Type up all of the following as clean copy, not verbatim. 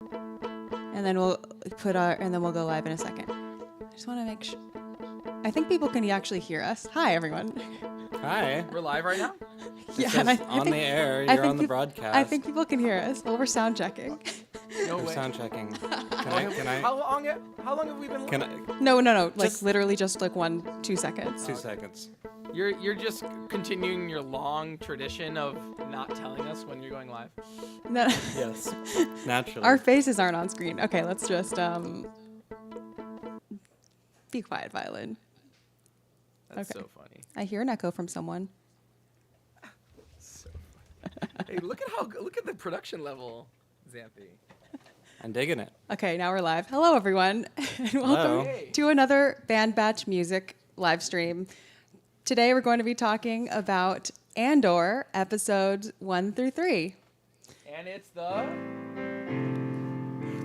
and then we'll go live in a second. I just want to make sure. I think people can actually hear us. Hi, everyone. Hi. We're live right now? Yeah, Says and I on think, the air. I You're think on the peop- broadcast. I think people can hear us. Well, we're sound checking. No We're way. sound checking. Can I? How long have we been live? Can I? No. Like Just- literally just like 2 seconds. 2 seconds. You're just continuing your long tradition of not telling us when you're going live. No, Yes. Naturally. our faces aren't on screen. Okay, let's just be quiet, violin. That's Okay. so funny. I hear an echo from someone. So funny. Hey, look at the production level, Xanthe. I'm digging it. Okay, now we're live. Hello, everyone, and welcome Hello. Hey. to another Band Batch Music live stream. Today, we're going to be talking about Andor, episodes 1 through 3. And it's the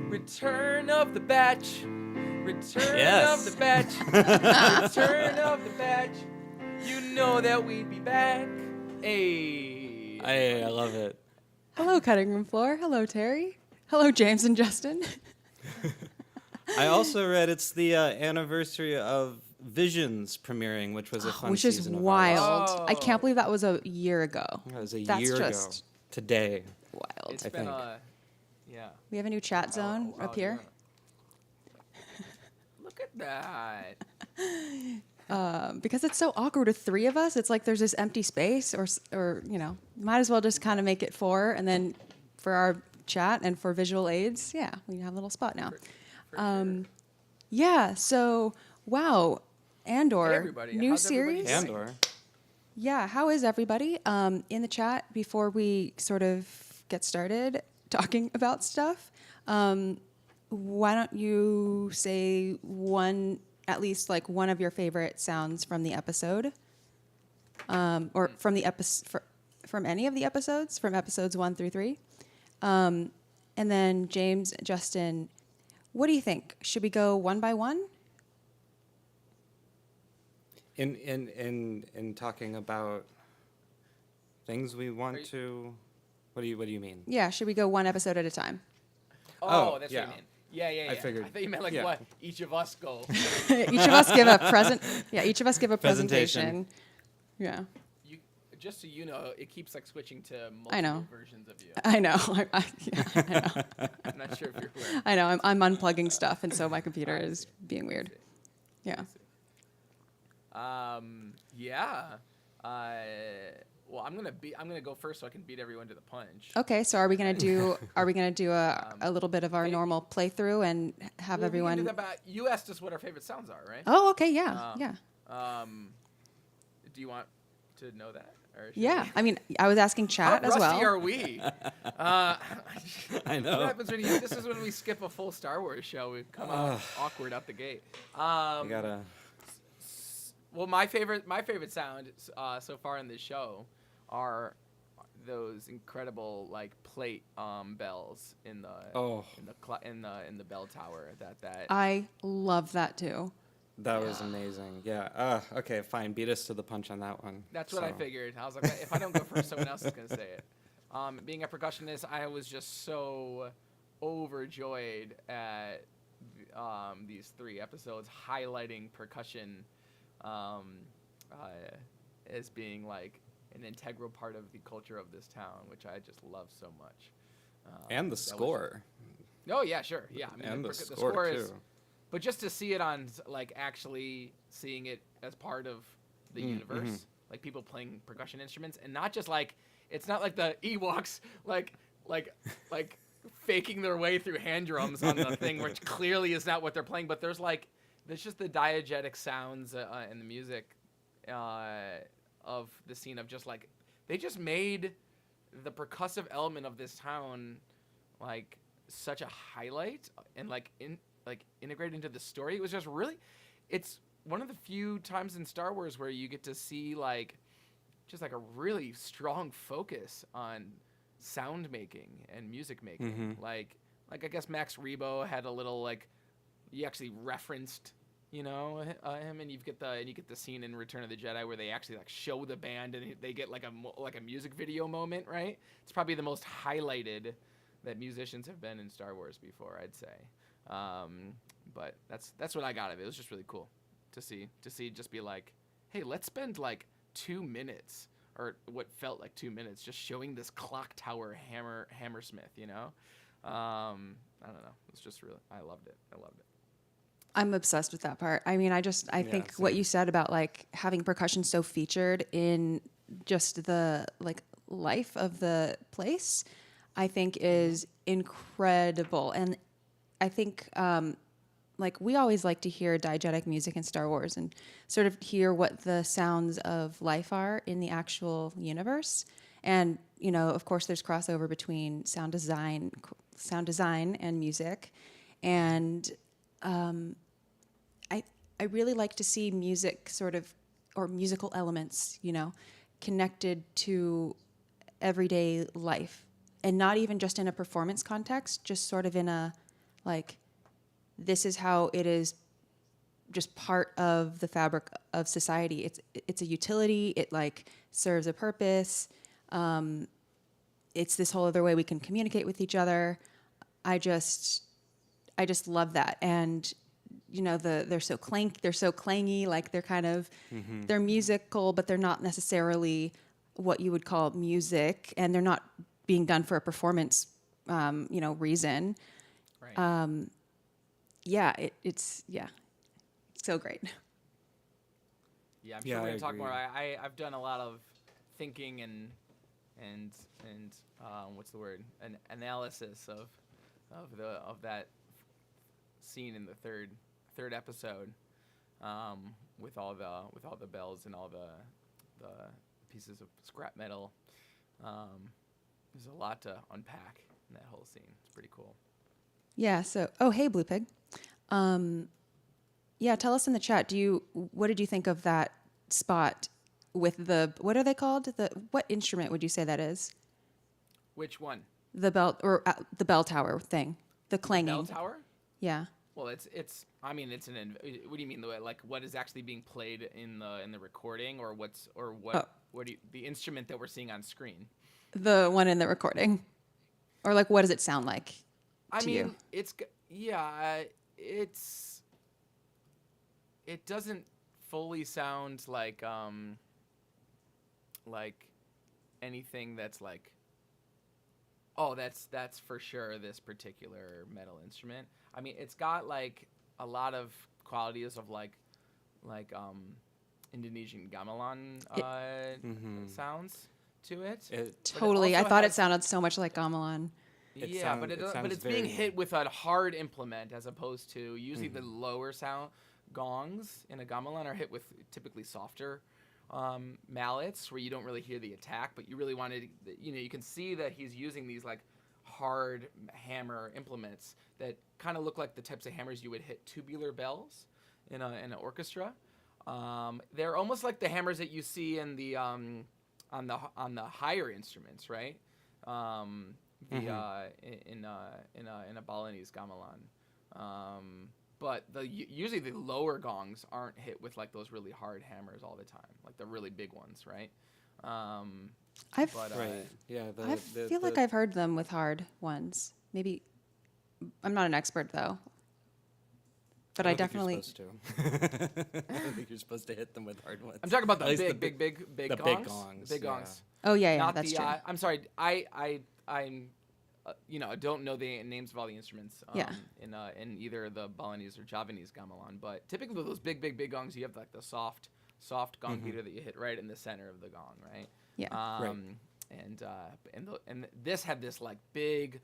Return of the Batch. Return Yes. of the Batch. Return of the Batch. You know that we'd be back. Hey. I love it. Hello, Cutting Room Floor. Hello, Terry. Hello, James and Justin. I also read it's the anniversary of Visions premiering, which was a fun Which is season of wild. Oh. I can't believe that was a year ago. ours. That was a That's year ago. just Today. wild. It's I been think. yeah. We have a new chat zone up here. Look at that. Because it's so awkward with 3 of us, it's like there's this empty space, or might as well just kind of make it 4, and then for our chat and for visual aids, yeah, we have a little spot now. For sure. Yeah, so wow, Andor, Hey, everybody. new How's everybody series. doing? Andor. Yeah, how is everybody? In the chat before we sort of get started talking about stuff, why don't you say at least like one of your favorite sounds from the episode, or from the from any of the episodes, from episodes 1 through 3, and then James, Justin, what do you think? Should we go one by one? In talking about things we want to. What do you mean? Yeah, should we go one episode at a time? Oh, Oh, that's yeah. what you mean. Yeah. I figured- I thought you meant like yeah. what? Each of us go. Each of us give a present. Yeah, each of us give a Presentation. presentation. Yeah, You, just so you know, it keeps like switching to I multiple know. versions of you. I know. I know. I'm not sure if you're aware. I know. I'm unplugging stuff, and so my computer is being weird. Yeah. Yeah. Well, I'm gonna go first so I can beat everyone to the punch. Okay. So are we gonna do a little bit of our maybe- normal playthrough and have Well, we can do everyone? that about, you asked us what our favorite sounds are, right? Oh, okay. Yeah. Yeah. Do you want to know that? Or should Yeah. we- I mean, I was asking How chat as rusty well. are we? I What know. happens when this is when we skip a full Star Wars show. We come out awkward out the gate. You gotta. Well, my favorite sound so far in this show are those incredible like plate bells in the in the bell tower. That I love that too. That was amazing. Yeah. Okay. Fine. Beat us to the punch on that one. That's what I So. figured. I was like, if I don't go first, someone else is gonna say it. Being a percussionist, I was just so overjoyed at these 3 episodes highlighting percussion as being like an integral part of the culture of this town, which I just love so much. And the that was- score. Oh yeah, sure, yeah. I mean, And the the score, score too. is, but just to see it on like actually seeing it as part of the universe, like people playing percussion instruments, and not just like it's not like the Ewoks like faking their way through hand drums on the thing, which clearly is not what they're playing. But there's just the diegetic sounds and the music of the scene of just like they just made the percussive element of this town like such a highlight and integrated into the story. It was just really, it's one of the few times in Star Wars where you get to see just a really strong focus on sound making and music making. Like I guess Max Rebo had a little he actually referenced him, and you get the scene in Return of the Jedi where they actually show the band and they get like a music video moment, right? It's probably the most highlighted that musicians have been in Star Wars before, I'd say. But that's what I got of it. It was just really cool to see just be like, hey, let's spend like 2 minutes or what felt like 2 minutes just showing this clock tower hammersmith, you know. I don't know. It's just really, I loved it. I'm obsessed with that part. I mean, I think what same. you said about like having percussion so featured in just the like life of the place, I think is incredible. And I think like we always like to hear diegetic music in Star Wars and sort of hear what the sounds of life are in the actual universe. And, you know, of course there's crossover between sound design and music. And I really like to see music sort of, or musical elements, you know, connected to everyday life. And not even just in a performance context, just sort of in a, like, this is how it is just part of the fabric of society. It's a utility. It, like, serves a purpose. It's this whole other way we can communicate with each other. I just love that. And, you know, they're so clangy, like they're kind of, they're musical, but they're not necessarily what you would call music, and they're not being done for a performance, reason. Right. It's so great. Yeah, I'm Yeah, sure we're I gonna talk agree. more. I've done a lot of thinking and what's the word? An analysis of that scene in the third episode, with all the bells and all the pieces of scrap metal. There's a lot to unpack in that whole scene. It's pretty cool. Yeah. So, hey, Blue Pig. Yeah, tell us in the chat. What did you think of that spot with what are they called? What instrument would you say that is? Which one? The bell, or the bell tower thing, the clanging. Bell tower? Yeah. Well, it's. I mean, it's an. What do you mean? Like, what is actually being played in the recording, or what? Oh. What do the instrument that we're seeing on screen? The one in the recording, or like, what does it sound like I to mean, you? It doesn't fully sound like anything that's like, oh, that's for sure this particular metal instrument. I mean, it's got like a lot of qualities of like Indonesian gamelan sounds to it. Totally. I also thought it has- sounded so much like gamelan. but sounds it's being very- hit with a hard implement as opposed to usually the lower sound gongs in a gamelan are hit with typically softer mallets where you don't really hear the attack, but you really wanted, you can see that he's using these like hard hammer implements that kind of look like the types of hammers you would hit tubular bells in an orchestra. They're almost like the hammers that you see in the on the higher instruments, right? In a Balinese gamelan. But usually the lower gongs aren't hit with like those really hard hammers all the time, like the really big ones, right? I feel like I've heard them with hard ones. Maybe I'm not an expert though, but I definitely. You're supposed to. I don't think you're supposed to hit them with hard ones. I'm talking about At the least big gongs. the big gongs. The big yeah. gongs. Oh yeah, Not that's the, true. I'm sorry. I'm I don't know the names of all the instruments in either the Balinese or Javanese gamelan, but typically those big gongs, you have like the soft gong beater that you hit right in the center of the gong, right? Yeah. Right. And this had this like big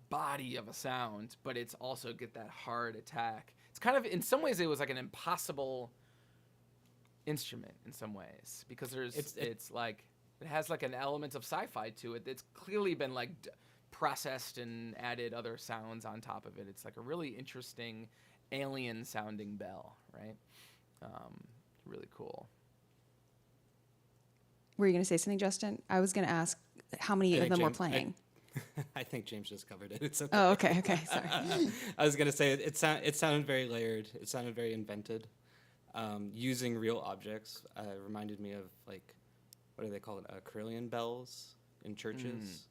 body of a sound, but it's also get that hard attack. It's kind of, in some ways it was like an impossible instrument in some ways, because it's like it has like an element of sci-fi to it that's clearly been like processed and added other sounds on top of it. It's like a really interesting alien sounding bell, right? Really cool. Were you going to say something, Justin? I was going to ask how many of them were playing. I think James just covered it. It's okay. Oh, okay, sorry. I was gonna say it sounded very layered. It sounded very invented. Using real objects reminded me of like, what do they call it? Carillion bells in churches.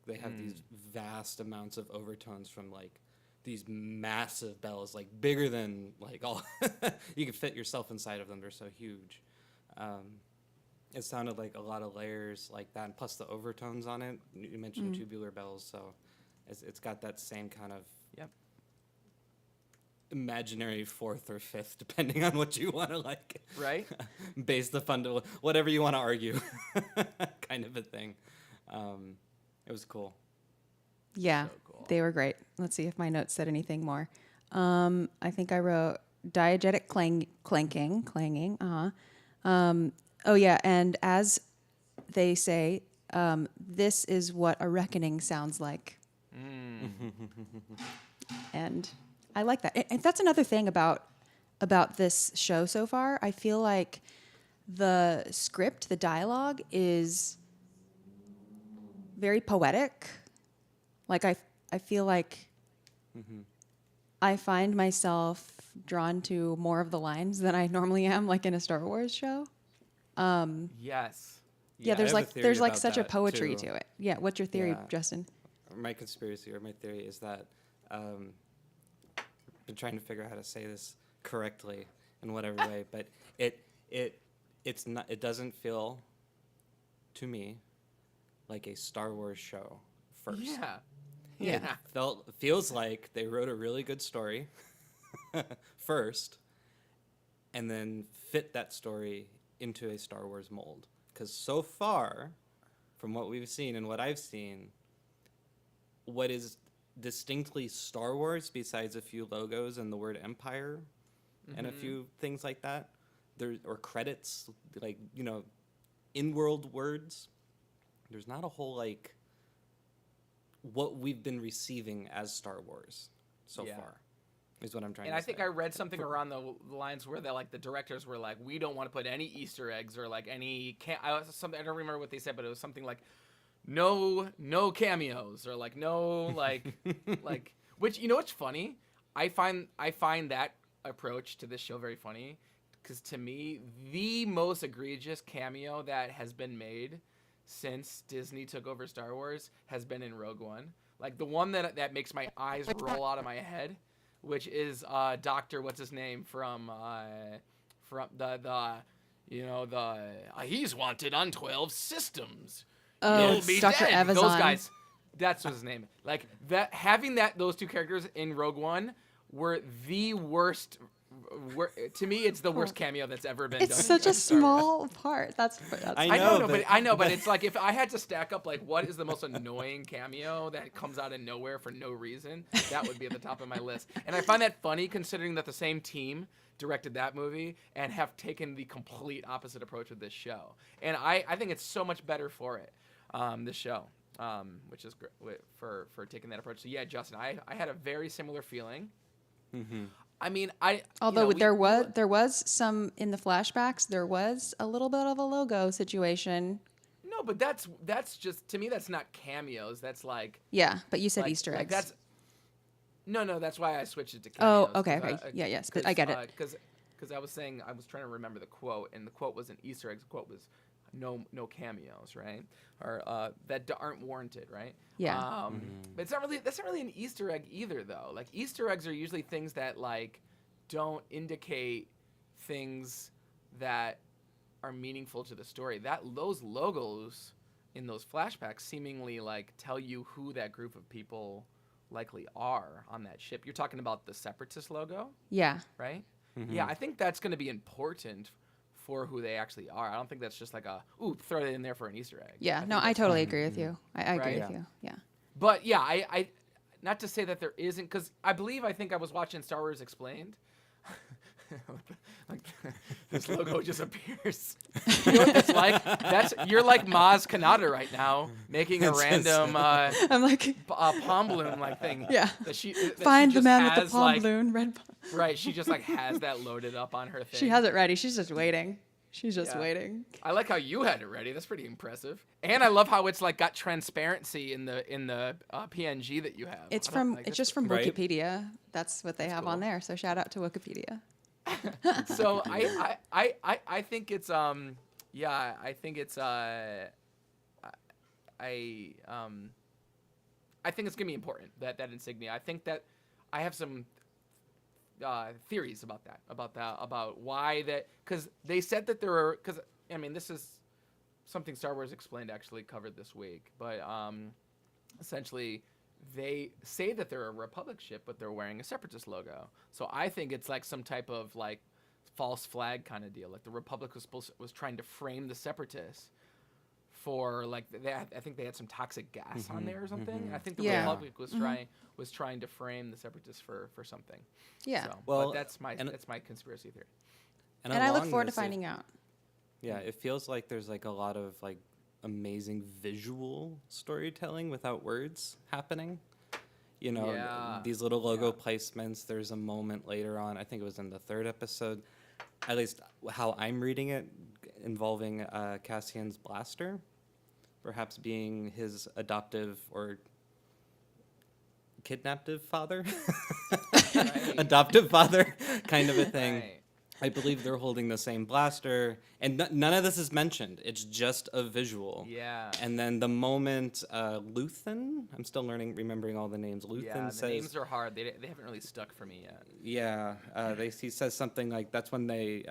They have these vast amounts of overtones from like these massive bells, like bigger than like all you could fit yourself inside of them. They're so huge. It sounded like a lot of layers like that, and plus the overtones on it. You mentioned tubular bells, so it's got that same kind of imaginary fourth or fifth, depending on what you want to like. Right. Base the fundamental, whatever you want to argue, kind of a thing. It was cool. Yeah, So cool. they were great. Let's see if my notes said anything more. I think I wrote diegetic clanging. Oh yeah, and as they say, this is what a reckoning sounds like. And I like that. And that's another thing about this show so far. I feel like the script, the dialogue is very poetic. Like I feel like I find myself drawn to more of the lines than I normally am, like in a Star Wars show. Yes. Yeah, I have a theory there's like about such a that, poetry too. to it. Yeah, what's your theory, Yeah. Justin? My conspiracy or my theory is that I've been trying to figure out how to say this correctly in whatever way, but it's not. It doesn't feel to me like a Star Wars show first. Yeah. Yeah. Yeah. Feels like they wrote a really good story first, and then fit that story into a Star Wars mold. Because so far, from what we've seen and what I've seen, what is distinctly Star Wars, besides a few logos and the word Empire, and a few things like that, or credits, like, in-world words, there's not a whole, like, what we've been receiving as Star Wars so Yeah. far, is what I'm trying And to I say. think I read something around the lines where the directors were like, we don't want to put any Easter eggs or like any I don't remember what they said, but it was something like no cameos or like no like like, which, what's funny? I find that approach to this show very funny, because to me the most egregious cameo that has been made since Disney took over Star Wars has been in Rogue One. Like the one that makes my eyes roll out of my head, which is Doctor what's his name from the he's wanted on 12 systems. Oh, He'll be Dr. dead. Evazan. Those guys. That's his name. Like that, having those two characters in Rogue One were the worst. To me, it's the worst cameo that's ever been done. It's such a in Star Wars. small part. That's I know, but it's like if I had to stack up like what is the most annoying cameo that comes out of nowhere for no reason, that would be at the top of my list. And I find that funny considering that the same team directed that movie and have taken the complete opposite approach with this show. And I think it's so much better for it, this show, which is great for taking that approach. So yeah, Justin, I had a very similar feeling. I mean, Although there was some in the flashbacks, there was a little bit of a logo situation. No, but that's just, to me, that's not cameos. That's like, Yeah, but you said like, Easter like eggs. that's that's why I switched it to Oh, cameos. okay, okay. Yeah, yes, but I get it. Because I was trying to remember the quote, and the quote wasn't Easter eggs. The quote was no cameos, right? Or that aren't warranted, right? Yeah. But that's not really an Easter egg either, though. Like Easter eggs are usually things that like don't indicate things that are meaningful to the story. Those logos in those flashbacks seemingly like tell you who that group of people likely are on that ship. You're talking about the Separatist logo, Yeah. right? Yeah, I think that's going to be important for who they actually are. I don't think that's just like throw it in there for an Easter egg. Yeah. think No, I that's totally fine. agree with you. I agree Right? with you. Yeah. But yeah, I not to say that there isn't, because I think I was watching Star Wars Explained. like this logo just appears. You know what that's like? You're like Maz Kanata right now, making a random I'm like, palm balloon like thing. yeah. That she Find the just man with the has, palm like, balloon, red. Right, she just like has that loaded up on her thing. She has it ready. She's just waiting. She's just Yeah. waiting. I like how you had it ready. That's pretty impressive. And I love how it's like got transparency in the PNG that you have. It's I don't- from like, it's that's just from Right. Wikipedia. That's what they have on cool. there. So shout out to Wikipedia. So I think it's I think it's think it's gonna be important, that insignia. I think that I have some theories about why that, because they said that there are, because I mean, this is something Star Wars Explained actually covered this week, but essentially they say that they're a Republic ship, but they're wearing a Separatist logo. So I think it's like some type of like false flag kind of deal. Like the Republic was trying to frame the Separatists for like I think they had some toxic gas on there or something. I think the Republic was trying to frame the Separatists for something. Yeah. So, Well, but that's my conspiracy theory. And I look along forward to this, finding out. Yeah, it feels like there's like a lot of like amazing visual storytelling without words happening. You know, these little logo placements. There's a moment later on, I think it was in the 3rd episode, at least how I'm reading it, involving Cassian's blaster, perhaps being his adoptive or kidnapped father, adoptive father, kind of a thing. Right. I believe they're holding the same blaster, and none of this is mentioned. It's just a visual. Yeah. And then the moment Luthen, I'm still remembering all the names. Luthen Yeah, the says, names are hard. They haven't really stuck for me yet. yeah, he says something like, that's when they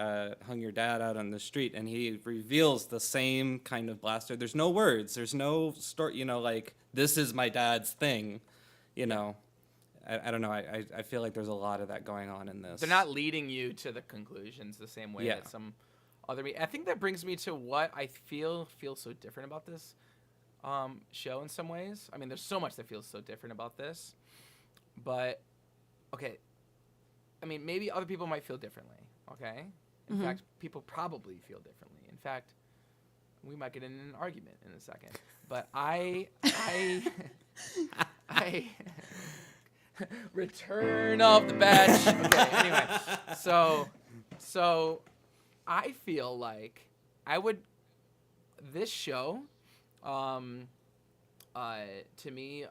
hung your dad out on the street, and he reveals the same kind of blaster. There's no words. There's no story, you know, like, this is my dad's thing, you know. I don't know. I feel like there's a lot of that going on in this. They're not leading you to the conclusions the same way that some other. I think that brings me to what I feel so different about this show in some ways. I mean, there's so much that feels so different about this, but okay. I mean, maybe other people might feel differently. Okay. In fact, people probably feel differently. In fact, we might get in an argument in a second. But I Return of the Batch. Okay, anyway. So I feel like this show, to me,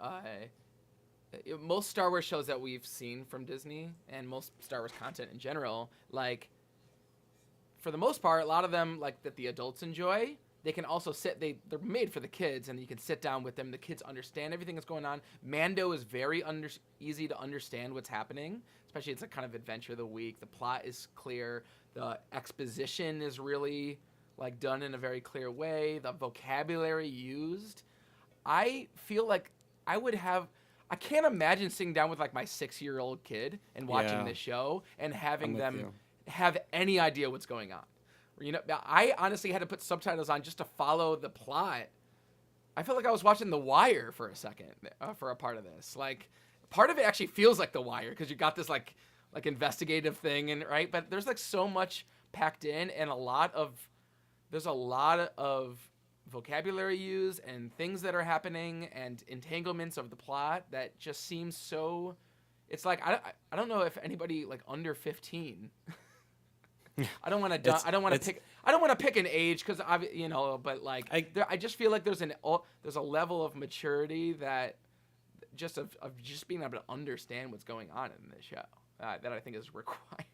most Star Wars shows that we've seen from Disney and most Star Wars content in general, like, for the most part, a lot of them, like, that the adults enjoy, they can also they're made for the kids, and you can sit down with them. The kids understand everything that's going on. Mando is very easy to understand what's happening, especially it's a kind of adventure of the week. The plot is clear. The exposition is really like done in a very clear way. The vocabulary used. I feel like I can't imagine sitting down with like my 6-year-old kid and watching this show and having them have any idea what's going on. You know, I honestly had to put subtitles on just to follow the plot. I felt like I was watching The Wire for a second, for a part of this. Like, part of it actually feels like The Wire because you got this like investigative thing, and right, but there's like so much packed in, and there's a lot of vocabulary used and things that are happening and entanglements of the plot that just seems so. It's like I don't know if anybody like under 15. I don't want to pick an age because but like I just feel like there's a level of maturity that just of just being able to understand what's going on in this show that I think is required.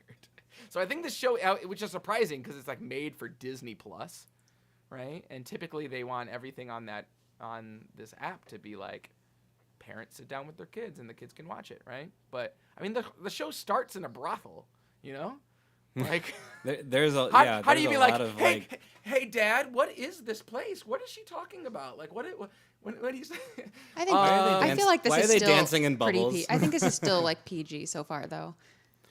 So I think this show, which is surprising because it's like made for Disney Plus, right? And typically they want everything on this app to be like parents sit down with their kids and the kids can watch it, right? But I mean the show starts in a brothel, you know. Like, there's a how do you be like, hey, Dad, what is this place? What is she talking about? Like, when he's. I think I feel like this is still dancing in bubbles? I think this is still like PG so far, though.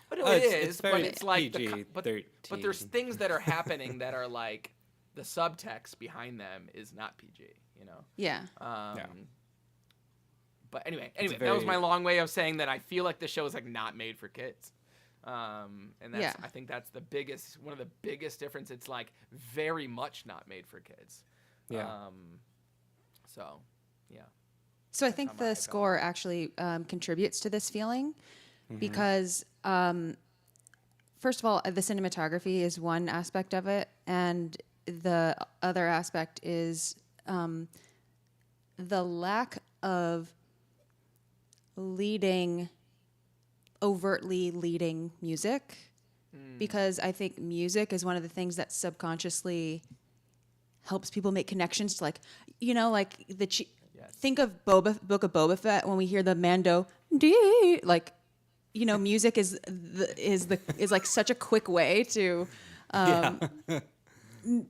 But it is, but it's like but there's things that are happening that are like the subtext behind them is not PG, you know. Yeah. But anyway, that was my long way of saying that I feel like the show is like not made for kids. And that's, I think that's one of the biggest difference. It's like very much not made for kids. Yeah. So I think the score actually contributes to this feeling because, first of all, the cinematography is one aspect of it. And the other aspect is the lack of overtly leading music, because I think music is one of the things that subconsciously helps people make connections to, like, like Yes. think of Book of Boba Fett when we hear the Mando, like, music is like such a quick way to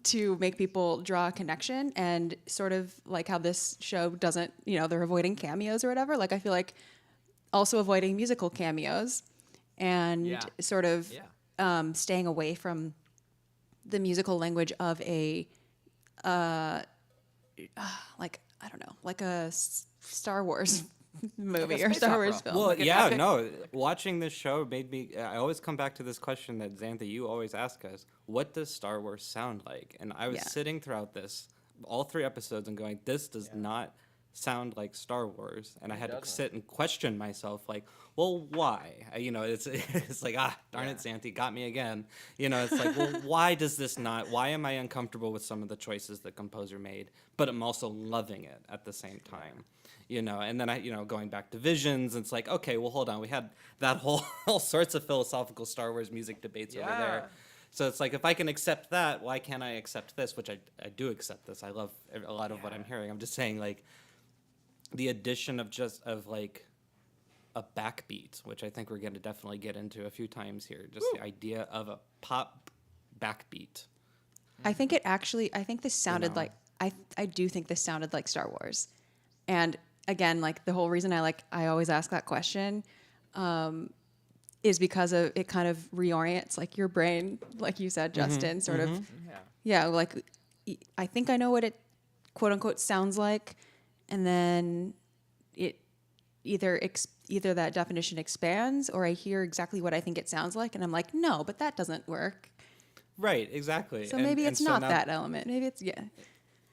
to make people draw a connection, and sort of like how this show doesn't, they're avoiding cameos or whatever. Like, I feel like also avoiding musical cameos and sort of staying away from the musical language of a like, I don't know, like a Star Wars movie or space Star opera. Wars film. Well, Like an yeah, epic- no. Watching this show made me. I always come back to this question that Xanthe, you always ask us: what does Star Wars sound like? And I was Yeah. sitting throughout this, all 3 episodes, and going, "This does not sound like Star Wars." And I had to doesn't. sit and question myself, like, "Well, why?" It's it's like, darn it, Xanthe, got me again. It's like, well, why does this not? Why am I uncomfortable with some of the choices the composer made? But I'm also loving it at the same time. And then I, going back to Visions, it's like, okay, well, hold on. We had that whole all sorts of philosophical Star Wars music debates over there. So it's like, if I can accept that, why can't I accept this? Which I do accept this. I love a lot of what I'm hearing. I'm just saying, like, the addition of like a backbeat, which I think we're going to definitely get into a few times here. Just the idea of a pop backbeat. I think this sounded like, I do think this sounded like Star Wars. And again, like, the whole reason I always ask that question is because of it kind of reorients, like, your brain, like you said, Justin, sort of. Like, I think I know what it quote unquote sounds like, and then it either that definition expands, or I hear exactly what I think it sounds like, and I'm like, no, but that doesn't work. Right, exactly. So maybe it's so not now- that element. Maybe it's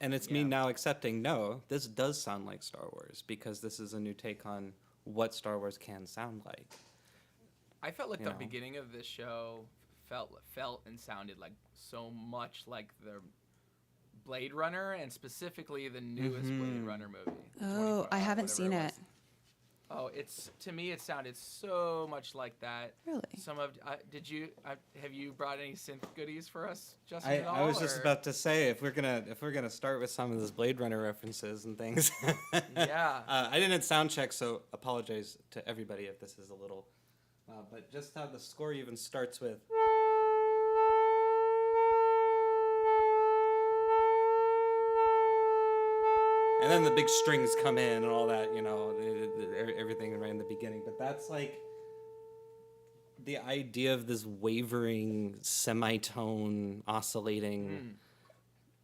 And it's me now accepting, no, this does sound like Star Wars, because this is a new take on what Star Wars can sound like. I felt like You the know. beginning of this show felt and sounded like so much like the Blade Runner, and specifically the newest Blade Runner movie. Oh, I haven't seen it. Oh, to me it sounded so much like that. Really? Some of have you brought any synth goodies for us, Justin? I, at all, I was just or- about to say, if we're gonna start with some of this Blade Runner references and things. Yeah. I didn't sound check, so apologize to everybody if this is a little. But just how the score even starts with. And then the big strings come in and all that, everything right in the beginning. But that's like the idea of this wavering semitone oscillating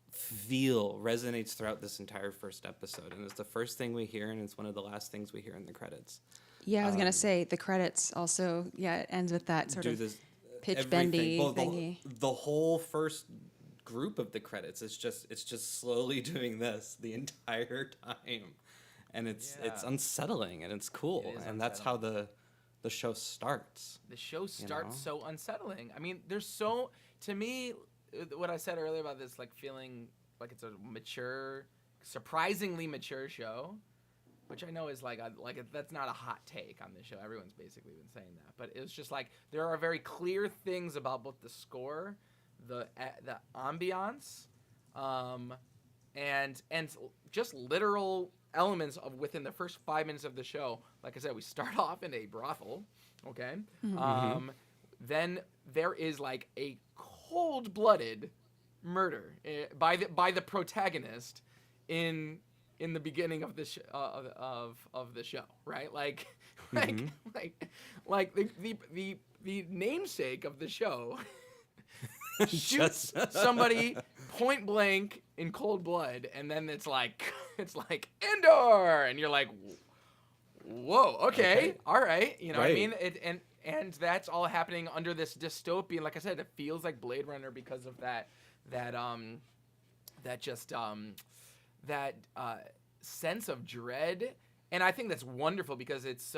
feel resonates throughout this entire first episode. And it's the first thing we hear, and it's one of the last things we hear in the credits. Yeah, I was gonna say the credits also. Yeah, it ends with that sort Do of this pitch everything. bendy Well, thingy. the whole first group of the credits it's just slowly doing this the entire time, and it's unsettling and it's cool, It is and that's how the show starts. The show starts so unsettling. I mean, to me, what I said earlier about this, like, feeling like it's a surprisingly mature show, which I know is that's not a hot take on this show. Everyone's basically been saying that, but it's just like there are very clear things about both the score, the ambiance, and just literal elements of within the first 5 minutes of the show. Like I said, we start off in a brothel, okay? Then there is like a cold-blooded murder by the protagonist in the beginning of the of the show, right? Like the namesake of the show shoots somebody point blank in cold blood, and then it's like Andor, and you're like, whoa, okay. All right, you know what I mean? And that's all happening under this dystopian. Like I said, it feels like Blade Runner because of that sense of dread, and I think that's wonderful because it's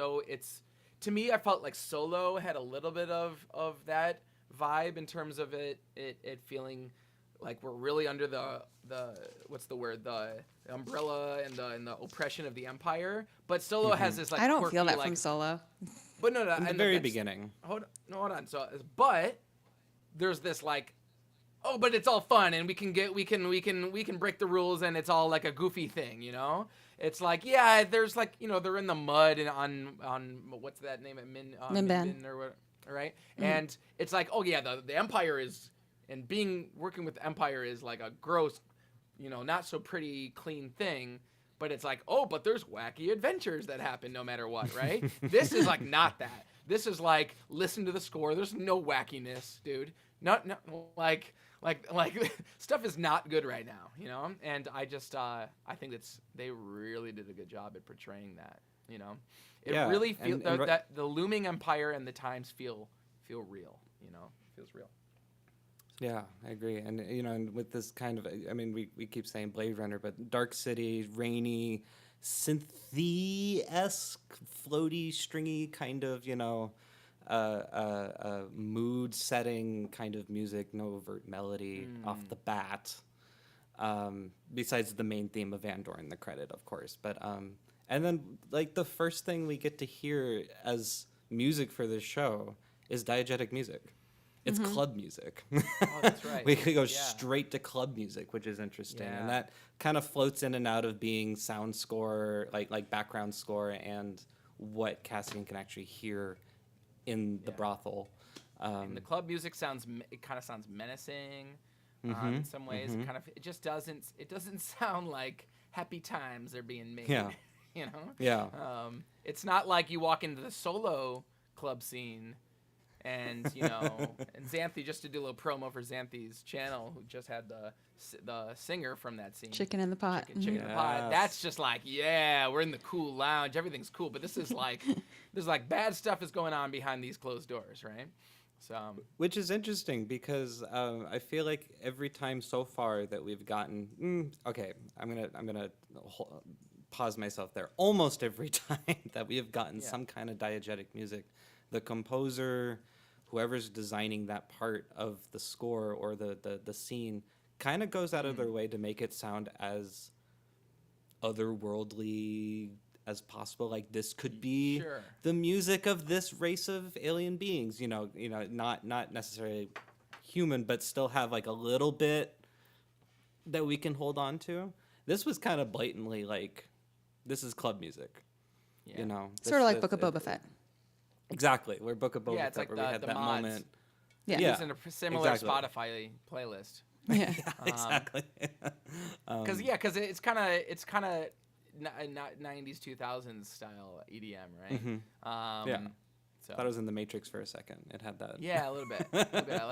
to me, I felt like Solo had a little bit of that vibe in terms of it feeling like we're really under the what's the word, the umbrella and the oppression of the Empire. But Solo has this like I don't quirky, feel that like, from Solo. but no, In the very beginning. Hold on. So, but there's this like oh, but it's all fun and we can break the rules and it's all like a goofy thing, you know? It's like, yeah, there's like, you know, they're in the mud and on what's that name? Minban. Or what, right? And it's like, oh yeah, the Empire is, and working with the Empire is like a gross, you know, not so pretty clean thing. But it's like, oh, but there's wacky adventures that happen no matter what, right? This is like not that. This is like, listen to the score. There's no wackiness, dude. Not like stuff is not good right now, you know. And I just I think they really did a good job at portraying that, you know. It really feels that the looming empire and the times feel real, you know. It feels real. Yeah, I agree. And, you know, and with this kind of, I mean, we keep saying Blade Runner, but Dark City, rainy, Xanthe-esque, floaty, stringy kind of, you know, mood-setting kind of music, no overt melody off the bat, besides the main theme of Andor in the credit, of course. But and then, like, the first thing we get to hear as music for this show is diegetic music. It's club music. Oh, that's right. We could go straight to club music, which is interesting. Yeah. And that kind of floats in and out of being sound score, like background score, and what Cassian can actually hear in the brothel. And the club music kind of sounds menacing in some ways. It just doesn't sound like happy times are being made. Yeah. You know? Yeah. It's not like you walk into the solo club scene and, you know, and Xanthe, just to do a little promo for Xanthe's channel, who just had the singer from that scene. Chicken in the pot. Chicken in the pot. That's just like, yeah, we're in the cool lounge. Everything's cool. But this is like, there's like bad stuff is going on behind these closed doors, right? So, which is interesting because I feel like every time so far that we've gotten, okay, I'm gonna pause myself there. Almost every time that we have gotten some kind of diegetic music, the composer, whoever's designing that part of the score or the scene, kind of goes out of their way to make it sound as otherworldly as possible. Like, this could be the music of this race of alien beings. You know, not necessarily human, but still have like a little bit that we can hold on to. This was kind of blatantly like, this is club music. You know, sort of like Book of Boba Fett. Exactly, where Book of Boba it's Fett, like where we had that mods. moment. Using a similar Spotify playlist. Yeah, exactly. Because it's kind of 90s 2000s style EDM, right? So. I thought it was in the Matrix for a second. It had that. Yeah, a little bit. I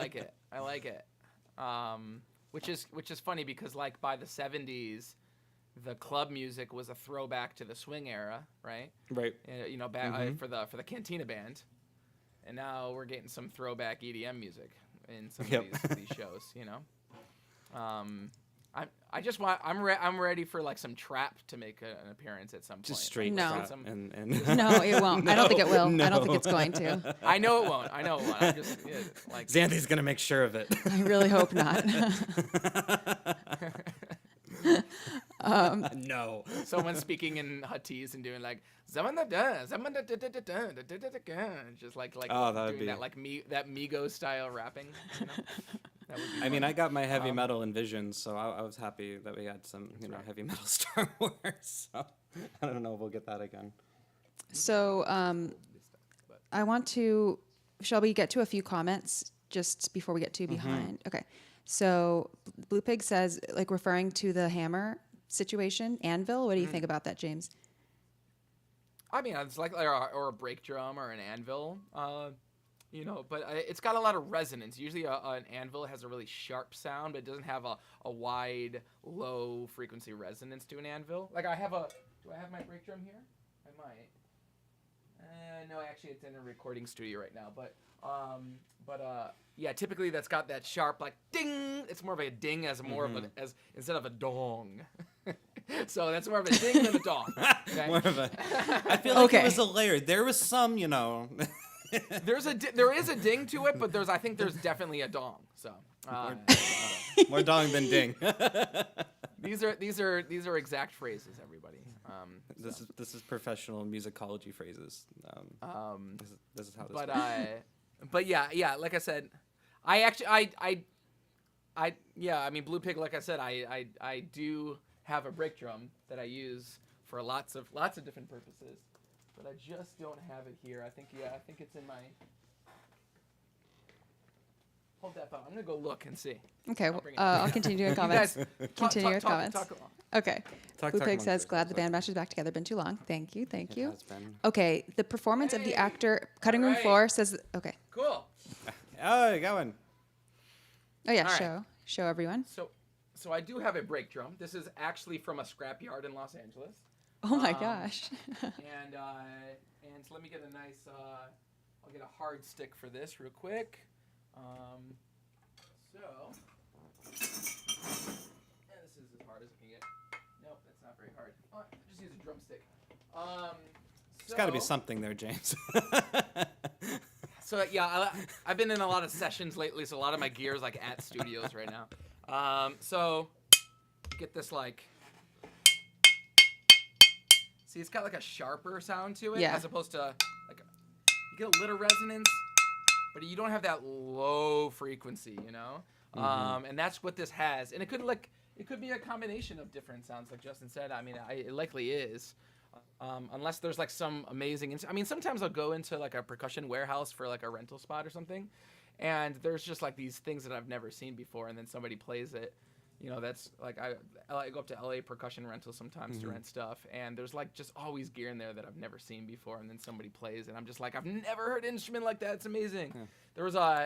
like it. Which is funny because like by the 70s, the club music was a throwback to the swing era, right? Right. You know, back for the Cantina Band, and now we're getting some throwback EDM music in some of these shows. You know, I'm ready for like some trap to make an appearance at some point. Just straight trap. And No, it won't. I don't think it will. I don't think it's going to. I know it won't. I'm just like Xanthe's gonna make sure of it. I really hope not. No. Someone speaking in Huttese and doing like just like doing that like that Migos style rapping. You know? That would be I mean, I got my heavy metal in Visions, so I was happy that we had some heavy metal Star Wars. So I don't know if we'll get that again. So I want to. Shall we get to a few comments just before we get too behind? Okay. So Blue Pig says, like, referring to the hammer situation, anvil. What do you think about that, James? I mean, it's like or a break drum or an anvil, you know, but it's got a lot of resonance. Usually an anvil has a really sharp sound, but it doesn't have a wide, low frequency resonance to an anvil. Like do I have my break drum here? I might. No, actually, it's in a recording studio right now, but yeah, typically that's got that sharp, like, ding. It's more of a ding as instead of a dong. So that's more of a ding than a dong. Okay? More of a. I feel like it was a layer. There was some, you know. there is a ding to it, but I think there's definitely a dong. So more dong than ding. These are exact phrases, everybody. This is professional musicology phrases. This is how this works. But yeah, like I said, I I mean, Blue Pig. Like I said, I do have a break drum that I use for lots of different purposes, but I just don't have it here. I think it's in my. Hold that thought. I'm gonna go look and see. Okay, I'll bring it I'll continue in comments. You guys, Continue with comments. Talk. Okay. Talk Blue Pig amongst says, glad the yourselves, band okay. matches back together. Been too long. Thank you. It has been. Okay, the performance of the Hey, actor, cutting room alright. floor says, okay. Cool. Oh, you got one. Oh yeah, Alright. show everyone. So I do have a break drum. This is actually from a scrapyard in Los Angeles. Oh my Um, gosh. And so let me get a nice. I'll get a hard stick for this real quick. And this is as hard as it can get. Nope, that's not very hard. Oh, just use a drumstick. There's got to be something there, James. So yeah, I've been in a lot of sessions lately, so a lot of my gear is like at studios right now. So get this like. See, it's got like a sharper sound to it, Yeah. as opposed to like you get a little resonance, but you don't have that low frequency, you know. And that's what this has, and it could be a combination of different sounds, like Justin said. I mean, it likely is. Unless there's like some amazing, I mean, sometimes I'll go into like a percussion warehouse for like a rental spot or something, and there's just like these things that I've never seen before, and then somebody plays it. You know, that's like I go up to LA percussion rental sometimes to rent stuff, and there's like just always gear in there that I've never seen before, and then somebody plays, and I'm just like, I've never heard an instrument like that. It's amazing. Yeah.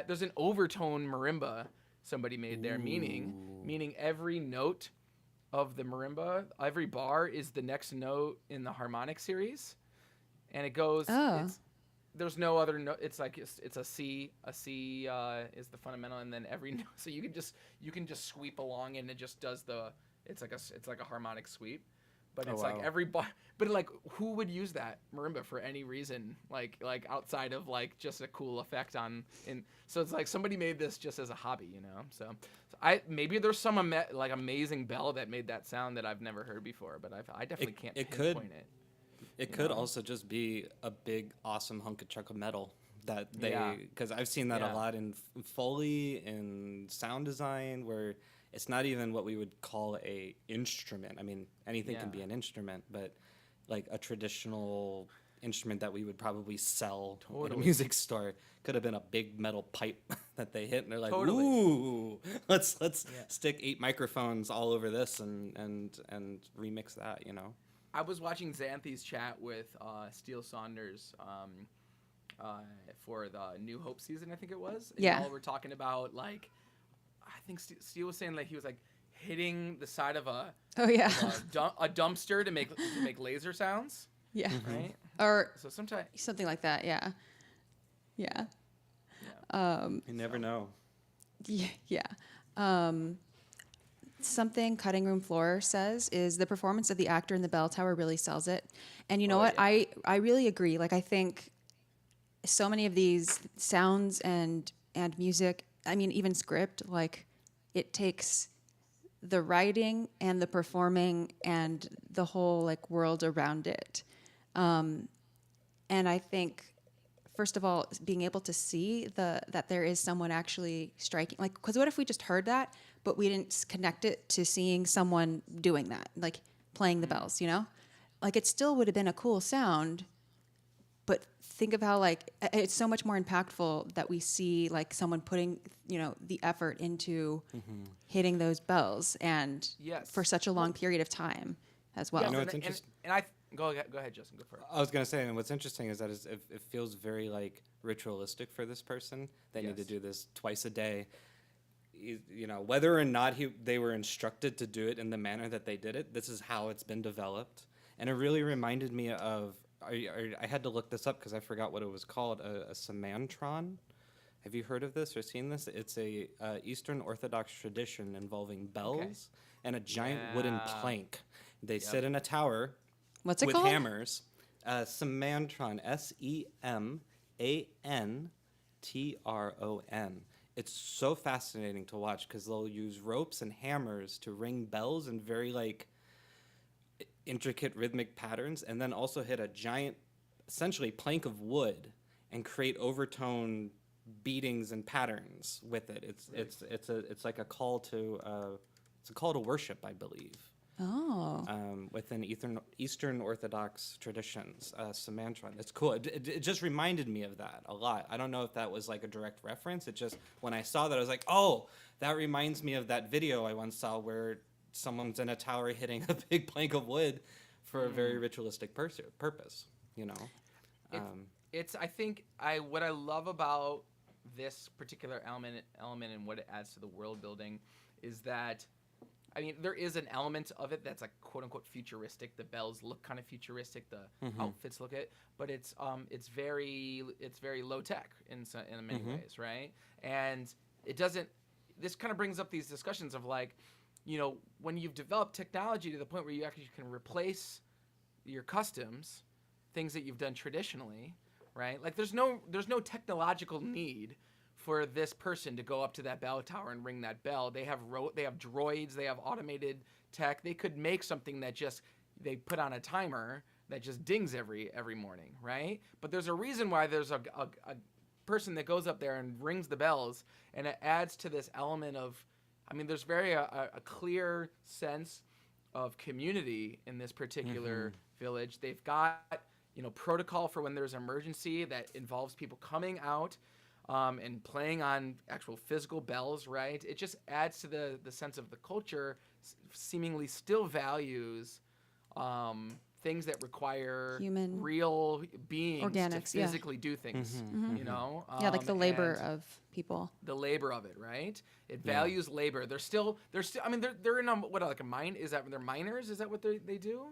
There's an overtone marimba somebody made there, meaning every note of the marimba, every bar is the next note in the harmonic series, and it goes. Oh. There's no other note. It's like it's a C. A C is the fundamental, and then every note. So you can just sweep along, and it just does the. It's like a harmonic sweep, but it's like every bar. But like, who would use that marimba for any reason? Like outside of like just a cool effect on. So it's like somebody made this just as a hobby, you know. So maybe there's some like amazing bell that made that sound that I've never heard before, but I definitely can't pinpoint it. It could also just be a big, awesome hunk of chunk of metal that because I've seen that a lot in Foley and sound design, where it's not even what we would call a instrument. I mean, anything can be an instrument, but like a traditional instrument that we would probably sell in a music store could have been a big metal pipe that they hit, and they're like, ooh, let's stick 8 microphones all over this and remix that, you know. I was watching Xanthe's chat with Steele Saunders for the New Hope season, I think it was. And Yeah. y'all were talking about, like, I think Steele was saying, like, he was, like, hitting the side of a dumpster to make laser sounds. Yeah. Right? Or So sometimes... something like that. Yeah. Yeah. You never know. Yeah. Something cutting room floor says is the performance of the actor in the bell tower really sells it. And you know what? Yeah. I really agree. Like, I think so many of these sounds and music, I mean, even script, like, it takes the writing and the performing and the whole like world around it. And I think, first of all, being able to see that there is someone actually striking, like, because what if we just heard that, but we didn't connect it to seeing someone doing that, like playing the bells, you know? Like, it still would have been a cool sound, but think of how, like, it's so much more impactful that we see, like, someone putting, you know, the effort into hitting those bells and for such a long period of time as well. You know, it's interesting. Go ahead, Justin. Go for it. I was going to say, and what's interesting is that it feels very, like, ritualistic for this person. They need to do this twice a day. You know, whether or not they were instructed to do it in the manner that they did it, this is how it's been developed. And it really reminded me of, I had to look this up because I forgot what it was called, a semantron. Have you heard of this or seen this? It's a Eastern Orthodox tradition involving bells and a giant wooden plank. They sit in a tower. What's it with called? hammers. Semantron, Semantron. It's so fascinating to watch because they'll use ropes and hammers to ring bells in very like intricate rhythmic patterns, and then also hit a giant, essentially plank of wood and create overtone beatings and patterns with it. It's like a call to worship, I believe. Oh. Within Eastern Orthodox traditions, some mantra. It's cool. It just reminded me of that a lot. I don't know if that was like a direct reference. It just, when I saw that, I was like, oh, that reminds me of that video I once saw where someone's in a tower hitting a big plank of wood for a very ritualistic purpose, you know? I think what I love about this particular element and what it adds to the world building is that, I mean, there is an element of it that's like quote unquote futuristic. The bells look kind of futuristic. The outfits look it, but it's very low tech in many ways, right? And it doesn't. This kind of brings up these discussions of like, you know, when you've developed technology to the point where you actually can replace your customs, things that you've done traditionally, right? Like there's no technological need for this person to go up to that bell tower and ring that bell. They have droids, they have automated tech. They could make something that just they put on a timer that just dings every morning, right? But there's a reason why there's a person that goes up there and rings the bells, and it adds to this element of, I mean, there's a clear sense of community in this particular village. They've got, you know, protocol for when there's an emergency that involves people coming out and playing on actual physical bells, right? It just adds to the sense of the culture, seemingly still values things that require Human real beings organics, to physically do things, you know? like the labor of people. The labor of it, right? It values labor. They're still. I mean, they're in like a mine. Is that they're miners? Is that what they do?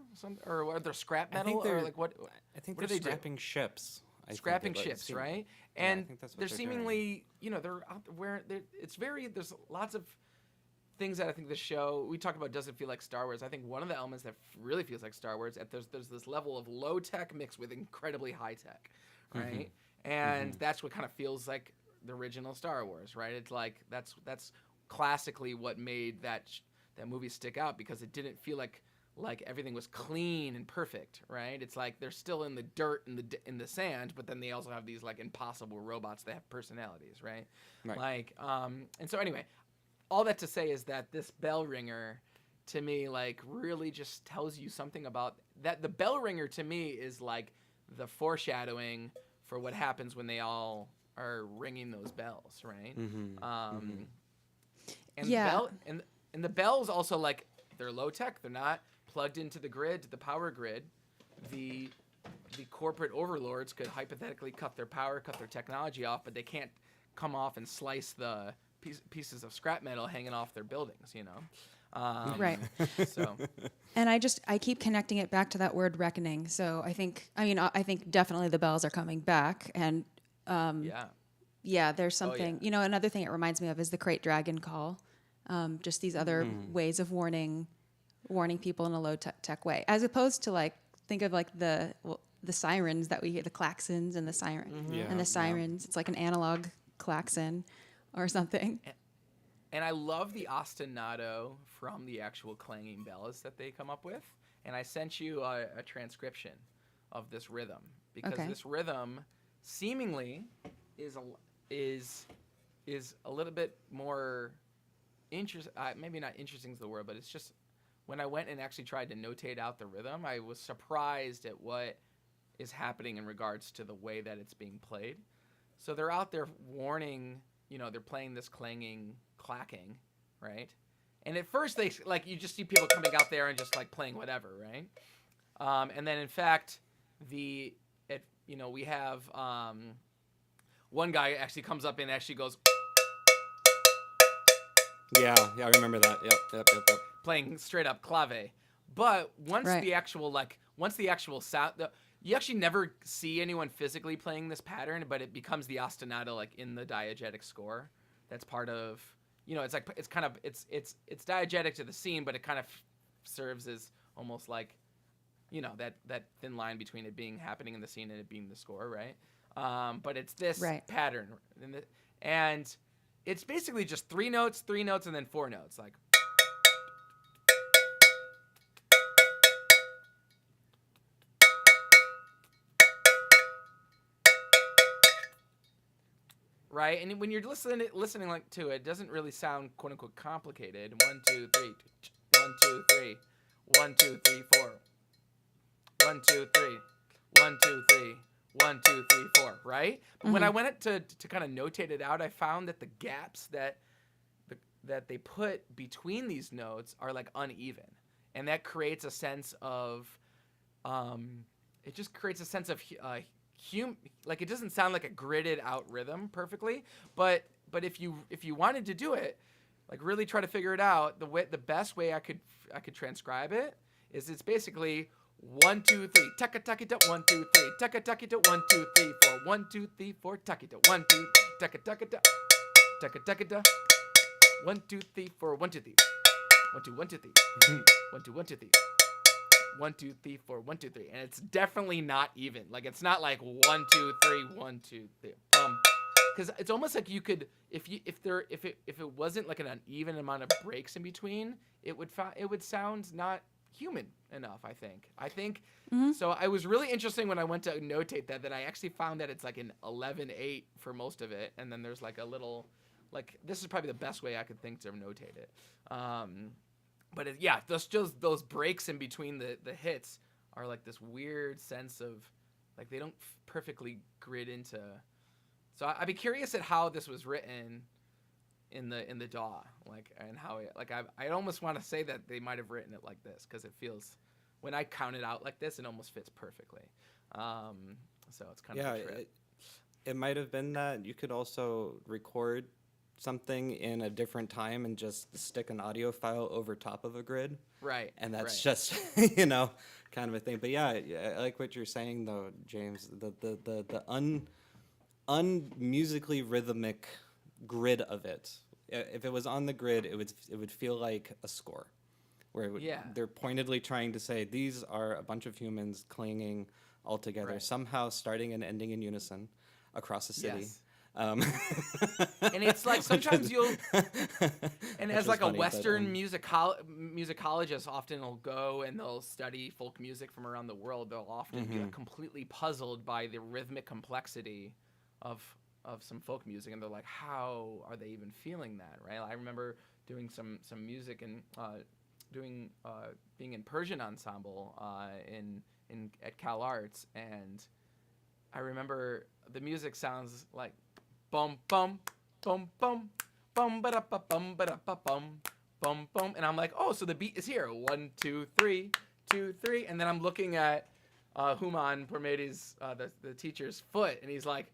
Or are they scrap metal? Or like what? I think what they're do they scrapping ships. Scrapping ships, right? And I think that's what they're they're seemingly, you know, they're out where it's very. There's lots of things that I think the show we talked about doesn't feel like Star Wars. I think one of the elements that really feels like Star Wars, there's this level of low tech mixed with incredibly high tech, right? And that's what kind of feels like the original Star Wars, right? It's like that's classically what made that movie stick out, because it didn't feel like everything was clean and perfect, right? It's like they're still in the dirt and in the sand, but then they also have these like impossible robots that have personalities, right? Like, and so anyway, all that to say is that this bell ringer, to me, like really just tells you something about that. The bell ringer to me is like the foreshadowing for what happens when they all are ringing those bells, right? And the bell and the bells also, like, they're low tech. They're not plugged into the grid, to the power grid. The corporate overlords could hypothetically cut their power, cut their technology off, but they can't come off and slice the pieces of scrap metal hanging off their buildings, you know? Right. So, And I keep connecting it back to that word reckoning. So I think definitely the bells are coming back. And there's something, you know, another thing it reminds me of is the Crate Dragon call. Just these other ways of warning people in a low tech way, as opposed to like, think of like the sirens that we hear, the klaxons and the sirens. It's like an analog klaxon or something. And I love the ostinato from the actual clanging bells that they come up with. And I sent you a transcription of this rhythm, because this rhythm seemingly is a little bit more interesting. Maybe not interesting is the word, but it's just, when I went and actually tried to notate out the rhythm, I was surprised at what is happening in regards to the way that it's being played. So they're out there warning, you know, they're playing this clacking, right? And at first they, like, you just see people coming out there and just like playing whatever, right? And then in fact, we have one guy actually comes up and actually goes, Yeah, I remember that. Yep. playing straight up clave. But once the actual sound, you actually never see anyone physically playing this pattern, but it becomes the ostinato, like in the diegetic score. That's part of, you know, it's diegetic to the scene, but it kind of serves as almost like, you know, that thin line between it being happening in the scene and it being the score, right? But it's this pattern, and it's basically just 3 notes, and then 4 notes, like. right? And when you're listening like to it, it doesn't really sound quote unquote complicated. 1, 2, 3, 1, 2, 3, 1, 2, 3, 4, 1, 2, 3, 1, 2, 3, 1, 2, 3, 4, right? But when I went to kind of notate it out, I found that the gaps that they put between these notes are like uneven, and that creates a sense of it just creates a sense of like it doesn't sound like a gridded out rhythm perfectly, but if you wanted to do it, like really try to figure it out, the best way I could transcribe it is it's basically 1, 2, 3, taka taka da, 1, 2, 3, taka taka da, 1, 2, 3, 4, 1, 2, 3, 4, taka da, 1, 2, taka taka da, taka taka da, 1, 2, 3, 4, 1, 2, 3, 1, 2, 1, 2, 3, 1, 2, 1, 2, 3. 1, 2, 3, 4, 1, 2, 3, and it's definitely not even. Like it's not like 1, 2, 3, 1, 2, 3. Because it's almost like you could, if it wasn't like an uneven amount of breaks in between, it would sound not human enough. I think. So I was really interesting when I went to notate that I actually found that it's like an 11/8 for most of it, and then there's like a little, like this is probably the best way I could think to notate it. But those breaks in between the hits are like this weird sense of, like they don't perfectly grid into. So I'd be curious at how this was written in the DAW, like, and how it, like I almost want to say that they might have written it like this, because it feels, when I count it out like this, it almost fits perfectly. So it's kind of a trip. It might have been that you could also record something in a different time and just stick an audio file over top of a grid. Right. And that's right. just, kind of a thing. But yeah, I like what you're saying though, James. The unmusically rhythmic grid of it. If it was on the grid, it would feel like a score, where they're pointedly trying to say these are a bunch of humans clinging all together, somehow starting and ending in unison across a city. Yes. And it's like sometimes you'll, and as like a Western musicologist often will go and they'll study folk music from around the world. They'll often be like completely puzzled by the rhythmic complexity of some folk music, and they're like, how are they even feeling that, right? I remember doing some music and being in Persian ensemble at Cal Arts, and I remember the music sounds like bum bum bum bum bum ba da ba bum ba da ba bum bum bum, and I'm like, oh, so the beat is here, 1 2 3 2 3, and then I'm looking at Human Parmenti's the teacher's foot, and he's like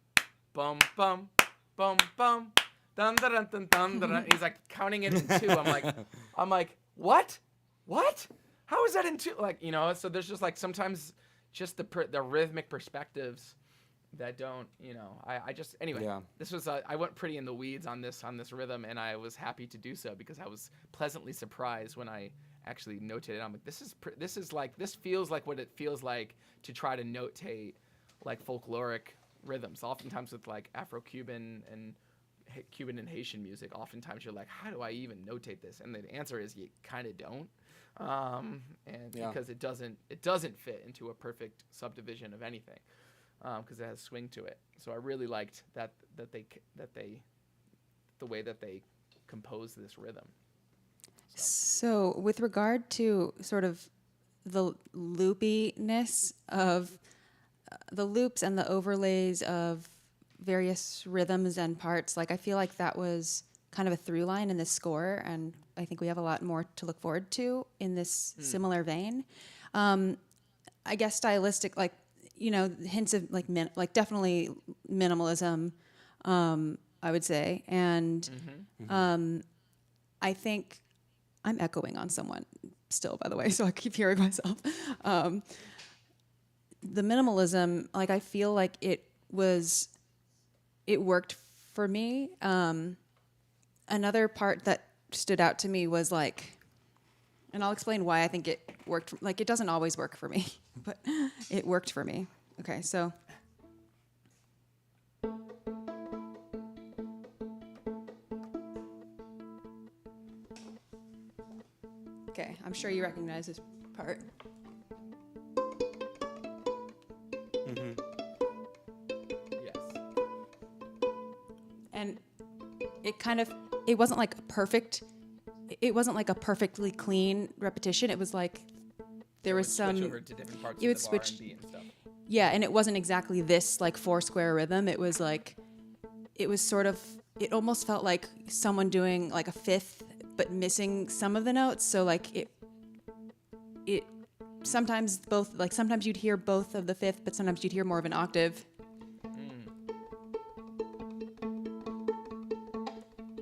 bum bum bum bum dun dun dun dun dun dun. He's like counting it in 2. I'm like what? How is that in 2? Like, so there's just like sometimes just the rhythmic perspectives that don't, I just, anyway, this was, I went pretty in the weeds on this rhythm, and I was happy to do so because I was pleasantly surprised when I actually notated. I'm like, this feels like what it feels like to try to notate like folkloric rhythms. Oftentimes with like Afro-Cuban and Cuban and Haitian music, oftentimes you're like, how do I even notate this? And the answer is you kind of don't. Because it doesn't fit into a perfect subdivision of anything. Because it has swing to it. So I really liked the way that they composed this rhythm. So with regard to sort of the loopiness of the loops and the overlays of various rhythms and parts, like I feel like that was kind of a through line in this score, and I think we have a lot more to look forward to in this similar vein. I guess stylistic, like, hints of like definitely minimalism, I would say. And I think I'm echoing on someone still, by the way, so I keep hearing myself. The minimalism, like I feel like it worked for me. Another part that stood out to me was like, and I'll explain why I think it worked. Like, it doesn't always work for me, but it worked for me. Okay, so. Okay, I'm sure you recognize this part. Yes. And it wasn't like perfect. It wasn't like a perfectly clean repetition. It was like there was Switch some. over to different parts You of would the switch. R&B and stuff. Yeah, and it wasn't exactly this like 4-square rhythm. It was like, it was sort of. It almost felt like someone doing like a fifth, but missing some of the notes. So like it. Sometimes both. Like sometimes you'd hear both of the fifth, but sometimes you'd hear more of an octave.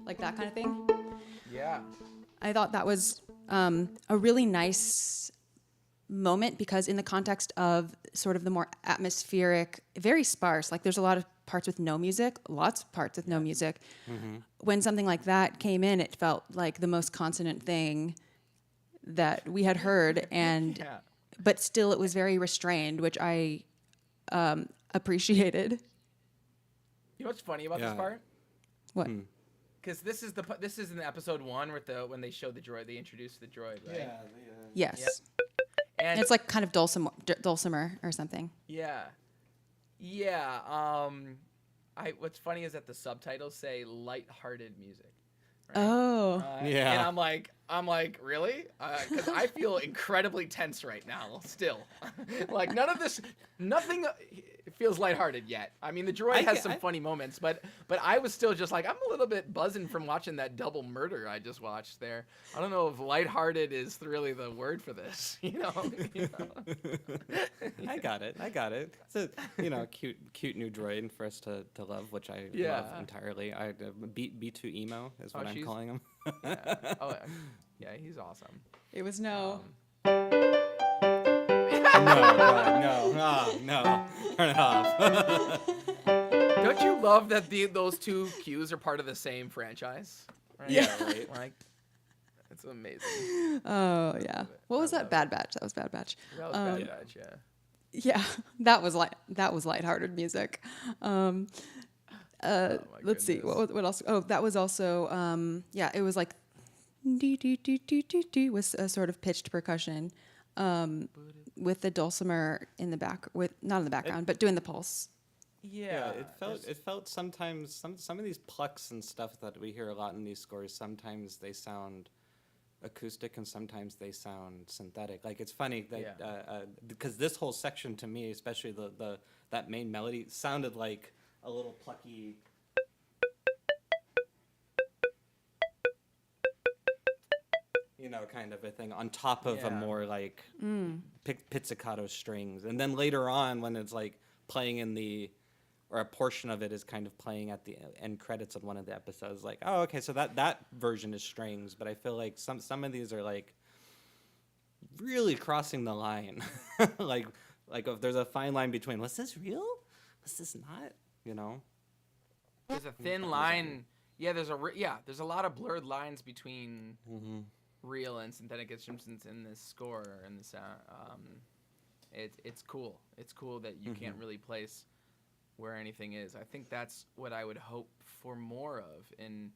Like that kind of thing. Yeah. I thought that was a really nice moment because in the context of sort of the more atmospheric, very sparse, like there's a lot of parts with no music, lots of parts with no music. When something like that came in, it felt like the most consonant thing that we had heard, and Yeah. but still it was very restrained, which I appreciated. You know what's funny about this Yeah. part? What? Because this is in episode 1 when they showed the droid, they introduced the droid, right? Yes. Yep. And It's like kind of dulcimer or something. yeah. What's funny is that the subtitles say light-hearted music. Right? Oh. Yeah. And I'm like, really? Because I feel incredibly tense right now. Still, like nothing feels lighthearted yet. I mean, the droid has some funny moments, but I was still just like, I'm a little bit buzzing from watching that double murder I just watched there. I don't know if lighthearted is really the word for this. You know? I got it. It's a cute new droid for us to love, which I love entirely. B2 emo is what I'm calling him. Yeah. Oh, yeah, he's awesome. It was no. No, turn it off. Don't you love that those two cues are part of the same franchise? Right? Yeah, right. Like, it's amazing. Oh yeah. What was that? Bad Batch. That was Bad Batch. That was Bad Batch, yeah. Yeah, that was lighthearted music. Let's see. What else? Oh, that was also it was like dee dee dee dee dee dee with a sort of pitched percussion. With the dulcimer in the back, not in the background, but doing the pulse. Yeah, it felt sometimes some of these plucks and stuff that we hear a lot in these scores. Sometimes they sound acoustic and sometimes they sound synthetic. Like it's funny that because this whole section to me, especially that main melody, sounded like a little plucky. Kind of a thing on top of a more like pizzicato strings, and then later on when it's like playing or a portion of it is kind of playing at the end credits of one of the episodes. Like, oh, okay, so that version is strings, but I feel like some of these are like really crossing the line, like if there's a fine line between was this real, was this not, There's a thin line. Yeah, there's a lot of blurred lines between. Real and synthetic instruments in this score and the sound. It's cool. It's cool that you can't really place where anything is. I think that's what I would hope for more of in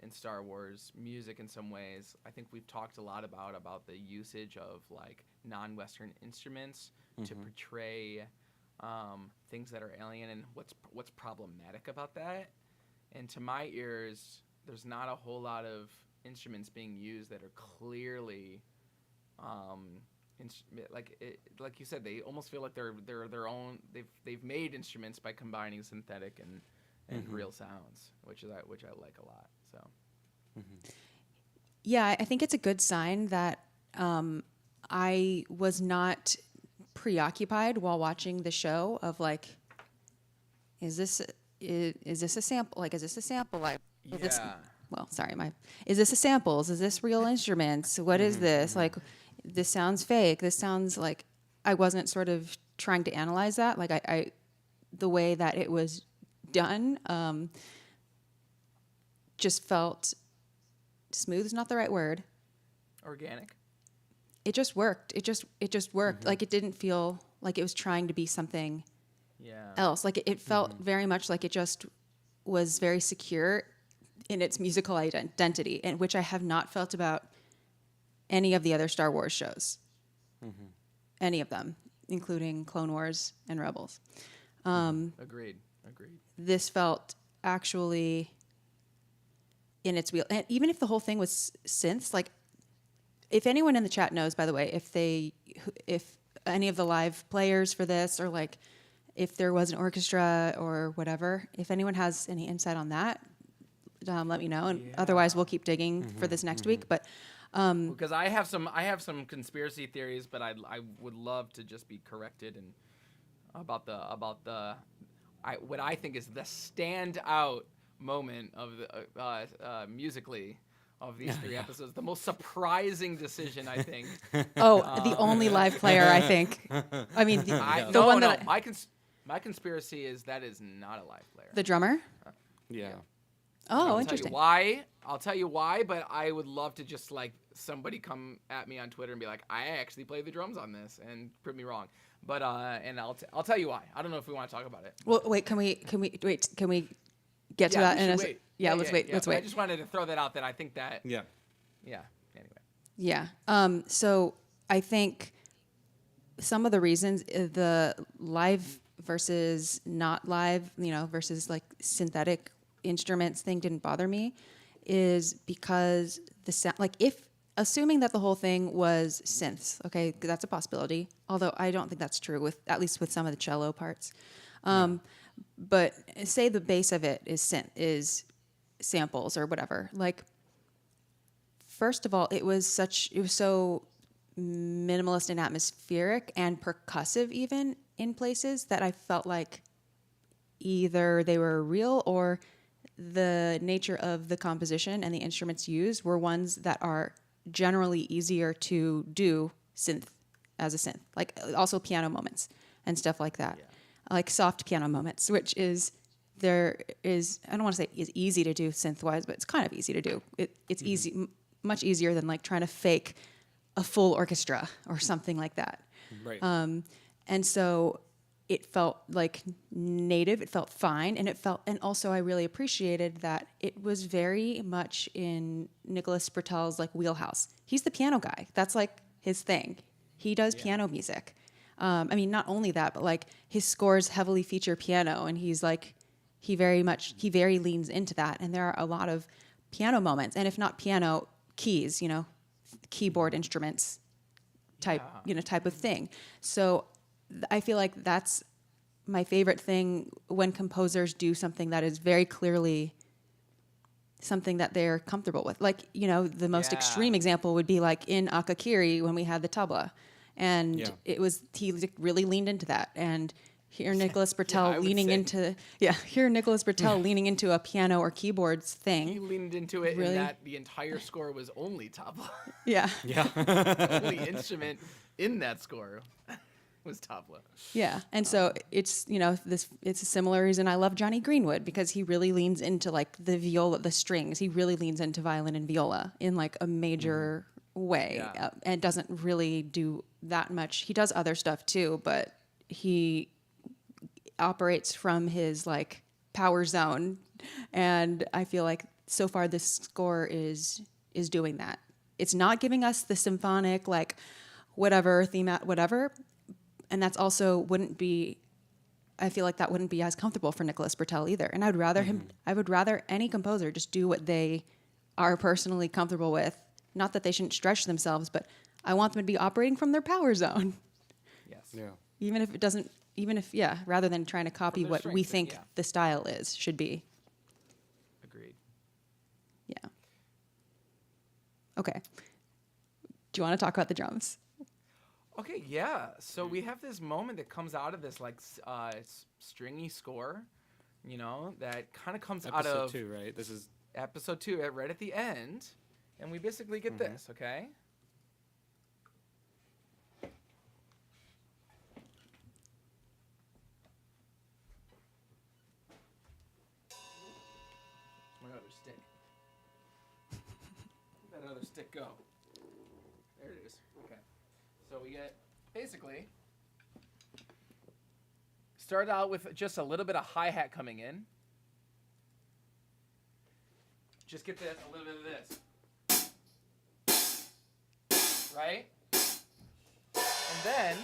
Star Wars music in some ways. I think we've talked a lot about the usage of like non-Western instruments to portray things that are alien and what's problematic about that. And to my ears, there's not a whole lot of instruments being used that are clearly, like you said, they almost feel like they're their own. They've made instruments by combining synthetic and real sounds, which I like a lot. So, Yeah, I think it's a good sign that I was not preoccupied while watching the show of like, is this a sample? Like, is this a sample? Like. Is this a samples? Is this real instruments? What is this? Like, this sounds fake. This sounds like I wasn't sort of trying to analyze that. Like I the way that it was done, just felt smooth is not the right word. organic. It just worked. It just worked. Like it didn't feel like it was trying to be something else. Like it felt very much like it just was very secure in its musical identity, and which I have not felt about any of the other Star Wars shows. Any of them, including Clone Wars and Rebels. Agreed. Agreed. this felt actually in its wheel. And even if the whole thing was synths, like if anyone in the chat knows, by the way, if any of the live players for this, or like if there was an orchestra or whatever, if anyone has any insight on that, let me know. And otherwise, we'll keep digging for this next week. But Because I have some conspiracy theories, but I would love to just be corrected and about the what I think is the standout moment of the musically of these 3 episodes, the most surprising decision, I think. the only live player, I think. I mean, My conspiracy is that is not a live player. the drummer. Yeah. Oh, I'll interesting. tell you why, but I would love to just like somebody come at me on Twitter and be like, I actually played the drums on this and prove me wrong. But and I'll tell you why. I don't know if we want to talk about it. Well, wait. Can we get to that? Let's wait. Let's wait. I just wanted to throw that out. That I think that. Yeah. Yeah. Anyway. Yeah. So I think some of the reasons the live versus not live, versus like synthetic instruments thing didn't bother me is because the sound, like if assuming that the whole thing was synths, okay, that's a possibility. Although I don't think that's true at least with some of the cello parts. But say the base of it is samples or whatever. Like, first of all, it was so minimalist and atmospheric and percussive even in places that I felt like either they were real or the nature of the composition and the instruments used were ones that are generally easier to do as a synth. Like also piano moments and stuff like that. Yeah. Like soft piano moments, which is I don't want to say is easy to do synth-wise, but it's kind of easy to do. It's easy, much easier than like trying to fake a full orchestra or something like that. Right. And so it felt like native, it felt fine, and also I really appreciated that it was very much in Nicholas Bertel's like wheelhouse. He's the piano guy. That's like his thing. He does piano music. I mean, not only that, but like his scores heavily feature piano, and he's like, he very leans into that. And there are a lot of piano moments, and if not piano, keys, keyboard instruments type of thing. So I feel like that's my favorite thing when composers do something that is very clearly something that they're comfortable with. Like, the most extreme example would be like in Akakiri when we had the tabla. And he really leaned into that. And here Nicholas Bertel leaning into a piano or keyboards thing. He leaned into it in that the entire score was only tabla. Yeah. Yeah. The only instrument in that score was tabla. Yeah. And so it's a similar reason I love Johnny Greenwood, because he really leans into like the viola, the strings. He really leans into violin and viola in like a major way, and doesn't really do that much. He does other stuff too, but he operates from his like power zone, and I feel like so far this score is doing that. It's not giving us the symphonic like whatever theme at whatever, and that's also I feel like that wouldn't be as comfortable for Nicholas Bertel either. And I would rather any composer just do what they are personally comfortable with. Not that they shouldn't stretch themselves, but I want them to be operating from their power zone. Yes. Yeah. Rather than trying to copy what we think the style should be. Agreed. Yeah. Okay. Do you want to talk about the drums? Okay, yeah. So we have this moment that comes out of this like stringy score, that kind of comes out of episode 2, right? This is episode 2, right at the end, and we basically get this, okay? My other stick. Where'd that other stick go? There it is. Okay. So we get basically start out with just a little bit of hi-hat coming in. Just get this, a little bit of this. Right? And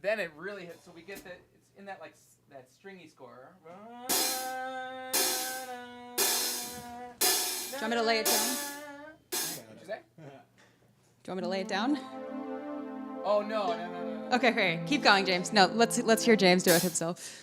then it really hits. So we get that in that that stringy score. Do you want me to lay it down? What'd you say? Do you want me to lay it down? Oh no. Okay, great. Keep going, James. No, let's hear James do it himself.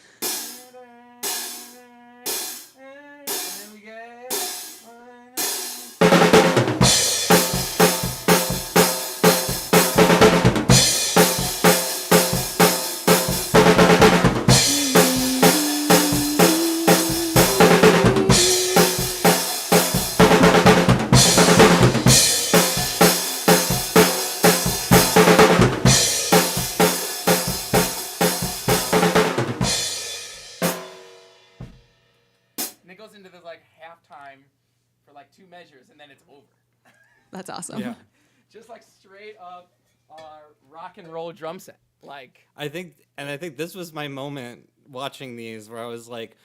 Into this halftime for 2 measures, and then it's over. That's awesome. Yeah. Just straight up rock and roll drum set. I think this was my moment watching these where I was like,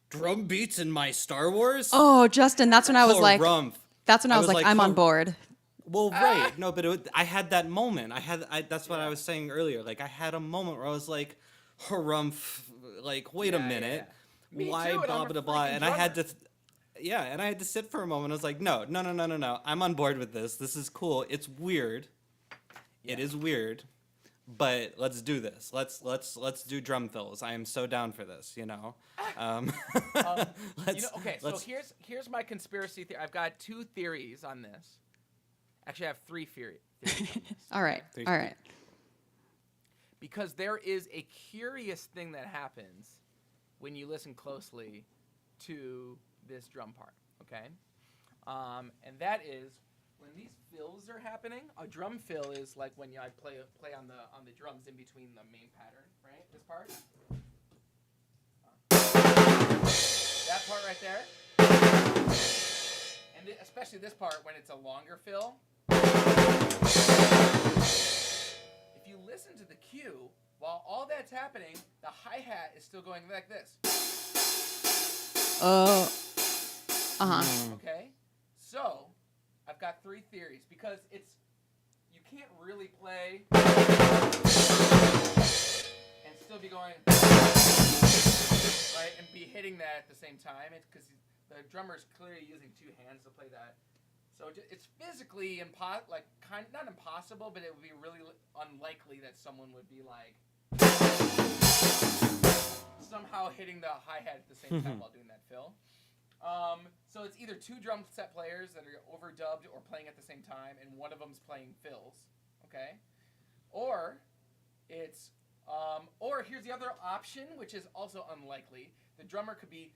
drum beats in my Star Wars? Oh, Justin, that's when I was like, Harumph. that's when I was like, I'm on board. Well, right. No, but I had that moment. That's what I was saying earlier. I had a moment where I was like, harumph, wait a minute. Yeah. Me Why too, and blah I'm a blah blah, freaking and I had drummer. to and I had to sit for a moment. I was like, no, I'm on board with this. This is cool. It's weird. It is weird, but let's do this. Let's do drum fills. I am so down for this. So here's my conspiracy theory. I've got 2 theories on this. Actually, I have 3 theories. All right. Because there is a curious thing that happens when you listen closely to this drum part, okay? And that is when these fills are happening. A drum fill is when I play on the drums in between the main pattern, right? This part. That part right there. And especially this part when it's a longer fill. If you listen to the cue, while all that's happening, the hi-hat is still going like this. Oh. Okay? So, I've got 3 theories because you can't really play and still be going, right, and be hitting that at the same time. It's because the drummer's clearly using 2 hands to play that. So it's physically not impossible, but it would be really unlikely that someone would be somehow hitting the hi-hat at the same time while doing that fill. So it's either 2 drum set players that are overdubbed or playing at the same time, and one of them's playing fills, okay? Or it's, or here's the other option, which is also unlikely. The drummer could be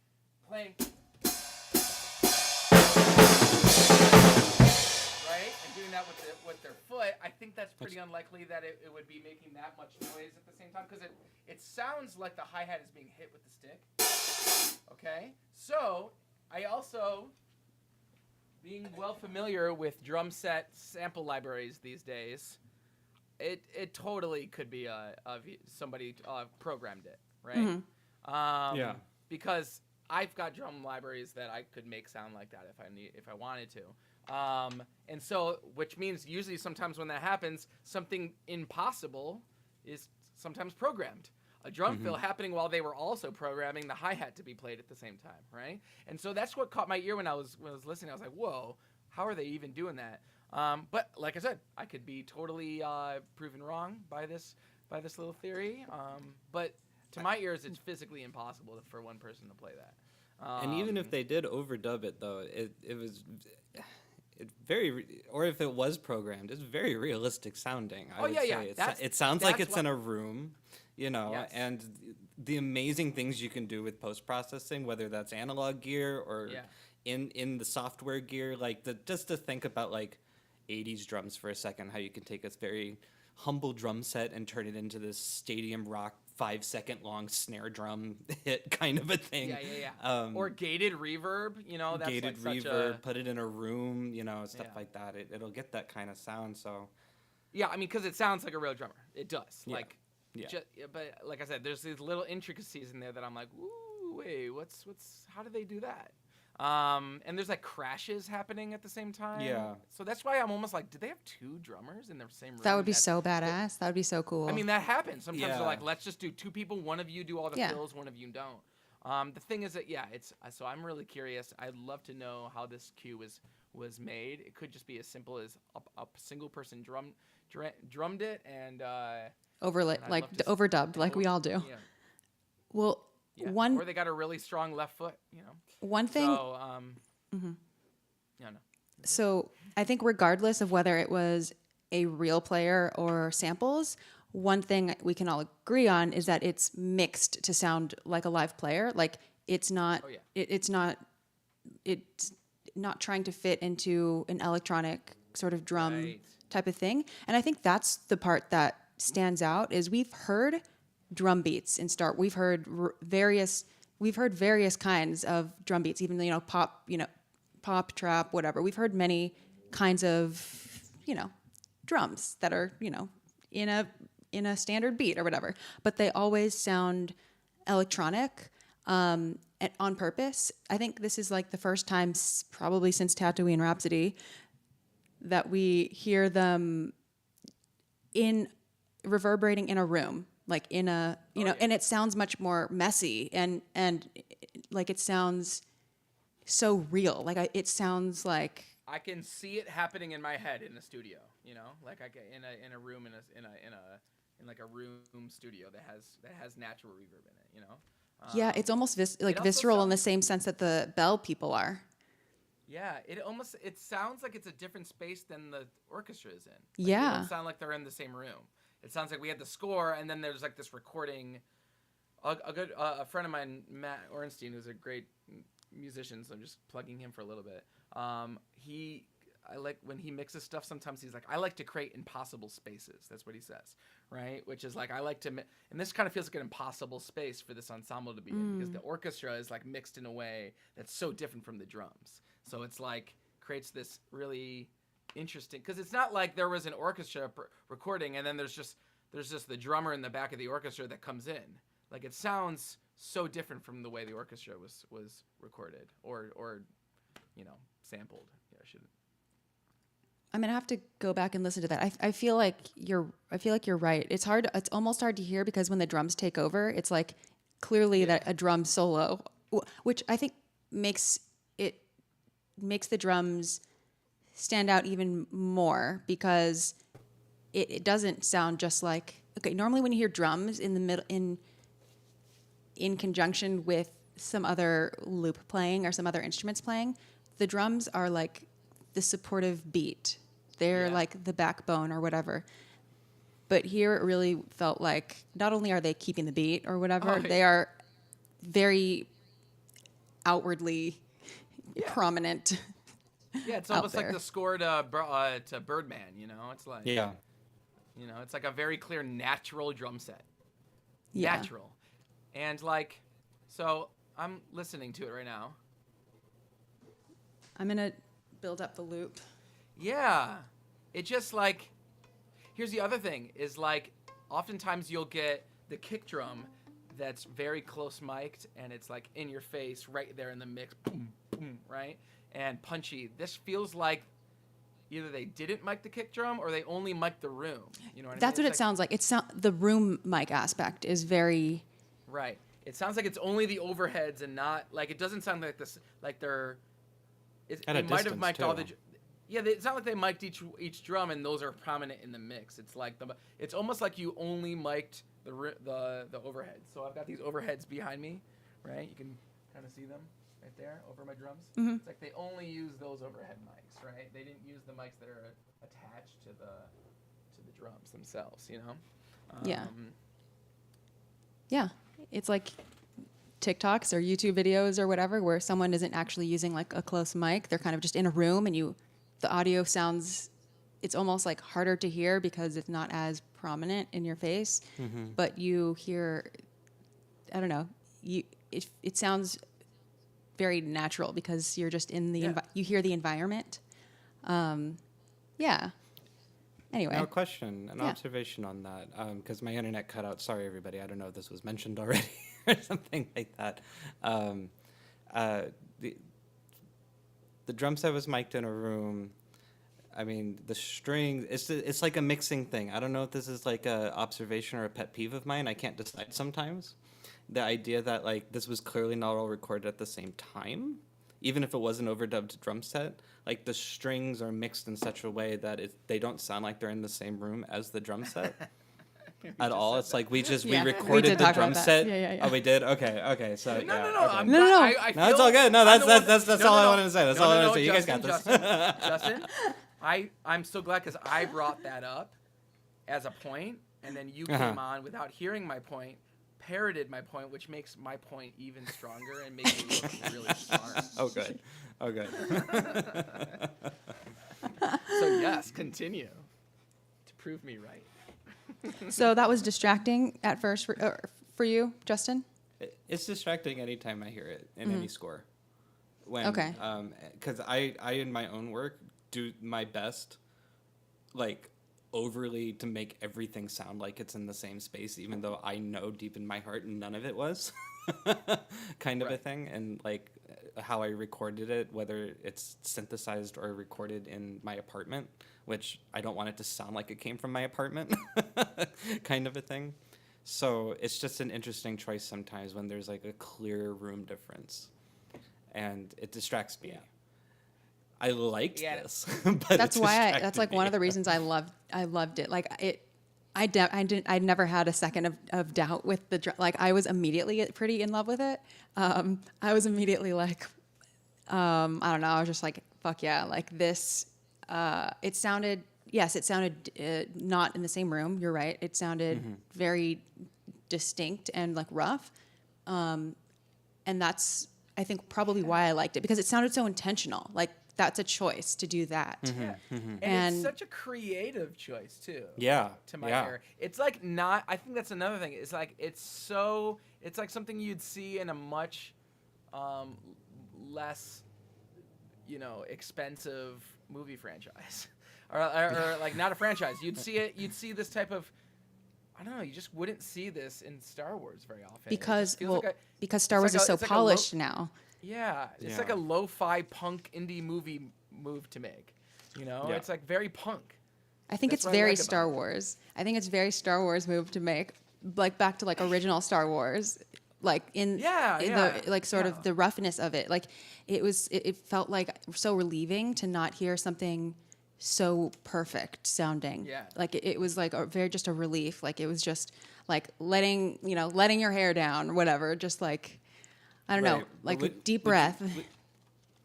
playing, right, and doing that with their foot. I think that's pretty unlikely that it would be making that much noise at the same time, because it sounds like the hi-hat is being hit with the stick. Okay, so I also, being well familiar with drum set sample libraries these days, it totally could be somebody programmed it, right? Mm-hmm. Because I've got drum libraries that I could make sound like that if I wanted to. And so, which means usually sometimes when that happens, something impossible is sometimes programmed. A drum fill happening while they were also programming the hi-hat to be played at the same time, right? And so that's what caught my ear when I was listening. I was like, whoa, how are they even doing that? But like I said, I could be totally proven wrong by this little theory. But to my ears, it's physically impossible for one person to play that. And even if they did overdub it, though, it was or if it was programmed, it's very realistic sounding. I would say. It sounds like it's in a room, Yes. and the amazing things you can do with post-processing, whether that's analog gear or in the software gear, just to think about 80s drums for a second, how you can take a very humble drum set and turn it into this stadium rock 5-second long snare drum hit kind of a thing. Or gated reverb, that's gated reverb, put it in a room, stuff like that. It'll get that kind of sound. So yeah, I mean, because it sounds like a real drummer. It does. Yeah. But like I said, there's these little intricacies in there that I'm like, ooh, wait, how do they do that? And there's like crashes happening at the same time. Yeah. So that's why I'm almost like, did they have 2 drummers in the same room? That would be so badass. That would be so cool. I mean, that happens. Sometimes Yeah. they're like, let's just do 2 people. One of you do all the Yeah. fills, one of you don't. The thing is that, it's so I'm really curious. I'd love to know how this cue was made. It could just be as simple as a single person drummed it and Overlit, I'd like love to overdubbed, like we all do. Yeah. Well, Yeah. one Or they got a really strong left foot, one thing. So, yeah, no. So I think regardless of whether it was a real player or samples, one thing we can all agree on is that it's mixed to sound like a live player. Like it's not, Oh, yeah. it's not trying to fit into an electronic sort of drum Right. type of thing. And I think that's the part that stands out is we've heard drum beats in Star. We've heard various kinds of drum beats, even pop, trap, whatever. We've heard many kinds of drums that are in a standard beat or whatever, but they always sound electronic on purpose. I think this is like the first time probably since Tatooine Rhapsody that we hear them in reverberating in a room, like in a and it sounds much more messy and like it sounds so real. Like it sounds like I can see it happening in my head in the studio, like in a room in like a room studio that has natural reverb in it, yeah, it's almost it also visceral in the sounds- same sense that the bell people are. Yeah, it sounds like it's a different space than the orchestra is in. Like, Yeah. It doesn't sound like they're in the same room. It sounds like we had the score, and then there's like this recording. A friend of mine, Matt Ornstein, who's a great musician, so I'm just plugging him for a little bit. I like when he mixes stuff. Sometimes he's like, I like to create impossible spaces. That's what he says, right? Which is like I like to, and this kind of feels like an impossible space for this ensemble to be in because the orchestra is like mixed in a way that's so different from the drums. So it's like creates this really interesting because it's not like there was an orchestra recording and then there's just the drummer in the back of the orchestra that comes in. Like it sounds so different from the way the orchestra was recorded or sampled. Yeah, I should. I'm gonna have to go back and listen to that. I feel like you're right. It's hard. It's almost hard to hear because when the drums take over, it's like clearly that a drum solo, which I think makes the drums stand out even more because it doesn't sound just like normally when you hear drums in the middle in conjunction with some other loop playing or some other instruments playing, the drums are like the supportive beat. They're like the backbone or whatever. But here it really felt like not only are they keeping the beat or whatever, they are very outwardly prominent. Yeah, it's out almost like there. the score to Birdman. It's like it's like a very clear natural drum set. Yeah. Natural, and like, so I'm listening to it right now. I'm gonna build up the loop. Yeah, it just like, here's the other thing is like, oftentimes you'll get the kick drum that's very close mic'd and it's like in your face right there in the mix, boom, boom, right? And punchy. This feels like either they didn't mic the kick drum or they only mic'd the room. You know what I mean? That's what It's it sounds like. The room mic aspect is very right. It sounds like it's only the overheads and not like it doesn't sound like this like they're. At a They might have distance, mic'd all the. too. Yeah, it's not like they mic'd each drum and those are prominent in the mix. It's like it's almost like you only mic'd the overheads. So I've got these overheads behind me, right? You can kind of see them right there over my drums. Mm-hmm. It's like they only use those overhead mics, right? They didn't use the mics that are attached to the drums themselves, Yeah. Yeah. It's like TikToks or YouTube videos or whatever where someone isn't actually using like a close mic. They're kind of just in a room and the audio sounds, it's almost like harder to hear because it's not as prominent in your face. Mm-hmm. But you hear, I don't know, it sounds very natural because you're just in the, you hear the environment. Yeah. Anyway. Now, a question, an Yeah. observation on that, because my internet cut out. Sorry, everybody. I don't know if this was mentioned already or something like that. the drum set was mic'd in a room. I mean, the strings, it's like a mixing thing. I don't know if this is like a observation or a pet peeve of mine. I can't decide sometimes. The idea that like this was clearly not all recorded at the same time, even if it was an overdubbed drum set, like the strings are mixed in such a way that they don't sound like they're in the same room as the drum set at all. It's like we Yeah, we recorded did the talk drum about that. set. Yeah. Oh, we did. Okay. So No, yeah, no, no. okay. I'm No, glad- no. I No, it's feel- all good. No, I'm the that's one- all I wanted to say. That's all I wanted to say. You guys got this. Justin, I'm so glad because I brought that up as a point, and then you came on without hearing my point, parroted my point, which makes my point even stronger and makes me look really smart. Oh, good. Oh, good. So yes, continue to prove me right. So that was distracting at first for you, Justin? It's distracting anytime I hear it in any score. When, Okay. Because I in my own work do my best, like overly to make everything sound like it's in the same space, even though I know deep in my heart none of it was, kind of a Right. thing. And like how I recorded it, whether it's synthesized or recorded in my apartment, which I don't want it to sound like it came from my apartment, kind of a thing. So it's just an interesting choice sometimes when there's like a clear room difference, and it distracts me. Yeah. I liked Yeah. this, but That's it why distracted that's like one of the me. reasons I loved it. Like I never had a second of doubt with the like I was immediately pretty in love with it. I was immediately like, I don't know. I was just like, fuck yeah, like this. It sounded not in the same room. You're right. It sounded very distinct and like rough, and that's I think probably why I liked it because it sounded so intentional. Like that's a choice to do that. Yeah. And And- it's such a creative choice too. Yeah. To my yeah. ear. It's like not I think that's another thing. It's like it's like something you'd see in a much less expensive movie franchise. or like not a franchise. You'd see this type of I don't know, you just wouldn't see this in Star Wars very often. It Because just feels because Star it's Wars like is so it's like a polished now. yeah, it's Yeah. like a lo-fi punk indie movie move to make. Yeah. It's like very punk. I think That's it's what I very like about Star it. Wars. I think it's very Star Wars move to make, like back to like original Star Wars, like in Yeah. the like sort of the roughness of it. Like it felt like so relieving to not hear something so perfect sounding. Yeah. Like it was like just a relief. Like it was just like letting your hair down or whatever. Just like I don't know, Right. like Would- deep would you- breath.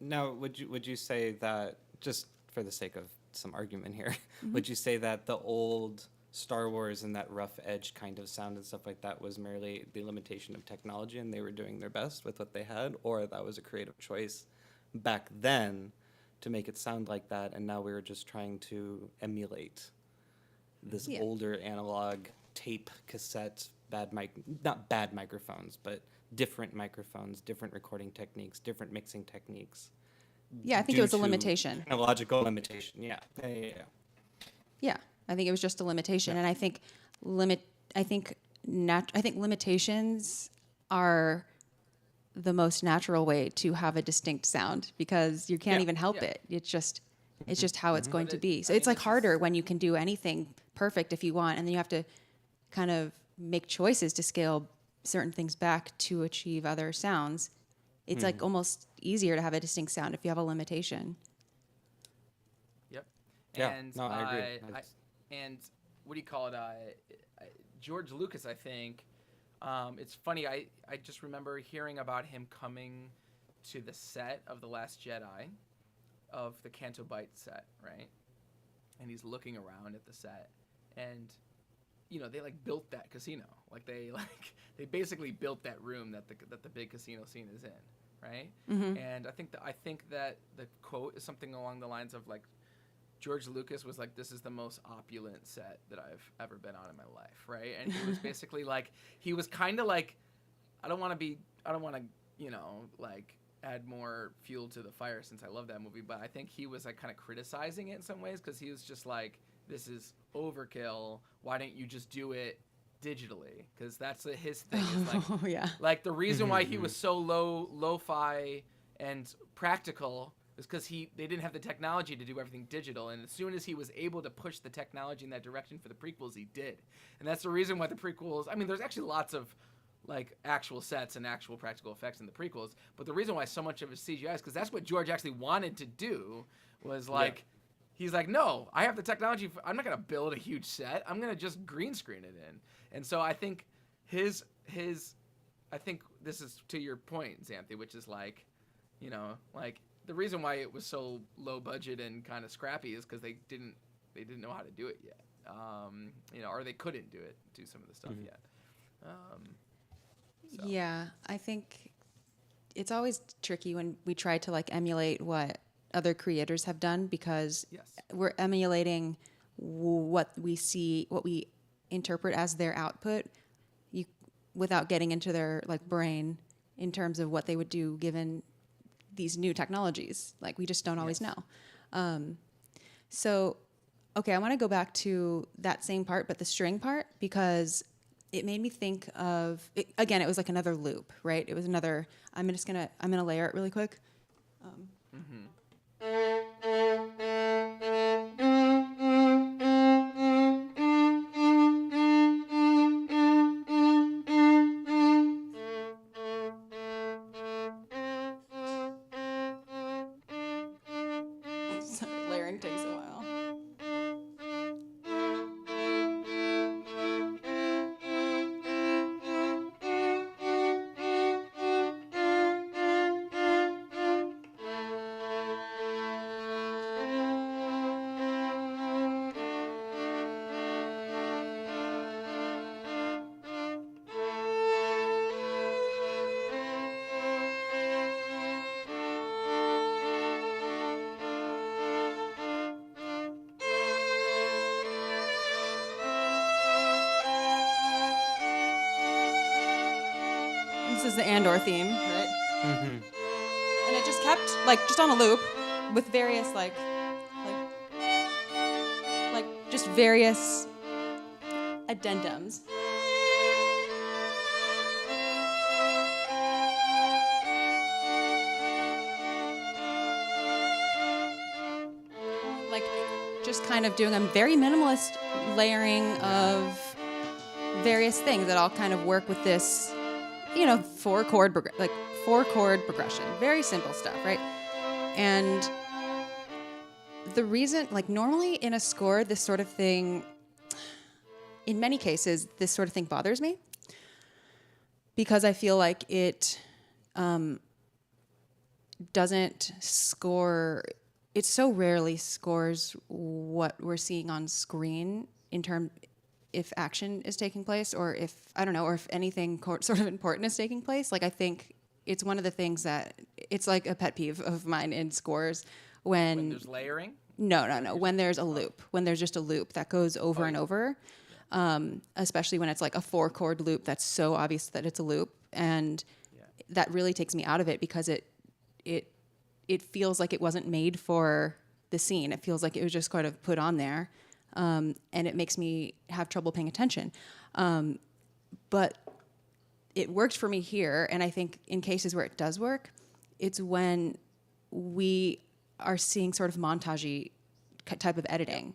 Now, would you say that, just for the sake of some argument here, would you say that the old Star Wars and that rough edge kind of sound and stuff like that was merely the limitation of technology and they were doing their best with what they had, or that was a creative choice back then to make it sound like that, and now we were just trying to emulate this Yeah. older analog tape, cassette, not bad microphones, but different microphones, different recording techniques, different mixing techniques. Yeah, I think it due was a to limitation. Technological limitation. Yeah. Yeah, I think it was just a limitation, and I think limitations are the most natural way to have a distinct sound because you can't Yeah. even help Yeah. it. It's just how it's going to be. So I it's mean, like it's harder when you can do anything perfect if you want, and then you have to kind of make choices to scale certain things back to achieve other sounds. It's like almost easier to have a distinct sound if you have a limitation. Yep. Yeah, And no, I agree. That's- and what do you call it? George Lucas, I think. It's funny. I just remember hearing about him coming to the set of The Last Jedi, of the Canto Bight set, right? And he's looking around at the set, and they like built that casino. Like they basically built that room that the big casino scene is in, right? And I think that the quote is something along the lines of like George Lucas was like, "This is the most opulent set that I've ever been on in my life," right? And he was basically like, he was kind of like, I don't want to like add more fuel to the fire since I love that movie, but I think he was like kind of criticizing it in some ways because he was just like, this is overkill. Why don't you just do it digitally? Because that's his thing. Is like, Oh yeah. like the reason why he was so lo-fi and practical was because they didn't have the technology to do everything digital, and as soon as he was able to push the technology in that direction for the prequels, he did. And that's the reason why the prequels, I mean, there's actually lots of like actual sets and actual practical effects in the prequels, but the reason why so much of it is CGI is because that's what George actually wanted to do, was like, he's like, no, I have the technology, I'm not going to build a huge set, I'm going to just green screen it in. And so I think I think this is to your point, Xanthe, which is like, you know, like the reason why it was so low budget and kind of scrappy is because they didn't know how to do it yet, you know, or they couldn't do some of the stuff yet. So. Yeah, I think it's always tricky when we try to like emulate what other creators have done, because we're emulating what we see, what we interpret as their output, without getting into their like brain in terms of what they would do given these new technologies. Like we just don't always know. So, okay, I want to go back to that same part, but the string part, because it made me think of it, again. It was like another loop, right? It was another. I'm gonna layer it really quick. Sorry, layering takes a while. This is the Andor theme, right? And it just kept like just on a loop with various like just various addendums. Like just kind of doing a very minimalist layering of various things that all kind of work with this, you know, four chord progression. Very simple stuff, right? And the reason, like normally in a score, this sort of thing, in many cases, this sort of thing bothers me because I feel like it doesn't score, it so rarely scores what we're seeing on screen in terms if action is taking place, or if, I don't know, or if anything sort of important is taking place. Like, I think it's one of the things that, it's like a pet peeve of mine in scores when there's layering? No. When there's a loop, when there's just a loop that goes over and over, especially when it's like a 4-chord loop that's so obvious that it's a loop. And that really takes me out of it because it feels like it wasn't made for the scene. It feels like it was just kind of put on there. And it makes me have trouble paying attention. But it worked for me here, and I think in cases where it does work, it's when we are seeing sort of montagey type of editing.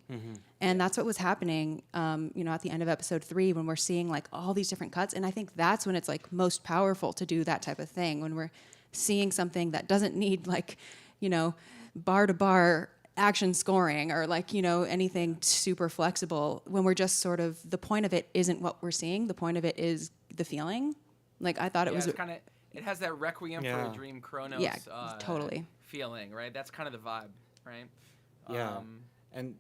And that's what was happening, you know, at the end of episode 3 when we're seeing like all these different cuts. And I think that's when it's like most powerful to do that type of thing, when we're seeing something that doesn't need like, you know, bar to bar action scoring or like, you know, anything super flexible, when we're just sort of, the point of it isn't what we're seeing, the point of it is the feeling. Like I thought it was it's kind of, it has that Requiem for a Dream Chronos totally feeling, right? That's kind of the vibe, right? And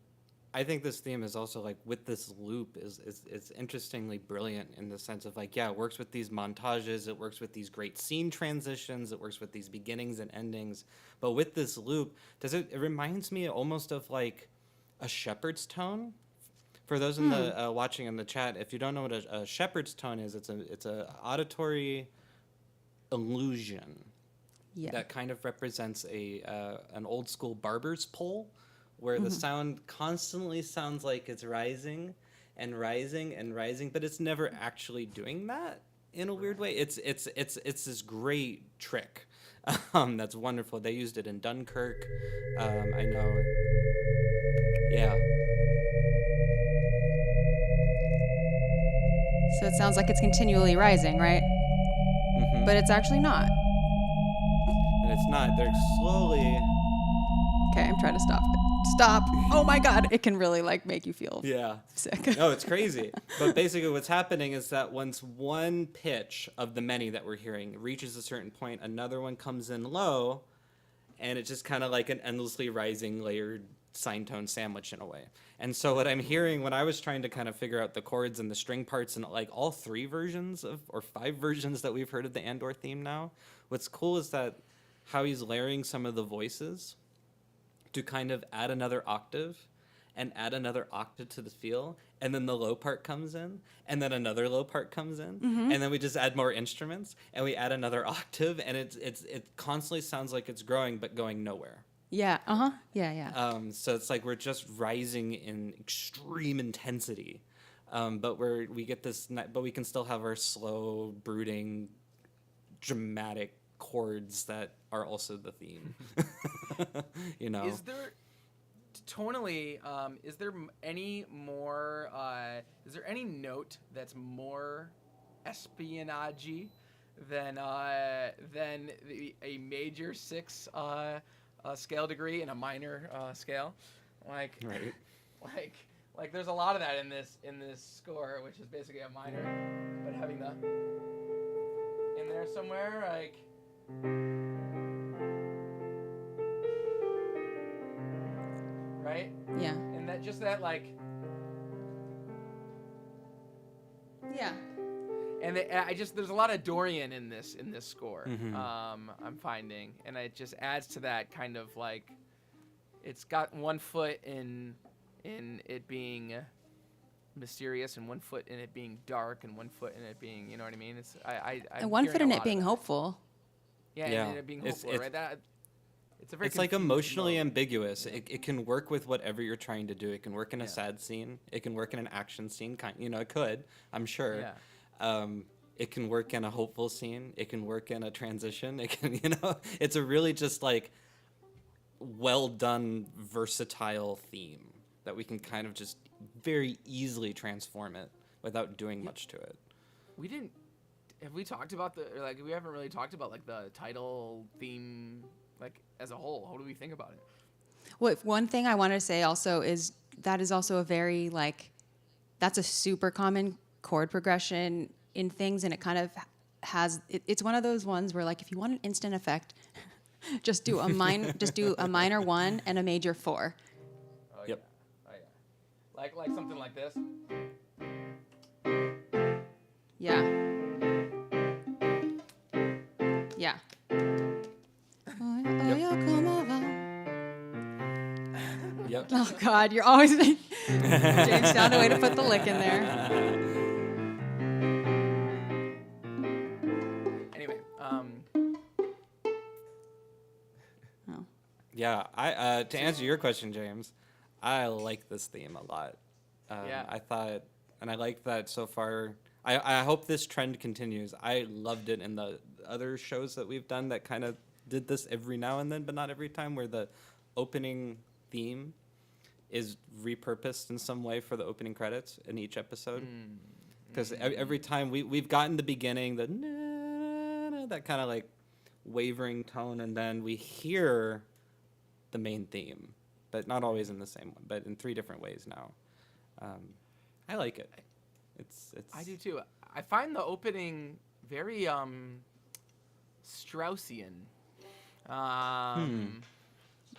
I think this theme is also like with this loop is interestingly brilliant in the sense of like, it works with these montages, it works with these great scene transitions, it works with these beginnings and endings. But with this loop, it reminds me almost of like a shepherd's tone. For those in the watching in the chat, if you don't know what a shepherd's tone is, it's a auditory illusion that kind of represents an old school barber's pole, where the sound constantly sounds like it's rising and rising and rising, but it's never actually doing that in a weird way. It's this great trick. That's wonderful. They used it in Dunkirk. I know. Yeah. So it sounds like it's continually rising, right? Hmm. But it's actually not. And it's not. They're slowly. Okay, I'm trying to stop it. Stop. Oh my God. It can really like make you feel Yeah. sick. No, it's crazy. But basically what's happening is that once one pitch of the many that we're hearing reaches a certain point, another one comes in low, and it's just kind of like an endlessly rising layered sine tone sandwich in a way. And so what I'm hearing when I was trying to kind of figure out the chords and the string parts and like all 3 versions of or 5 versions that we've heard of the Andor theme now, what's cool is that how he's layering some of the voices to kind of add another octave and add another octave to the feel, and then the low part comes in, and then another low part comes in, and then we just add more instruments, and we add another octave, and it constantly sounds like it's growing but going nowhere. Yeah. Uh-huh. Yeah, yeah. So it's like we're just rising in extreme intensity, but we get this, but we can still have our slow, brooding, dramatic chords that are also the theme. You know. Is there tonally? Is there any more? Is there any note that's more espionage than a major 6 scale degree and a minor scale? Like, Right. like there's a lot of that in this score, which is basically a minor, but having the in there somewhere, like. Right? Yeah. And that just that like Yeah. and there's a lot of Dorian in this score. Mhm. I'm finding, and it just adds to that kind of like it's got one foot in it being mysterious and one foot in it being dark and one foot in it being, you know what I mean? It's I'm And one hearing foot a in lot it of being that. hopeful. Yeah, Yeah. and it being It's- hopeful, right? That it's a very It's like confused emotionally mode. ambiguous. It can work with whatever you're trying to do. It can work in a Yeah. sad scene. It can work in an action scene. It could. I'm sure. Yeah. It can work in a hopeful scene. It can work in a transition. It can, it's a really just like well done, versatile theme that we can kind of just very easily transform it without doing much to it. We didn't. Have we talked about we haven't really talked about like the title theme like as a whole. What do we think about it? Well, one thing I want to say also is that is also a very that's a super common chord progression in things, and it kind of it's one of those ones where like if you want an instant effect, just do a minor 1 and a major 4. Oh Yep. yeah. Oh yeah. Like something like this. Yeah. Yeah. Yep. Oh God, you're always James found a way to put the lick in there. Anyway, Oh. Yeah, I to answer your question, James, I like this theme a lot. Yeah. I thought, and I like that so far. I hope this trend continues. I loved it in the other shows that we've done that kind of did this every now and then, but not every time, where the opening theme is repurposed in some way for the opening credits in each episode. Because every time we've gotten the beginning, the na-na-na, that kind of like wavering tone, and then we hear the main theme, but not always in the same one, but in 3 different ways now. I like it. It's I do too. I find the opening very Straussian.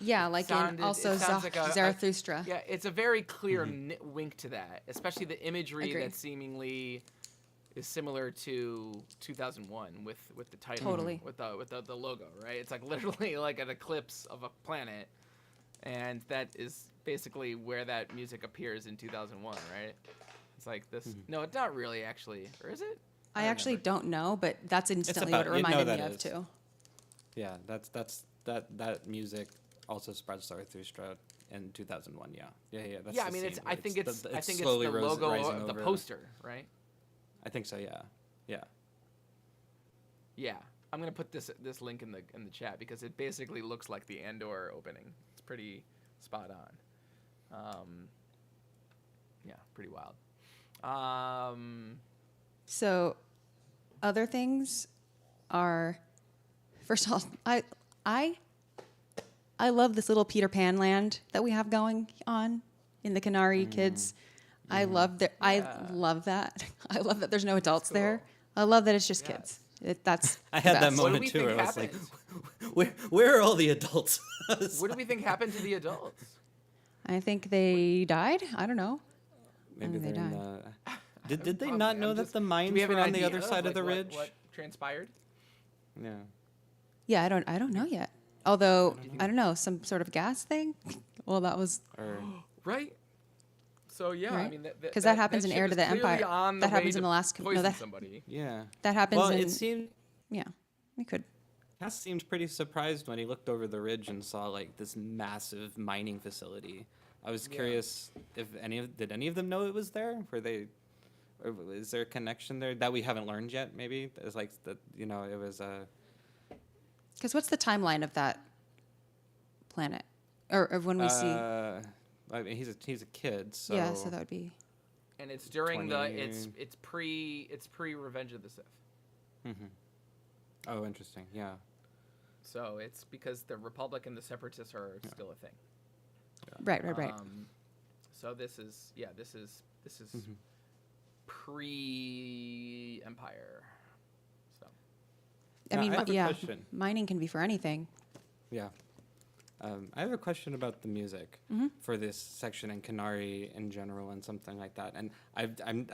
Yeah, like Sounded- in also it sounds like a- Zarathustra. Yeah, it's a very clear wink to that, especially the imagery Agree. that seemingly is similar to 2001 with the title, Totally. with the logo, right? It's like literally like an eclipse of a planet, and that is basically where that music appears in 2001, right? It's like this. No, it's not really actually, or is it? I don't actually remember. don't know, but that's instantly what it about- you know reminded that me of is. too. Yeah, that music also spread Zarathustra in 2001. Yeah. That's Yeah, the I mean, scene it's. where I think it's. I think it's slowly the rose- logo rising of the over. poster, right? I think so. Yeah. Yeah. I'm gonna put this link in the chat because it basically looks like the Andor opening. It's pretty spot on. Yeah, pretty wild. So, other things are, first of all, I love this little Peter Pan land that we have going on in the Canary Kids. I love that. I love that. I love that there's no adults there. I love that it's just kids. That's I the had that best. What do moment we too. think Where I was like, happened? where are all the adults? What do we think happened to the adults? I think they died. I don't know. Maybe they they're in died. the. Did they Probably. not know that the Do mines we have were an on the idea other side of like, the ridge? What transpired? Yeah. Yeah, I don't know yet. Although I don't know, some sort of gas thing. Well, that was Or Right. So yeah, I Right. mean, 'Cause that happens in ship Heir to is the clearly Empire. on That the way happens in to the last- no, poison that- somebody. yeah. that happens Well, in it seemed. yeah. We could. Cass seemed pretty surprised when he looked over the ridge and saw like this massive mining facility. I was curious if did any of them know it was there? Were they, or is there a connection there that we haven't learned yet? Maybe it's like that. It was Because what's the timeline of that planet, or of when we see? I mean, he's a kid, so Yeah, so that would be. And it's during 20 it's pre Revenge of the Sith. Oh, interesting. Yeah. So it's because the Republic and the Separatists are still a thing. Right. So this is pre-Empire. So I mean, I have a yeah, question. mining can be for anything. Yeah. I have a question about the music for this section and Canary in general and something like that. And I'm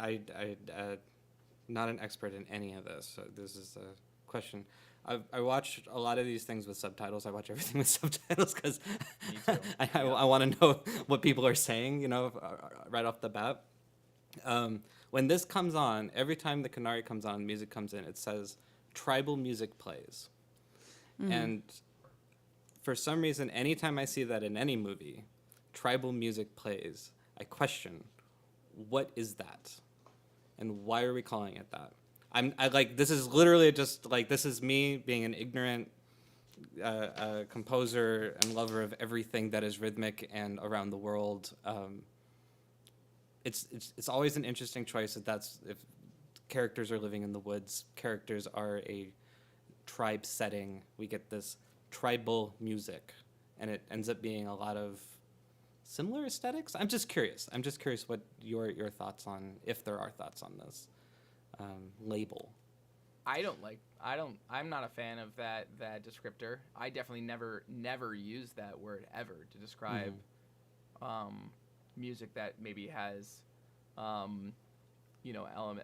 not an expert in any of this, so this is a question. I watch a lot of these things with subtitles. I watch everything with subtitles because I want to know what people are saying, right off the bat. When this comes on, every time the Canary comes on, music comes in, it says tribal music plays. And for some reason, anytime I see that in any movie, tribal music plays, I question, what is that? And why are we calling it that? This is literally just like, this is me being an ignorant composer and lover of everything that is rhythmic and around the world. It's always an interesting choice if characters are living in the woods, characters are a tribe setting, we get this tribal music, and it ends up being a lot of similar aesthetics. I'm just curious what your thoughts on, if there are thoughts on this label. I'm not a fan of that descriptor. I definitely never use that word ever to describe music that maybe has element.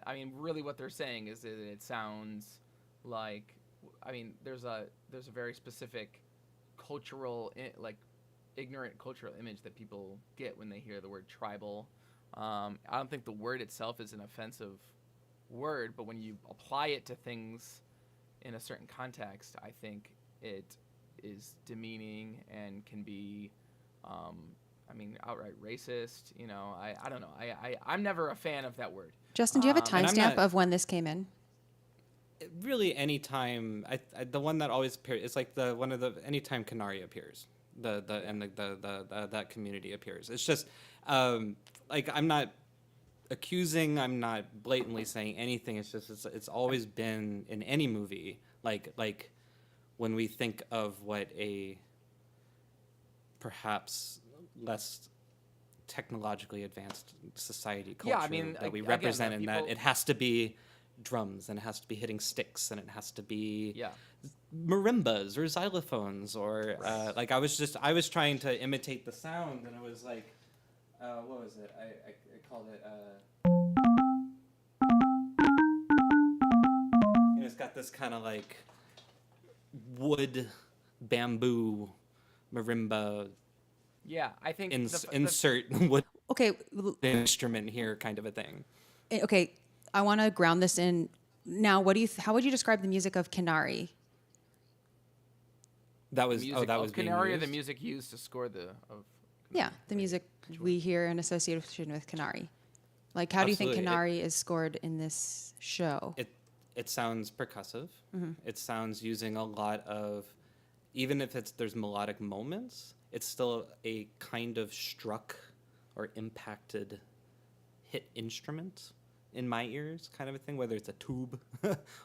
I mean, really what they're saying is that it sounds like, I mean, there's a very specific cultural ignorant cultural image that people get when they hear the word tribal. I don't think the word itself is an offensive word, but when you apply it to things in a certain context, I think it is demeaning and can be, outright racist. I don't know. I'm never a fan of that word. Justin, do you have a And I'm timestamp not- of when this came in? Really, anytime the one that always appears, it's like anytime Canary appears, that community appears. It's just I'm not accusing, I'm not blatantly saying anything. It's just it's always been in any movie like when we think of what a perhaps less technologically advanced society culture that we again, represent, in that people- it has to be drums and it has to be hitting sticks and it has to be Yeah. marimbas or xylophones or I was trying to imitate the sound, and it was like what was it? I called it it's got this kind of like wood bamboo marimba Yeah, I think insert wood Okay, instrument here kind of a thing. okay. I want to ground this in. Now, how would you describe the music of Canary? That was music that of was being Canary, or used? the music used to score Yeah, the music we hear in association with Canary. Like, how do you think Absolutely. Canary is scored in this show? it sounds percussive. It sounds using a lot of, even if there's melodic moments, it's still a kind of struck or impacted hit instrument in my ears, kind of a thing, whether it's a tube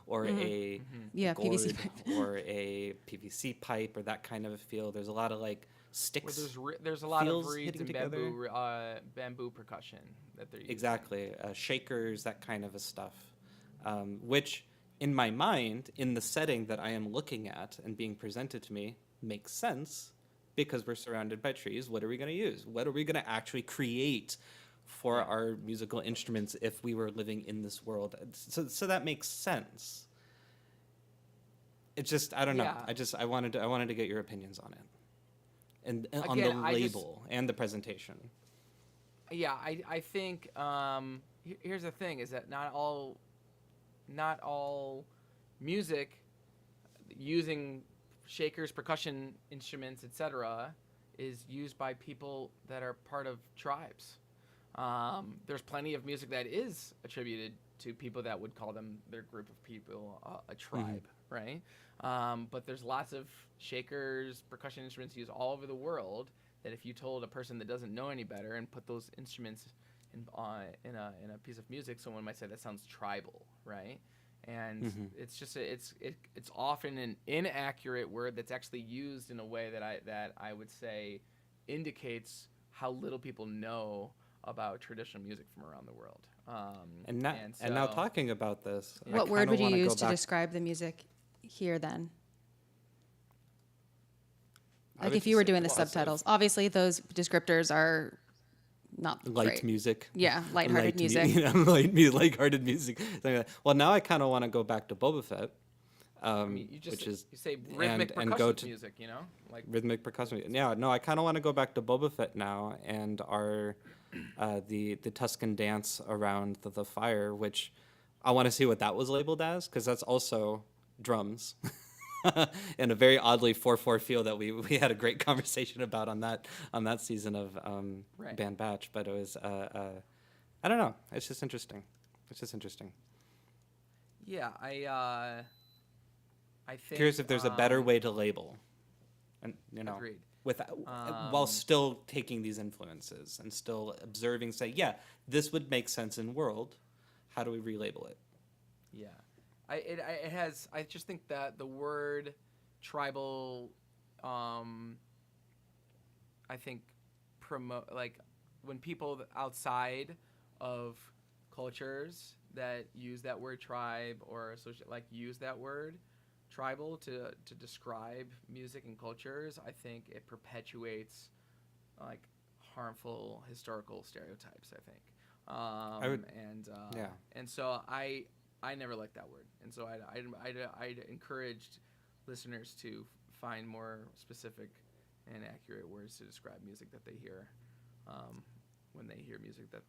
or a PVC gourd pipe. or a PVC pipe or that kind of a feel. There's a lot of like sticks. There's a lot of feels reeds hitting and together. bamboo percussion that they're using. Exactly, shakers, that kind of a stuff, which in my mind, in the setting that I am looking at and being presented to me, makes sense because we're surrounded by trees. What are we going to use? What are we going to actually create for our musical instruments if we were living in this world? So that makes sense. It's just, I don't know. Yeah. I wanted to get your opinions on it, and on Again, the label and the presentation. Yeah, I think here's the thing: is that not all music using shakers, percussion instruments, etc., is used by people that are part of tribes. There's plenty of music that is attributed to people that would call them their group of people a tribe, right? But there's lots of shakers, percussion instruments used all over the world that if you told a person that doesn't know any better and put those instruments in a piece of music, someone might say that sounds tribal, right? And it's just it's often an inaccurate word that's actually used in a way that I would say indicates how little people know about traditional music from around the world. And now talking about this, I What word kinda would you wanna use go to back- describe the music here then? I Like would if you were just say doing the progressive. subtitles, obviously those descriptors are not light great. music. Yeah, lighthearted Light music. lighthearted music. Something like that. Well, now I kind of want to go back to Boba Fett, I mean, you which is say rhythmic and percussion go to music, you know, like rhythmic percussion. Yeah, no, I kind of want to go back to Boba Fett now and our the Tuscan dance around the fire, which I want to see what that was labeled as, because that's also drums. And a very oddly 4/4 feel that we had a great conversation about on that season of Right. Band Batch, but it was I don't know, it's just interesting. yeah, I think Curious if there's a better way to label, and Agreed. without while still taking these influences and still observing, say, yeah, this would make sense in world. How do we relabel it? Yeah, it has. I just think that the word tribal, I think promote like when people outside of cultures that use that word tribe or use that word tribal to describe music and cultures. I think it perpetuates like harmful historical stereotypes. I think. And so I never liked that word, and so I'd encouraged listeners to find more specific and accurate words to describe music that they hear when they hear music that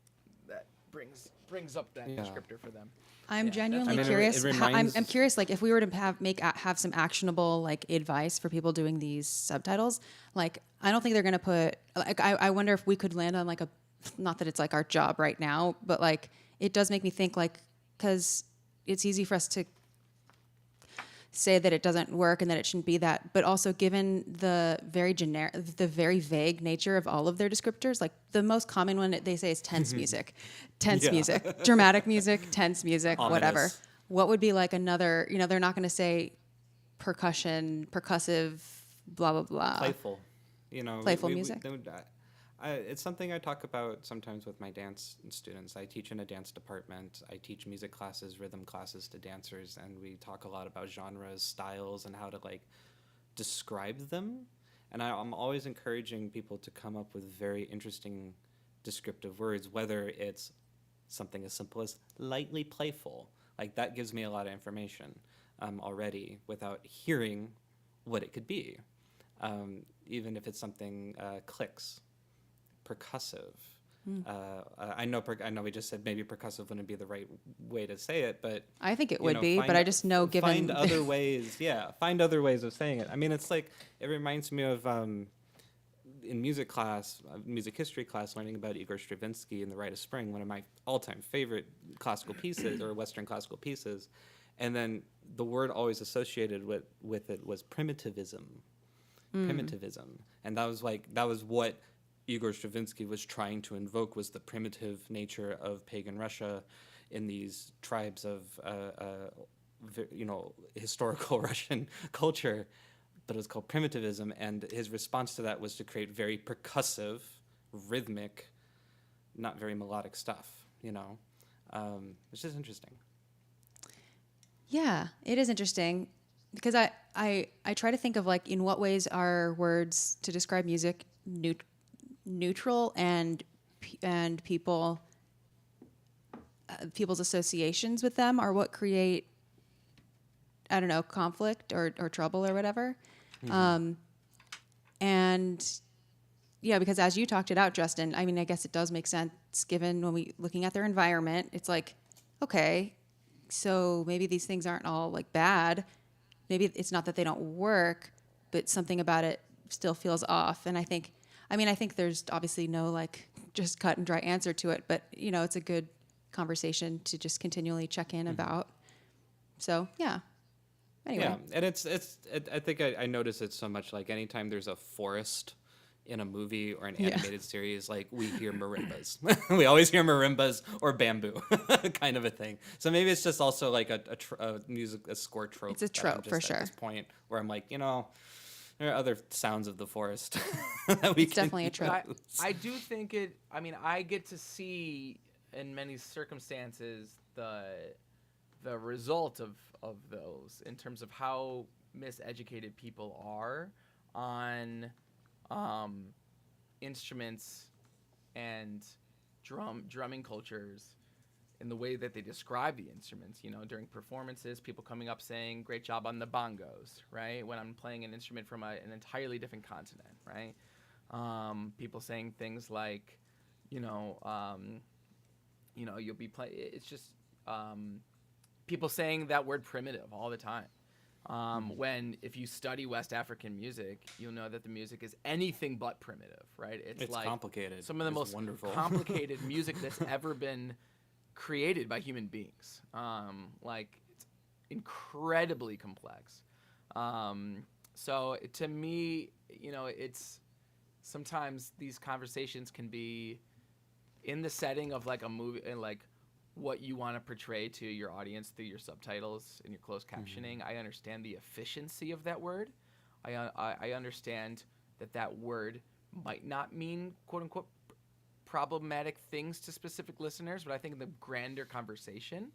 brings up that descriptor for them. I'm Yeah, genuinely that's- curious. it I'm reminds- curious, like if we were to have some actionable like advice for people doing these subtitles, like I don't think they're gonna put. Like I wonder if we could land on like a, not that it's like our job right now, but like it does make me think like because it's easy for us to say that it doesn't work and that it shouldn't be that, but also given the very very vague nature of all of their descriptors, like the most common one they say is tense music, music, dramatic music, tense music, whatever. Ominous. What would be like another, they're not going to say percussion, percussive, blah, blah, blah. Playful, Playful music. It's something I talk about sometimes with my dance students. I teach in a dance department. I teach music classes, rhythm classes to dancers, and we talk a lot about genres, styles, and how to like describe them. And I'm always encouraging people to come up with very interesting descriptive words, whether it's something as simple as lightly playful. Like that gives me a lot of information already without hearing what it could be. Even if it's something clicks. Percussive. I know we just said maybe percussive wouldn't be the right way to say it, but I think it would be, but I just know given find other ways. Yeah, find other ways of saying it. I mean, it's like it reminds me of in music class, music history class, learning about Igor Stravinsky and The Rite of Spring, one of my all-time favorite classical pieces or Western classical pieces. And then the word always associated with it was primitivism. Primitivism. And that was what Igor Stravinsky was trying to invoke, was the primitive nature of pagan Russia in these tribes of historical Russian culture, but it was called primitivism, and his response to that was to create very percussive, rhythmic, not very melodic stuff, which is interesting. Yeah, it is interesting because I try to think of like in what ways are words to describe music neutral and people's associations with them are what create, I don't know, conflict or trouble or whatever. And yeah, because as you talked it out, Justin, I mean, I guess it does make sense given when we looking at their environment, it's like, okay, so maybe these things aren't all like bad. Maybe it's not that they don't work, but something about it still feels off. And I think there's obviously no like just cut and dry answer to it, but it's a good conversation to just continually check in about. So yeah. Anyway. Yeah, and I think I notice it so much. Like anytime there's a forest in a movie or an animated series, like we hear marimbas. We always hear marimbas or bamboo, kind of a thing. So maybe it's just also like a score trope. It's a trope for sure. At this point, where I'm like, there are other sounds of the forest that we it's can definitely a trope. I do think it. I mean, I get to see in many circumstances the result of those in terms of how miseducated people are on instruments and drumming cultures in the way that they describe the instruments. During performances, people coming up saying "great job on the bongos," right? When I'm playing an instrument from an entirely different continent, right? People saying things like, you'll be playing. It's just people saying that word primitive all the time. When if you study West African music, you'll know that the music is anything but primitive, right? It's like complicated. Some of the most wonderful. complicated music that's ever been created by human beings. It's incredibly complex. So to me, it's sometimes these conversations can be in the setting of like a movie and like what you want to portray to your audience through your subtitles and your closed captioning. I understand the efficiency of that word. I understand that word might not mean quote unquote problematic things to specific listeners, but I think in the grander conversation,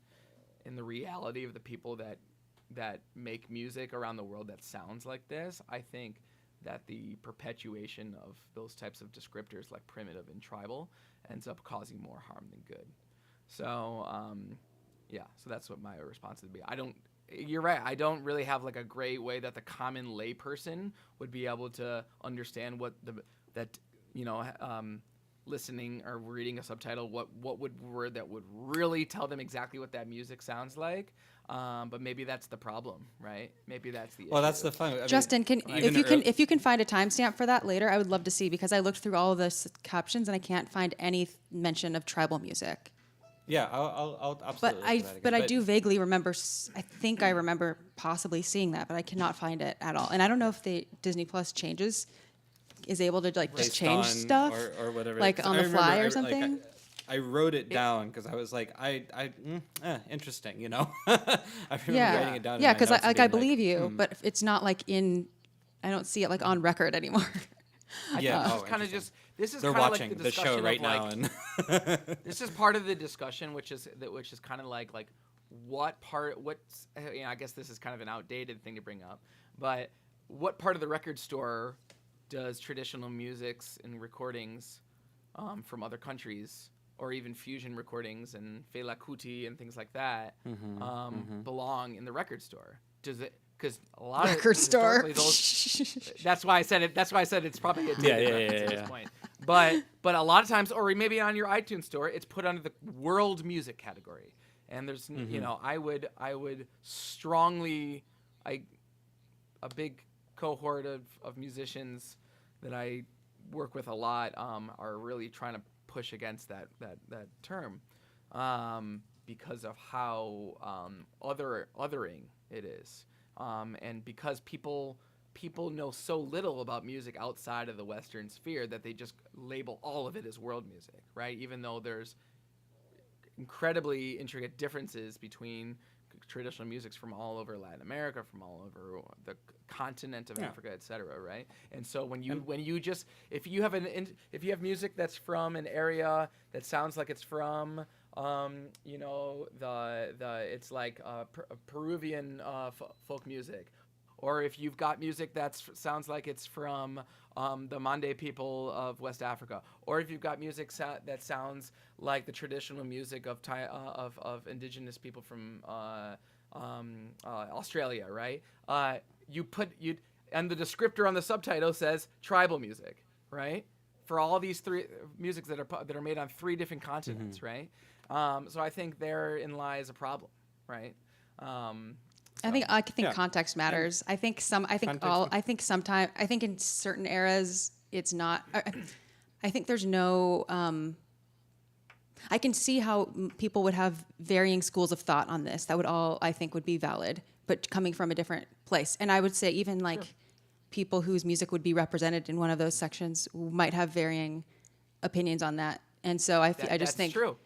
in the reality of the people that make music around the world that sounds like this, I think that the perpetuation of those types of descriptors like primitive and tribal ends up causing more harm than good. So, so that's what my response would be. You're right. I don't really have like a great way that the common layperson would be able to understand listening or reading a subtitle, what word that would really tell them exactly what that music sounds like. But maybe that's the problem, right? Maybe that's the issue. Well, that's the fun. Justin, if you can find a timestamp for that later, I would love to see, because I looked through all of the captions and I can't find any mention of tribal music. Yeah, I'll absolutely. But I do vaguely remember. I think I remember possibly seeing that, but I cannot find it at all. And I don't know if Disney Plus is able to like just change stuff or whatever, like on the fly or something. I wrote it down because I was like, interesting, I remember writing it down. Yeah, because I believe you, but it's not like I don't see it like on record anymore. This is they're kind of watching like the the show right now, and this is part of the discussion, which is kind of like I guess this is kind of an outdated thing to bring up, but what part of the record store does traditional musics and recordings from other countries, or even fusion recordings and Fela Kuti and things like that, belong in the record store? Does it? Because a lot record of store. That's why I said it. That's why I said it's probably a at this point. But a lot of times, or maybe on your iTunes store, it's put under the world music category. And there's, I would strongly, a big cohort of musicians that I work with a lot are really trying to push against that term. because of how othering it is, and because people know so little about music outside of the Western sphere that they just label all of it as world music, right? Even though there's incredibly intricate differences between traditional musics from all over Latin America, from all over the continent of Africa, etc., right? And so when you just if you have music that's from an area that sounds like it's from it's like Peruvian folk music, or if you've got music that sounds like it's from the Mande people of West Africa, or if you've got music that sounds like the traditional music of indigenous people from Australia, right? And the descriptor on the subtitle says tribal music, right? For all these three musics that are made on 3 different continents, right? So I think therein lies a problem, right? I think context matters. I think in certain eras it's not. I think there's no. I can see how people would have varying schools of thought on this. That would all, I think, would be valid, but coming from a different place. And I would say even like people whose music would be represented in one of those sections might have varying opinions on that. And so I just think that's true.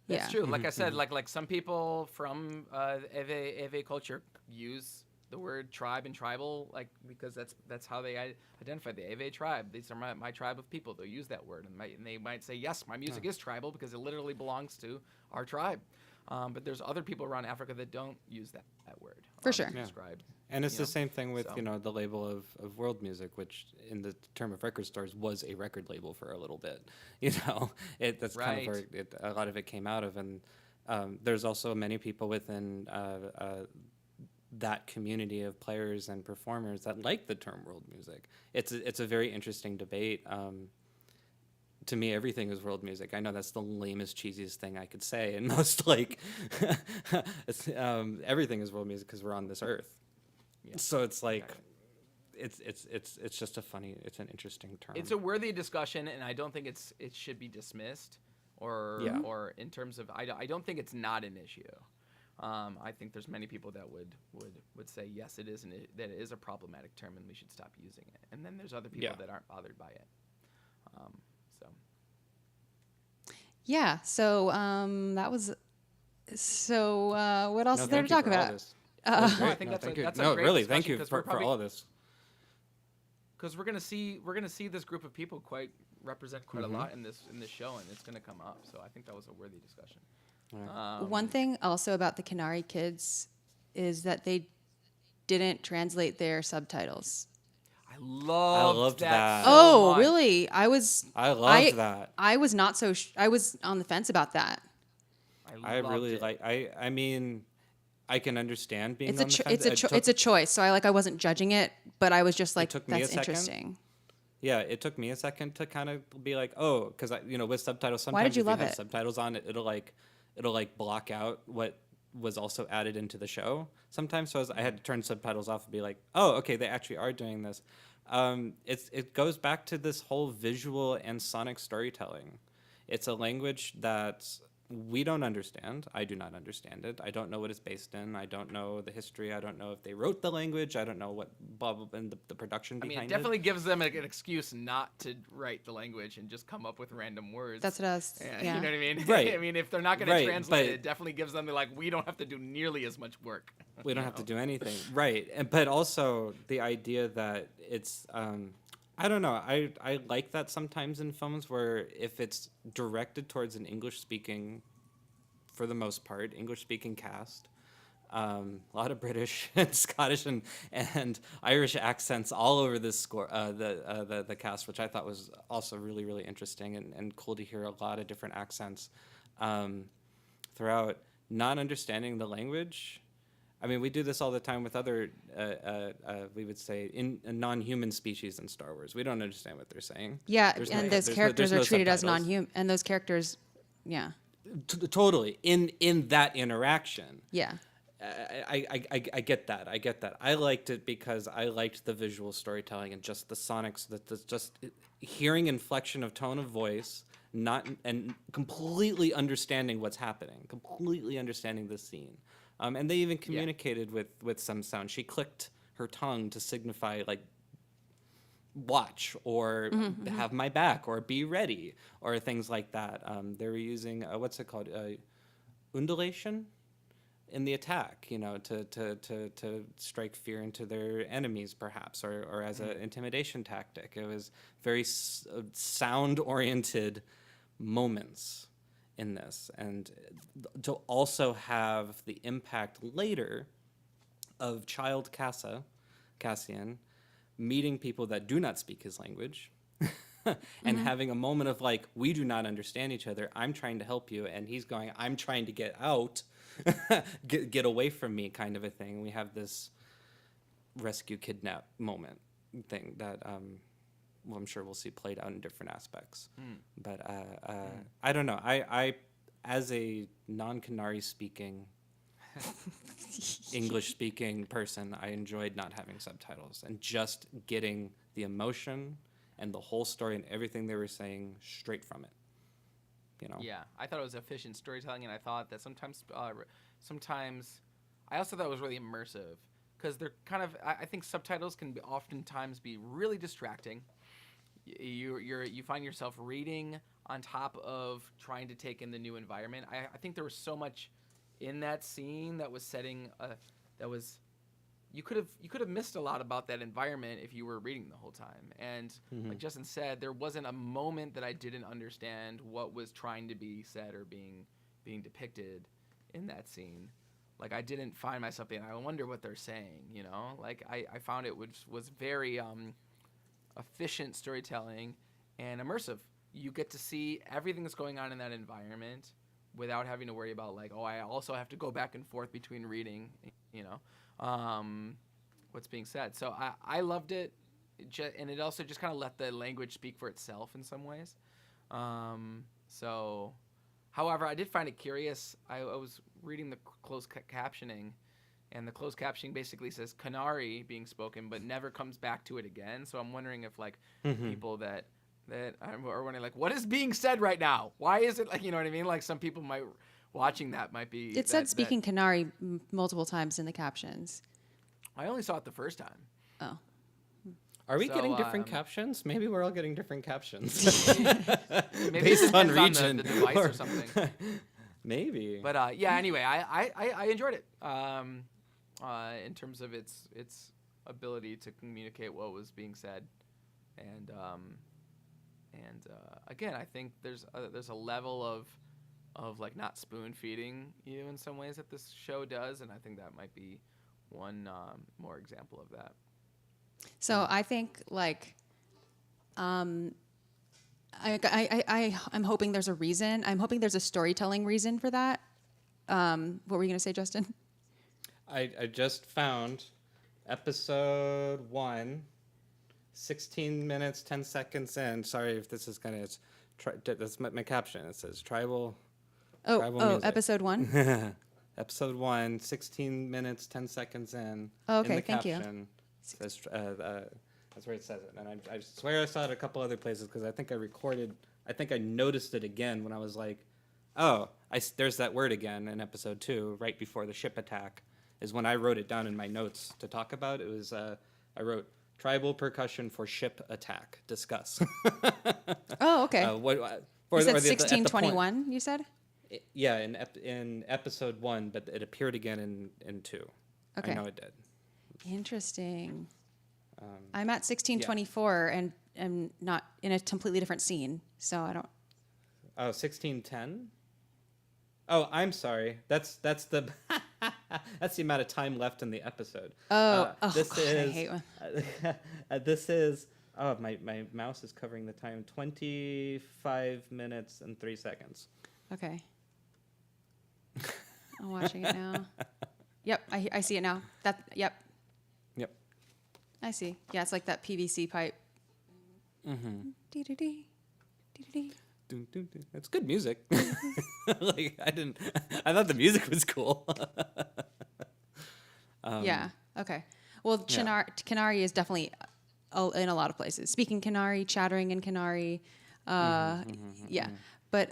That's Yeah. true. Like I said, like some people from Ewe culture use the word tribe and tribal, like because that's how they identify the Ewe tribe. These are my tribe of people. They'll use that word, and they might say, yes, my music is tribal because it literally belongs to our tribe. But there's other people around Africa that don't use that word. For sure. To describe. And it's the same thing with, So. the label of world music, which in the term of record stores was a record label for a little bit. That's kind of where a lot of it came out of. And there's also many people within that community of players and performers that like the term world music. It's a very interesting debate. To me, everything is world music. I know that's the lamest, cheesiest thing I could say, and most everything is world music because we're on this earth. Yeah. So it's like, it's just it's an interesting term. It's a worthy discussion, and I don't think it should be dismissed, or in terms of I don't think it's not an issue. I think there's many people that would say yes, it is, that it is a problematic term, and we should stop using it. And then there's other people that aren't bothered by it. Yeah. So that was. So what else is there to talk about? I think that's a great really, discussion, thank you 'cause for all of this. Because we're gonna see this group of people represent quite a lot in this show, and it's gonna come up. So I think that was a worthy discussion. One thing also about the Canary Kids is that they didn't translate their subtitles. I loved that. So Oh, much. really? I loved that. I was not so. I was on the fence about that. I really it. like. I mean, I can understand being It's on the fence. it's a choice. So I wasn't judging it, but I was just like, took me a that's second. interesting. Yeah, it took me a second to kind of be like, oh, because with subtitles, sometimes Why did you if love you have it? subtitles on it, it'll block out what was also added into the show sometimes. So I had to turn subtitles off and be like, oh, okay, they actually are doing this. It goes back to this whole visual and sonic storytelling. It's a language that we don't understand. I do not understand it. I don't know what it's based in. I don't know the history. I don't know if they wrote the language. I don't know what blah, blah, blah, and the production behind it. It definitely gives them an excuse not to write the language and just come up with random words. That's what I was. Yeah. You know what I mean? Right. I mean, if they're not going to translate it definitely gives them we don't have to do nearly as much work. We don't have to do anything. Right. But also the idea that it's, I don't know. I like that sometimes in films where if it's directed towards an English-speaking, for the most part, English-speaking cast, a lot of British and Scottish and Irish accents all over this score, the cast, which I thought was also really, really interesting and cool to hear a lot of different accents throughout. Not understanding the language. I mean, we do this all the time with other, we would say, non-human species in Star Wars. We don't understand what they're saying. Yeah, and those characters are treated as subtitles. non-human, and those characters, yeah. Totally. In that interaction. Yeah. I get that. I liked it because I liked the visual storytelling and just the sonics, just hearing inflection of tone of voice and completely understanding what's happening, completely understanding the scene. And they even communicated with some sound. She clicked her tongue to signify like watch or have my back or be ready or things like that. They were using what's it called, undulation in the attack, to strike fear into their enemies, perhaps, or as an intimidation tactic. It was very sound-oriented moments in this, and to also have the impact later of child Cassian meeting people that do not speak his language and having a moment of like, we do not understand each other. I'm trying to help you. And he's going, I'm trying to get out, get away from me kind of a thing. We have this rescue kidnap moment thing that, well, I'm sure we'll see played out in different aspects. But I don't know. I as a non-Canary speaking English speaking person, I enjoyed not having subtitles and just getting the emotion and the whole story and everything they were saying straight from it. Yeah, I thought it was efficient storytelling, and I thought that sometimes I also thought it was really immersive, because they're kind of, I think subtitles can oftentimes be really distracting. You find yourself reading on top of trying to take in the new environment. I think there was so much in that scene that was setting you could have missed a lot about that environment if you were reading the whole time. And like Justin said, there wasn't a moment that I didn't understand what was trying to be said or being depicted in that scene. Like, I didn't find myself being, I wonder what they're saying, Like, I found it was very efficient storytelling and immersive. You get to see everything that's going on in that environment without having to worry about, like, oh, I also have to go back and forth between reading, what's being said. So I loved it, and it also just kind of let the language speak for itself in some ways. However, I did find it curious. I was reading the closed captioning, and the closed captioning basically says Canary being spoken, but never comes back to it again. So I'm wondering if, like, people that are wondering, like, what is being said right now? Why is it, like, you know what I mean? Like, some people watching that might be. It said speaking Canary multiple times in the captions. I only saw it the first time. Oh. Are we getting different captions? Maybe we're all getting different captions. Maybe Based on region. On the device or something. Maybe. But anyway, I enjoyed it in terms of its ability to communicate what was being said, and again, I think there's a level of like not spoon feeding you in some ways that this show does, and I think that might be one more example of that. So I think, like, I'm hoping there's a reason. I'm hoping there's a storytelling reason for that. What were you going to say, Justin? I just found episode 1, 16 minutes, 10 seconds in. Sorry if this is kind of, that's my caption. It says tribal music. Episode 1? Episode 1, 16 minutes, 10 seconds in. Oh, okay, in the thank you. caption, says, that's where it says it. And I swear I saw it a couple other places because I think I noticed it again when I was like, oh, there's that word again in episode 2, right before the ship attack, is when I wrote it down in my notes to talk about. It was, I wrote, tribal percussion for ship attack, discuss. Oh, okay. You said 1621, you said? Yeah, in episode 1, but it appeared again in 2. Okay. I know it did. Interesting. I'm at 1624 and I'm not in a completely different scene, so I don't. Oh, 1610? Oh, I'm sorry. That's the that's the amount of time left in the episode. I hate one. This is my mouse is covering the time. 25 minutes and 3 seconds. Okay. I'm watching it now. Yep, I see it now. Yep. I see. Yeah, it's like that PVC pipe. Mm-hmm. Dee-dee-dee. Dee-dee-dee. It's good music. Like I thought the music was cool. Yeah. Okay. Well, Canary is definitely in a lot of places. Speaking Canary, chattering in Canary, Yeah. But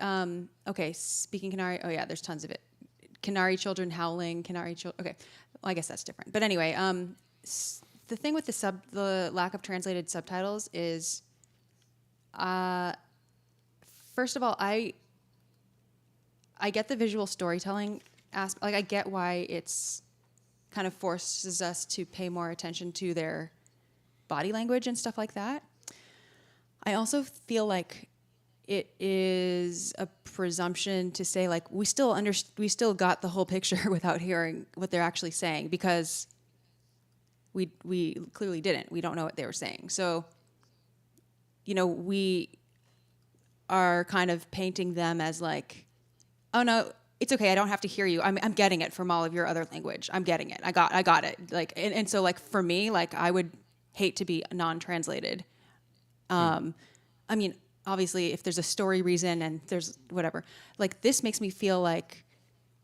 okay, speaking Canary. Oh yeah, there's tons of it. Canary children howling. Canary children. Okay, well, I guess that's different. But anyway, the thing with the lack of translated subtitles is, first of all, I get the visual storytelling aspect. Like I get why it's kind of forces us to pay more attention to their body language and stuff like that. I also feel like it is a presumption to say like we still got the whole picture without hearing what they're actually saying, because we clearly didn't. We don't know what they were saying. So, we are kind of painting them as like, oh no, it's okay. I don't have to hear you. I'm getting it from all of your other language. I'm getting it. I got it. Like, and so like for me, like I would hate to be non-translated. I mean, obviously if there's a story reason and there's whatever, like this makes me feel like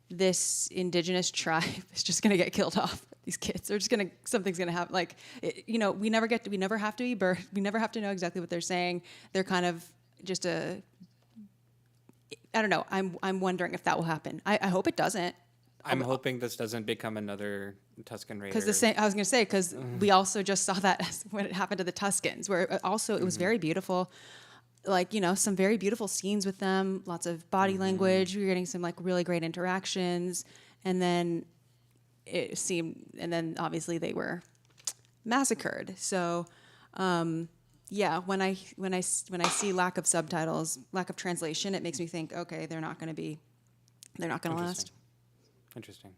this indigenous tribe is just going to get killed off. These kids are just something's going to happen. Like, we never have to be birthed. We never have to know exactly what they're saying. They're kind of just I don't know. I'm wondering if that will happen. I hope it doesn't. I'm hoping this doesn't become another Tusken Raider. Because I was going to say, because we also just saw that when it happened to the Tuskens, where it was very beautiful. Like, some very beautiful scenes with them, lots of body language. We were getting some like really great interactions. And then obviously they were massacred. So, yeah, when I see lack of subtitles, lack of translation, it makes me think, okay, they're not going to last. Interesting.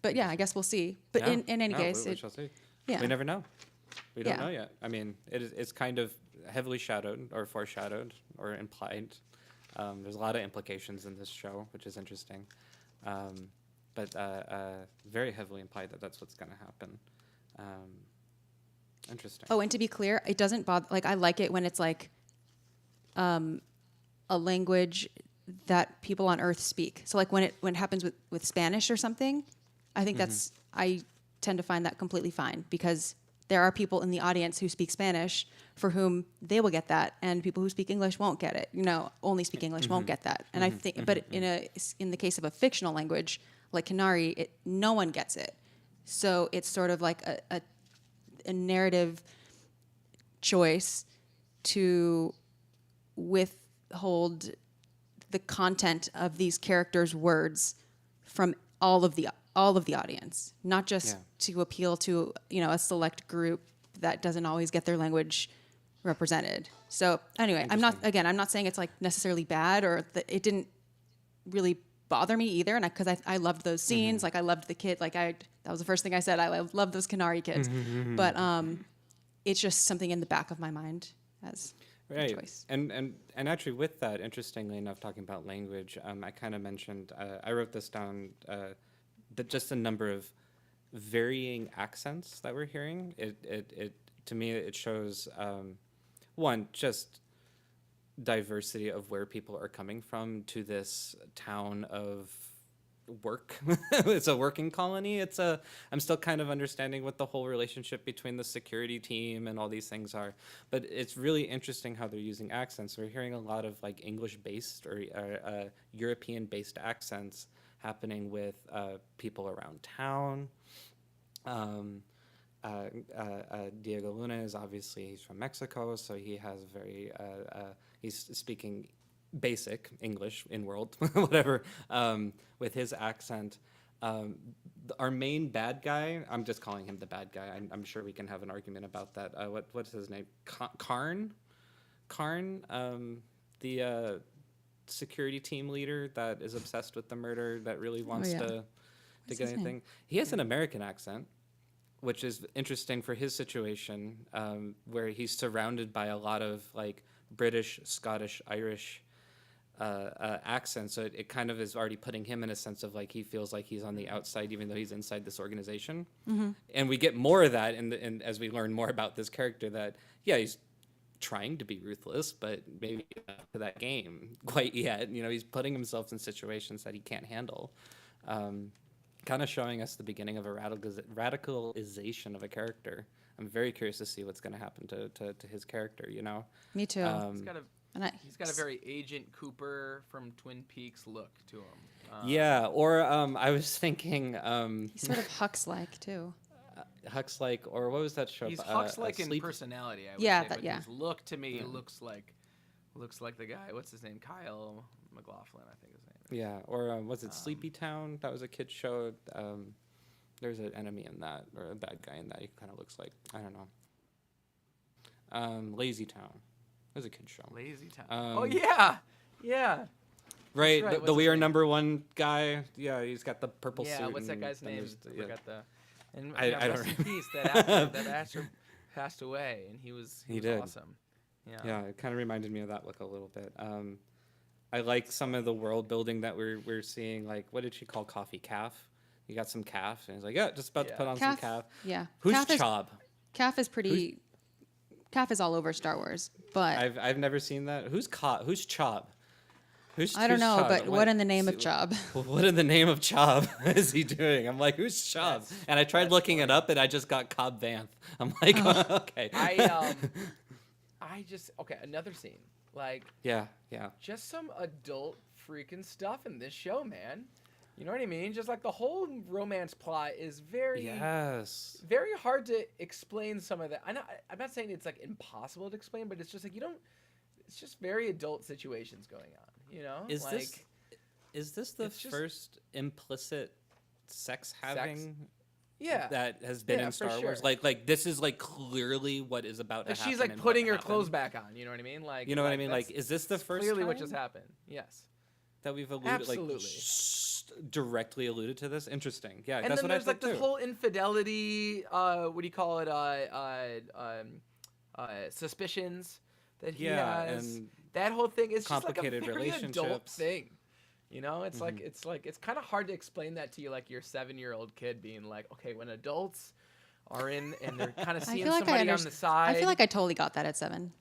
But yeah, I guess we'll see. But Yeah. in any case, we shall see. Yeah. We never know. We don't Yeah. know yet. I mean, it's kind of heavily shadowed or foreshadowed or implied. There's a lot of implications in this show, which is interesting. But very heavily implied that that's what's going to happen. Interesting. Oh, and to be clear, it doesn't bother. Like, I like it when it's like a language that people on Earth speak. So, like when it happens with Spanish or something, I think I tend to find that completely fine, because there are people in the audience who speak Spanish for whom they will get that, and people who speak English won't get it. Only speak English won't get that. And I think, but in the case of a fictional language like Canary, no one gets it. So it's sort of like a narrative choice to withhold the content of these characters' words from all of the audience, not just to appeal to a select group that doesn't always get their language represented. So anyway, I'm not saying it's like necessarily bad, or that it didn't really bother me either, and because I loved those scenes. Like I loved the kid. Like that was the first thing I said. I love those Canary kids. But it's just something in the back of my mind as a choice. And actually, with that, interestingly enough, talking about language, I kind of mentioned. I wrote this down. That just the number of varying accents that we're hearing. It to me it shows one, just diversity of where people are coming from to this town of work. It's a working colony. I'm still kind of understanding what the whole relationship between the security team and all these things are, but it's really interesting how they're using accents. We're hearing a lot of like English-based or European-based accents happening with people around town. Diego Luna is obviously, he's from Mexico, so he has he's speaking basic English in world, whatever, with his accent. Our main bad guy, I'm just calling him the bad guy. I'm sure we can have an argument about that. What's his name? Karn, the security team leader that is obsessed with the murder, that really wants to get anything. He has an American accent, which is interesting for his situation, where he's surrounded by a lot of like British, Scottish, Irish accents. So it kind of is already putting him in a sense of like he feels like he's on the outside, even though he's inside this organization. And we get more of that in as we learn more about this character. That he's trying to be ruthless, but maybe not to that game quite yet. He's putting himself in situations that he can't handle. Kind of showing us the beginning of a radicalization of a character. I'm very curious to see what's going to happen to his character. Me too. He's got And He's got a very Agent Cooper from Twin Peaks look to him. Yeah, or I was thinking he's sort of Hux-like too. Hux-like, or what was that show? He's Hux-like in Sleep. personality, I would Yeah, say. that- But yeah. his look to me looks like the guy. What's his name? Kyle MacLachlan, I think his name is. Yeah, or was it Sleepy Town? That was a kid's show. There's an enemy in that, or a bad guy in that. He kind of looks like, I don't know. Lazy Town. It was a kid's show. Lazy Town. Oh yeah, yeah. Right, right, the what's We his Are name? Number One guy. Yeah, he's got the purple suit. Yeah, what's that and guy's then name? there's the- I yeah. forgot the. And I yeah, don't rest in remember. peace. That actor passed away, and he was did. awesome. Yeah. Yeah, it kind of reminded me of that look a little bit. I like some of the world building that we're seeing. Like, what did she call coffee? Calf. You got some calf, and he's like, yeah, just about to Yeah. put on Calf, some calf. yeah. Who's Calf is, Chob? Calf is pretty. Calf is all over Star Wars, but I've never seen that. Who's Chob? I don't who's know. Chob? But what in the name of Chob? What in the name of Chob is he doing? I'm like, who's Chob? And I tried looking it up, and I just got Cobb Vanth. I'm like, okay. I just another scene like yeah. just some adult freaking stuff in this show, man. You know what I mean? Just like the whole romance plot is very Yes. very hard to explain some of that. I'm not saying it's like impossible to explain, but it's just like it's just very adult situations going on, you know? Is like, this the it's just- first implicit sex having yeah. that has been Yeah, in for Star Wars? sure. Like this is like clearly what is about to Like happen. she's like and putting what her clothes happened. back on, you know what I mean? Like You know what I mean? that's Like, is this the first clearly time what just happened. Yes. that we've alluded, Absolutely. directly alluded to this? Interesting. Yeah, And that's then what I there's like think this too. whole infidelity, what do you call it? Suspicions that he Yeah, has. and That whole thing is just like a complicated very adult relationships. thing. You know, it's Mm-hmm. it's kind of hard to explain that to you, like your 7-year-old kid being like, okay, when adults are in and they're kind of I seeing feel like somebody on the side. I feel like I totally got that at 7.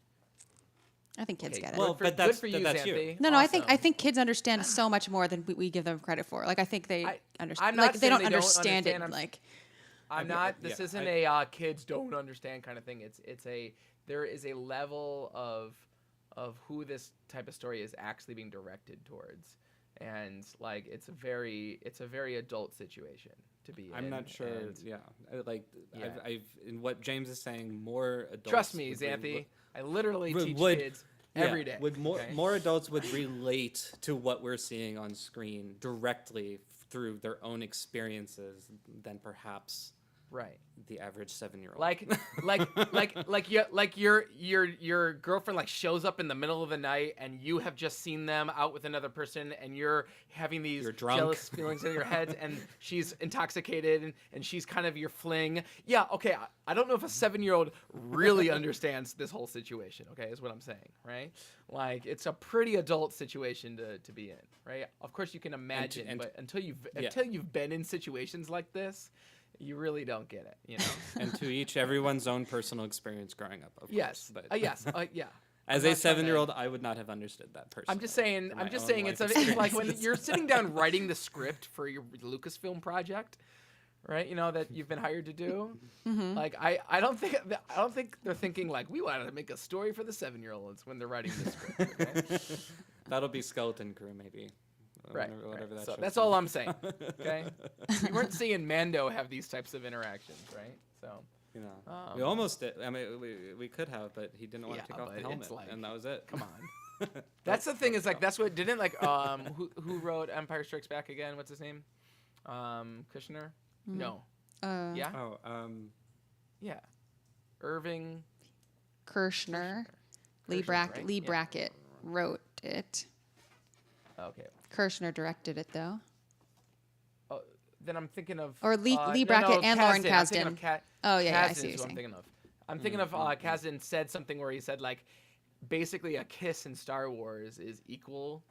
I think kids Okay, get it. Well, good for, but that's- good for you, that's you. Xanthe. No, I think Awesome. kids understand so much more than we give them credit for. Like I think they understand. I'm not Like they saying don't they don't understand it. understand, Like I'm Okay, not. This yeah, isn't a kids don't understand kind of thing. There is a level of who this type of story is actually being directed towards, and like it's a very adult situation to be in. I'm not sure. and- Yeah, like Yeah. I've in what James is saying, more adults. Trust me, would Xanthe. I literally would- teach would- kids yeah, every day. Would okay? more adults would relate to what we're seeing on screen directly through their own experiences than perhaps right. the average 7-year-old. Like your girlfriend like shows up in the middle of the night and you have just seen them out with another person and you're having these You're drunk. jealous feelings in your head and she's intoxicated and she's kind of your fling. Yeah, okay. I don't know if a 7-year-old really understands this whole situation, okay, is what I'm saying, right? Like it's a pretty adult situation to be in, right? Of course you can imagine, but until you've been in situations like this, you really don't get it, you know? and to each everyone's own personal experience growing up. Of Yes. course, but Yes. Yeah. as I'm a not trying to- 7-year-old, I would not have understood that personally. I'm just saying. from I'm my just own saying. life It's like when experiences. you're sitting down writing the script for your Lucasfilm project, right? You know that you've been hired to do. Like I don't think they're thinking like we want to make a story for the 7-year-olds when they're writing the script. Okay? That'll be Skeleton Crew, maybe. Right. Whatever that So show's that's called. all I'm saying. Okay. You weren't seeing Mando have these types of interactions, right? So. You know, we almost did. I mean, we could have, but he didn't want to Yeah, take off but the helmet, it's like- and that was it. Come on. That's the thing is like that's what didn't like who wrote Empire Strikes Back again? What's his name? Kushner? No. Yeah. Oh, Yeah. Irving Kirshner, Lee Kirshner, right? Lee Yeah. Brackett wrote it. Okay. Kirshner directed it though. Oh, then I'm thinking of Or Lee Brackett and Lauren I'm thinking of Kasdan. Oh, yeah, I Kasdan see what is you're what I'm saying. thinking of. I'm thinking of Kasdan said something where he said like basically a kiss in Star Wars is equal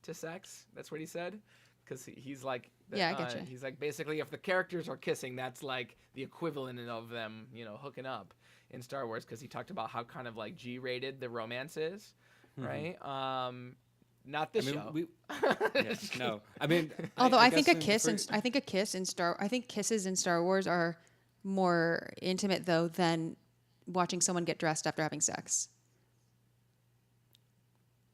to sex. That's what he said. Because he's like, Yeah, I getcha. He's like basically if the characters are kissing, that's like the equivalent of them, you know, hooking up in Star Wars. Because he talked about how kind of like G-rated the romance is, right? Not this show. yeah, no. I mean, Although I think guess I think kisses in Star Wars are more intimate though than watching someone get dressed after having sex.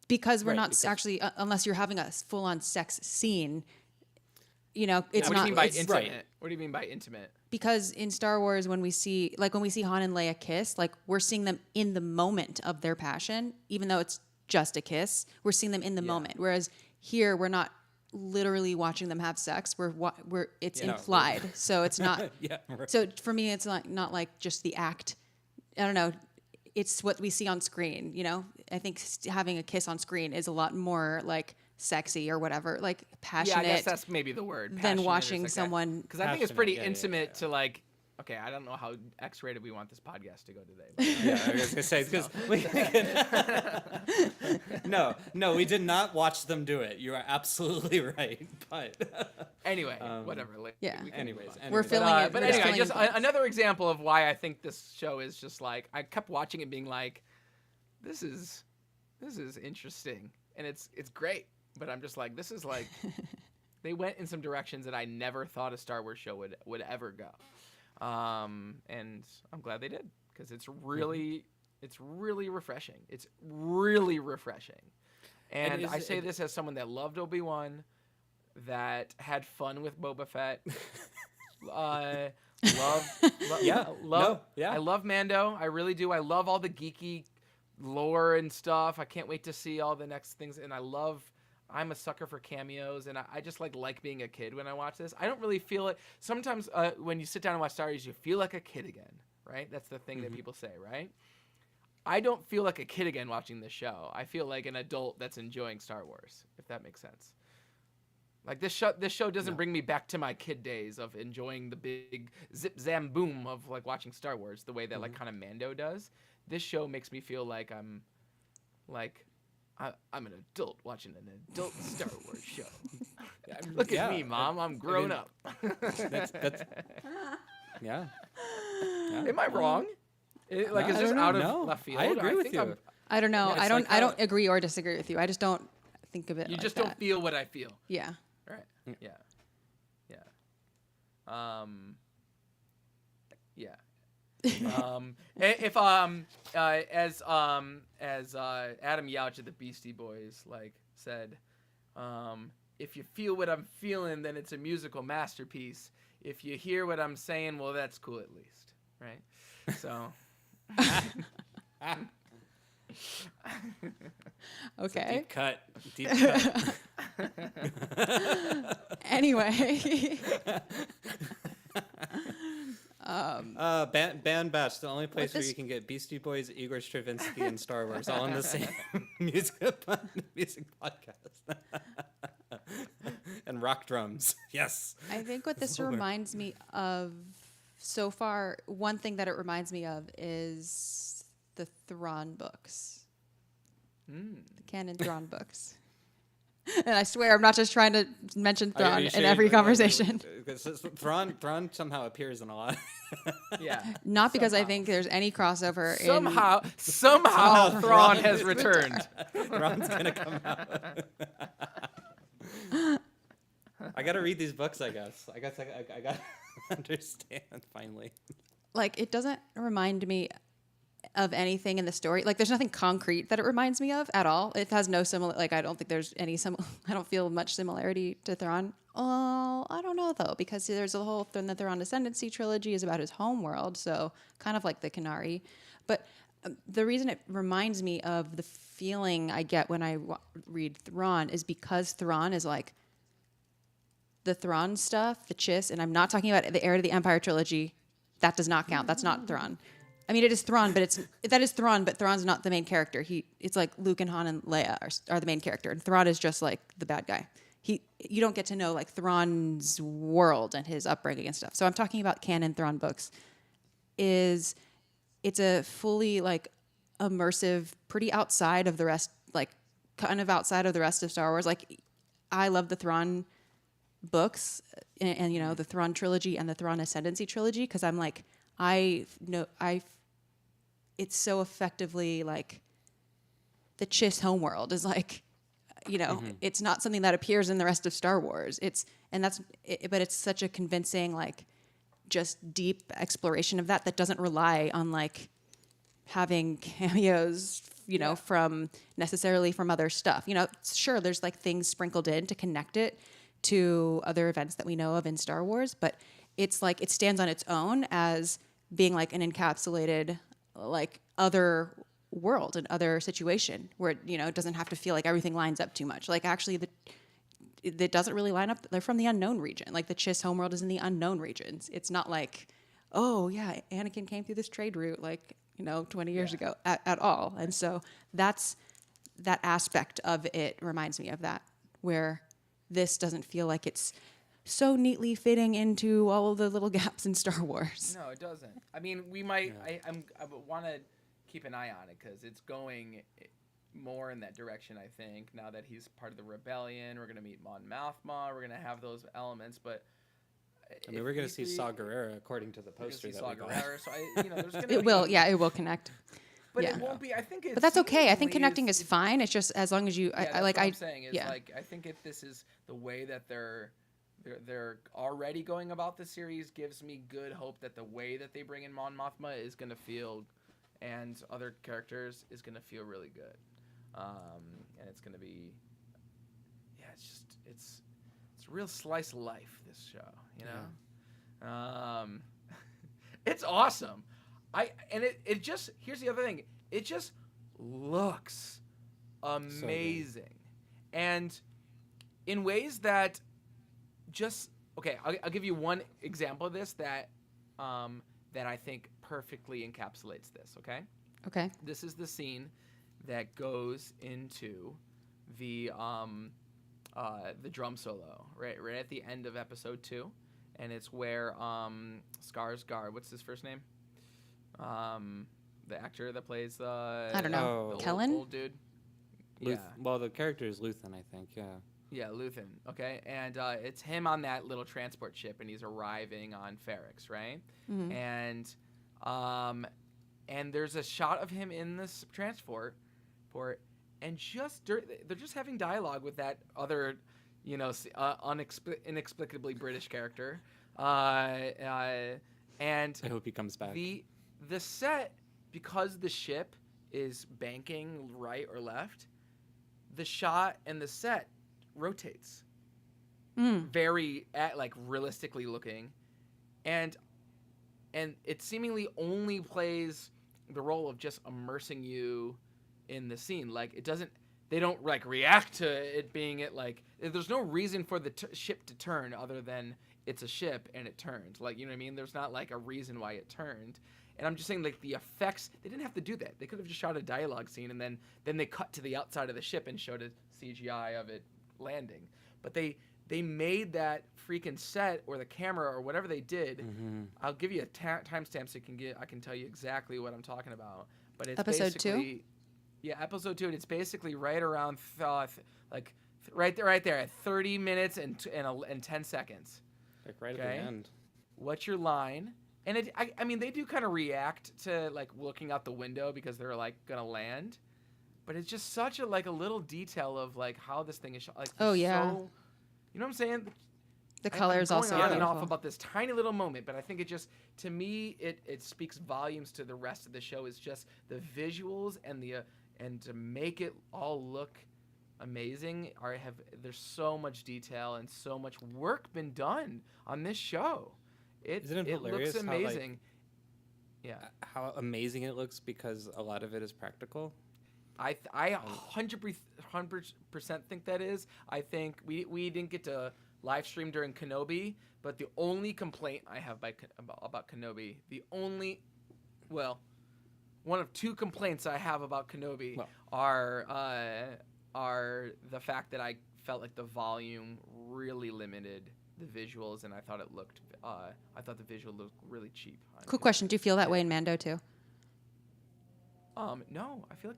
because we're Right, not because- actually, unless you're having a full-on sex scene, you know, it's What do not. you mean by it's- intimate? right. What do you mean by intimate? Because in Star Wars, when we see Han and Leia kiss, like we're seeing them in the moment of their passion, even though it's just a kiss. We're seeing them in the moment. Whereas here, we're not literally watching them have sex. It's Yeah, no, implied, so it's not. Yeah. Right. So for me, it's not like just the act. I don't know. It's what we see on screen. You know, I think having a kiss on screen is a lot more like sexy or whatever, like passionate. Yeah, I guess that's maybe the word. than passionate or watching something like someone- because I think it's Passionate, pretty yeah, yeah, intimate yeah. to like. Okay, I don't know how X-rated we want this podcast to go today. But, Yeah, I was gonna say because no, we did not watch them do it. You are absolutely right. But anyway, whatever. Like, Yeah. we can anyways, move on. We're anyways. filling it. But we're just anyway, filling just in blanks. another example of why I think this show is just like I kept watching it, being like, this is interesting and it's great, but I'm just like, this is like, they went in some directions that I never thought a Star Wars show would ever go, and I'm glad they did because it's really refreshing. It's really refreshing, and is I say it- this as someone that loved Obi-Wan, that had fun with Boba Fett. Yeah, no, yeah. I love Mando. I really do. I love all the geeky lore and stuff. I can't wait to see all the next things. And I'm a sucker for cameos, and I just like being a kid when I watch this. I don't really feel it. Sometimes when you sit down and watch Star Wars, you feel like a kid again, right? That's the thing that people say, right? I don't feel like a kid again watching this show. I feel like an adult that's enjoying Star Wars, if that makes sense. Like this show doesn't bring me back to my kid days of enjoying the big zip zam boom of like watching Star Wars the way that like kind of Mando does. This show makes me feel like I'm an adult watching an adult Star Wars show. Look at me, Mom. I'm grown up. That's yeah. Am I wrong? Is I this don't out of know. left field? I agree with think you. I don't know. Yeah, it's I don't. like I how- don't agree or disagree with you. I just don't think of it. You like just that. don't feel what I feel. Yeah. Right. Yeah. Yeah. Yeah. If as Adam Yauch of the Beastie Boys said, if you feel what I'm feeling, then it's a musical masterpiece. If you hear what I'm saying, well, that's cool at least, right? So. Okay. Deep cut. Anyway. Band Batch, the only place where this- you can get Beastie Boys, Igor Stravinsky, and Star Wars all in the same music podcast. And rock drums. Yes. I think what this Lord. reminds me of so far, one thing that it reminds me of is the Thrawn books. The canon Thrawn books. And I swear, I'm not just trying to mention Are Thrawn you in sure? every conversation. Thrawn somehow appears in a lot. Yeah. Not because I Somehow. think there's any crossover Somehow Somehow Thrawn Thrawn has is returned. Thrawn's gonna come out. I gotta read these books, I guess. I gotta understand finally. Like, it doesn't remind me of anything in the story. Like, there's nothing concrete that it reminds me of at all. It has no similar, like, I don't think there's any, I don't feel much similarity to Thrawn. Oh, I don't know, though, because there's a whole, the Thrawn Ascendancy trilogy is about his home world, so kind of like the Kenari. But the reason it reminds me of the feeling I get when I read Thrawn is because Thrawn is like, the Thrawn stuff, the Chiss, and I'm not talking about the Heir to the Empire trilogy. That does not count. That's not Thrawn. I mean, it is Thrawn, but that is Thrawn, but Thrawn's not the main character. It's like Luke and Han and Leia are the main character, and Thrawn is just like the bad guy. You don't get to know like Thrawn's world and his upbringing and stuff. So I'm talking about canon Thrawn books. It's a fully like immersive, pretty outside of the rest, like kind of outside of the rest of Star Wars. Like, I love the Thrawn books and you know, the Thrawn trilogy and the Thrawn Ascendancy trilogy, because I'm like, it's so effectively like the Chiss homeworld is like, you know, it's not something that appears in the rest of Star Wars. But it's such a convincing, like, just deep exploration of that doesn't rely on like having cameos you know, from necessarily from other stuff. You know, sure, there's like things sprinkled in to connect it to other events that we know of in Star Wars, but it's like it stands on its own as being like an encapsulated like other world and other situation where, you know, it doesn't have to feel like everything lines up too much. Like actually it doesn't really line up. They're from the unknown region. Like the Chiss homeworld is in the unknown regions. It's not like, oh yeah, Anakin came through this trade route like, you know, 20 years ago at all. And so that aspect of it reminds me of that, where this doesn't feel like it's so neatly fitting into all of the little gaps in Star Wars. No, it doesn't. I mean, we might. I want to keep an eye on it because it's going more in that direction. I think now that he's part of the rebellion, we're gonna meet Mon Mothma. We're gonna have those elements, but I mean, we're gonna see Saw Gerrera according to the poster that we got. So there's gonna It will, yeah, it will connect. But yeah. it won't be. I think it's. But that's okay. I think connecting is fine. It's just as long as you, Yeah, I like. what I I'm saying is like I think if this is the way that they're already going about the series, gives me good hope that the way that they bring in Mon Mothma is gonna feel, and other characters is gonna feel really good, and it's gonna be. Yeah, it's a real slice of life. This show, you know. It's awesome. It just, here's the other thing. It just looks amazing. And in ways that just, okay, I'll give you one example of this that I think perfectly encapsulates this, okay? Okay. This is the scene that goes into the drum solo, right at the end of episode 2. And it's where Skarsgård, what's his first name? The actor that plays I don't know. the Kellen? old dude. Well, the character is Luthen, I think. Yeah. Yeah, Luthen. Okay, and it's him on that little transport ship, and he's arriving on Ferrix, right? Mm-hmm. And there's a shot of him in this transport, and they're just having dialogue with that other, you know, inexplicably British character, and I hope he comes back. The set, because the ship is banking right or left, the shot and the set rotates very like realistically looking, and it seemingly only plays the role of just immersing you in the scene. Like they don't like react to it being like there's no reason for the ship to turn other than it's a ship and it turned. Like, you know what I mean? There's not like a reason why it turned. And I'm just saying, like, the effects, they didn't have to do that. They could have just shot a dialogue scene and then they cut to the outside of the ship and showed a CGI of it landing. But they made that freaking set or the camera or whatever they did. Mm-hmm. I'll give you a timestamp so I can tell you exactly what I'm talking about. But it's episode basically 2? Yeah, episode 2. And it's basically right around right there at 30 minutes and 10 seconds. Like right at the end. What's your line? And I mean, they do kind of react to like looking out the window because they're like gonna land, but it's just such a little detail of like how this thing is shot. Like, oh yeah, so, you know what I'm saying? The colors I'm also going on and beautiful. off about this tiny little moment, but I think it just, to me, it speaks volumes to the rest of the show. Is just the visuals and and to make it all look amazing. There's so much detail and so much work been done on this show. Isn't it looks hilarious amazing. How amazing it looks because a lot of it is practical. I 100% think that is. I think we didn't get to live stream during Kenobi, but the only complaint I have about Kenobi, one of two complaints I have about Kenobi are the fact that I felt like the volume really limited the visuals, and I thought the visual looked really cheap. Quick question: do you feel that way in Mando too? No, I feel